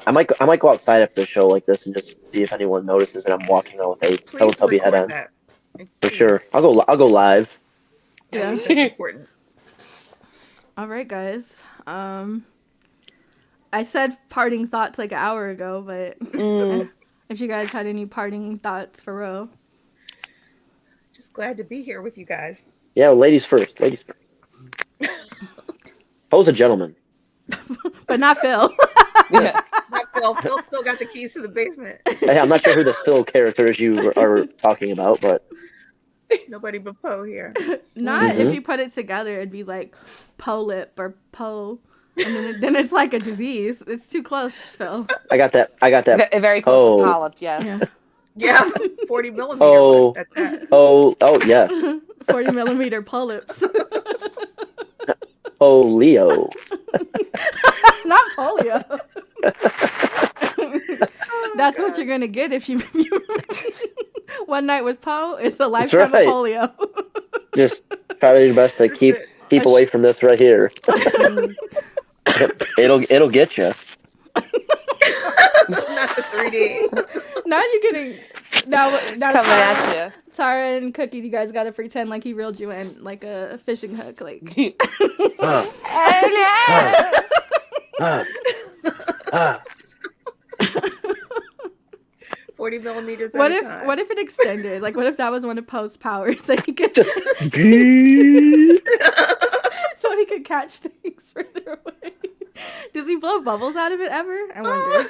I might go outside after a show like this and just see if anyone notices that I'm walking out with a Teletubby head on. For sure. I'll go live. Yeah. That's important. All right, guys. I said parting thoughts like an hour ago, but if you guys had any parting thoughts for Ro. Just glad to be here with you guys. Yeah, ladies first. Poe's a gentleman. But not Phil. Yeah. Not Phil. Phil still got the keys to the basement. Hey, I'm not sure who the Phil characters you are talking about, but nobody but Poe here. Not if you put it together, it'd be like Polip or Poe, and then it's like a disease. It's too close, Phil. I got that. Very close to polyp. Yes. Yeah. 40 millimeter. Yeah. 40 millimeter polyps. Polio. It's not polio. That's what you're gonna get if you One Night with Poe. It's a lifetime of polio. Just try your best to keep away from this right here. It'll get you. Not the 3D. Now you're getting now coming at you. Tara and Cookie, you guys gotta pretend like he reeled you in like a fishing hook, like. 40 millimeters. What if it extended? Like, what if that was one of Poe's powers that he could so he could catch things further away? Does he blow bubbles out of it ever? I wonder.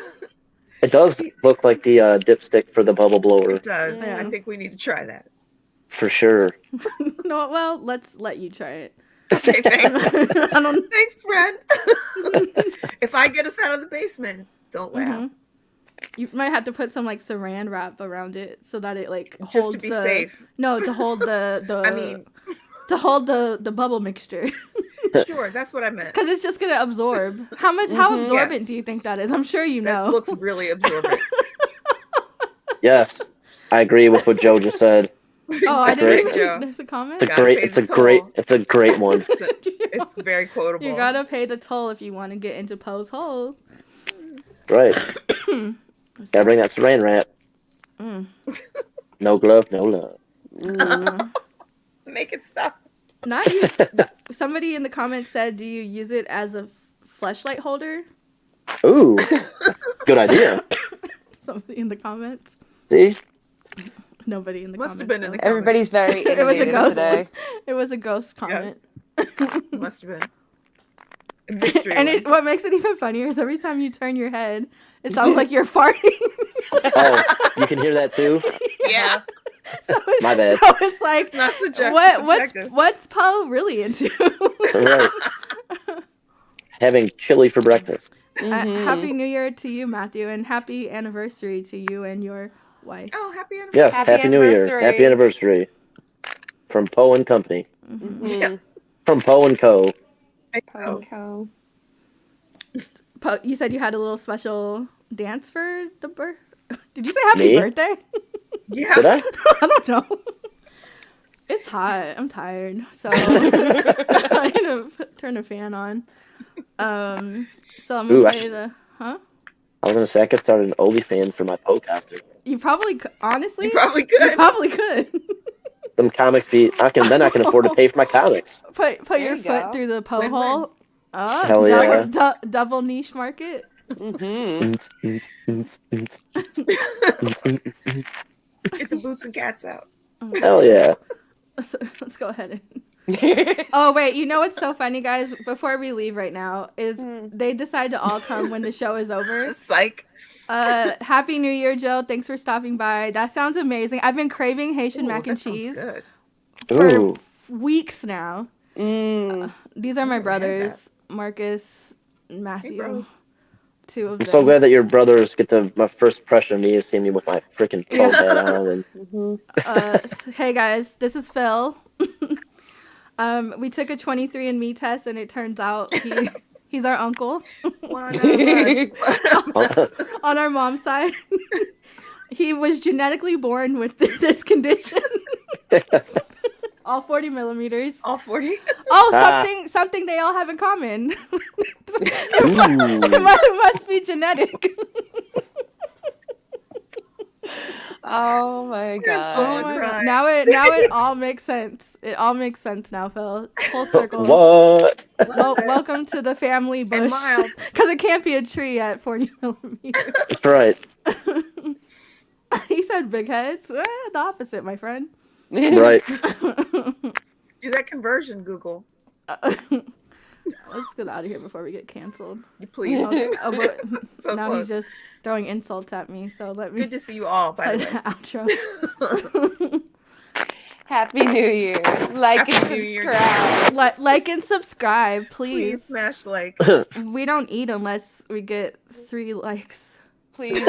It does look like the dipstick for the bubble blower. It does. Yeah. I think we need to try that. For sure. No, well, let's let you try it. Okay, thanks. I don't. Thanks, friend. If I get us out of the basement, don't laugh. You might have to put some like saran wrap around it so that it like holds Just to be safe. No, to hold the I mean, to hold the bubble mixture. Sure, that's what I meant. Because it's just gonna absorb. How absorbent do you think that is? I'm sure you know. That looks really absorbent. Yes, I agree with what Joe just said. Oh, I Great, didn't. Joe. There's a comment. It's a great one. It's very quotable. You gotta pay the toll if you want to get into Poe's hole. Right. Gotta bring that saran wrap. No glove, no love. Make it stop. Not you. Somebody in the comments said, "Do you use it as a fleshlight holder?" Ooh, good idea. Somebody in the comments. See? Nobody in the Must comments. have been in the Everybody's very It was a innovative ghost. today. It was a ghost comment. Must have been. A mystery And one. what makes it even funnier is every time you turn your head, it sounds like you're farting. Oh, you can hear that too? Yeah. My bad. So it's like, It's not subjective. what's Poe really into? Right. Having chili for breakfast. Happy New Year to you, Matthew, and happy anniversary to you and your wife. Oh, happy anniversary. Yes, Happy Happy New Year. anniversary. Happy anniversary. From Poe and Company. Yeah. From Poe and Co. Poe. Poe, you said you had a little special dance for the birth. Did you say happy Me? birthday? Yeah. Did I? I don't know. It's hot. I'm tired. So I'm gonna turn the fan on. So I'm Ooh, ready to. Huh? I was gonna say I could start an OnlyFans for my Poecaster. You probably honestly. You probably You could. probably could. Them comics be. I can afford to pay for my comics. Put There your you foot go. through the Poe Win-win. hole. Hell yeah. Double niche market. Get the boots and cats out. Hell yeah. Let's go ahead and. Oh wait, you know what's so funny, guys? Before we leave right now, is they decide to all come when the show is over. Psych. Happy New Year, Joe. Thanks for stopping by. That sounds amazing. I've been craving Haitian mac and that sounds cheese good. for Ooh. weeks now. These are my Never had brothers, Marcus, and Matthew. bros. Two of I'm them. so glad that your brothers get to. My first impression of me is seeing me with my freaking Poe hat on. And Hey guys, this is Phil. We took a 23andMe test, and it turns out he's our uncle One of us. on our mom's side. He was genetically born with this condition. All 40 millimeters. All 40. Oh, something they all have in common. Ooh. It must be genetic. Oh my god. Oh my God. Now it all makes sense. It all makes sense now, Phil. Full circle. What? Welcome to the family And bush. mild. Because it can't be a tree at 40 millimeters. That's right. He said big heads. The opposite, my friend. Right. Do that conversion, Google. Let's get out of here before we get canceled. You please. But So now close. he's just throwing insults at me. So let me Good to see you all, by play the the way. outro. Happy New Year. Like Happy and New Year. subscribe. Like and subscribe, Please please. smash like. We don't eat unless we get 3 likes. Please.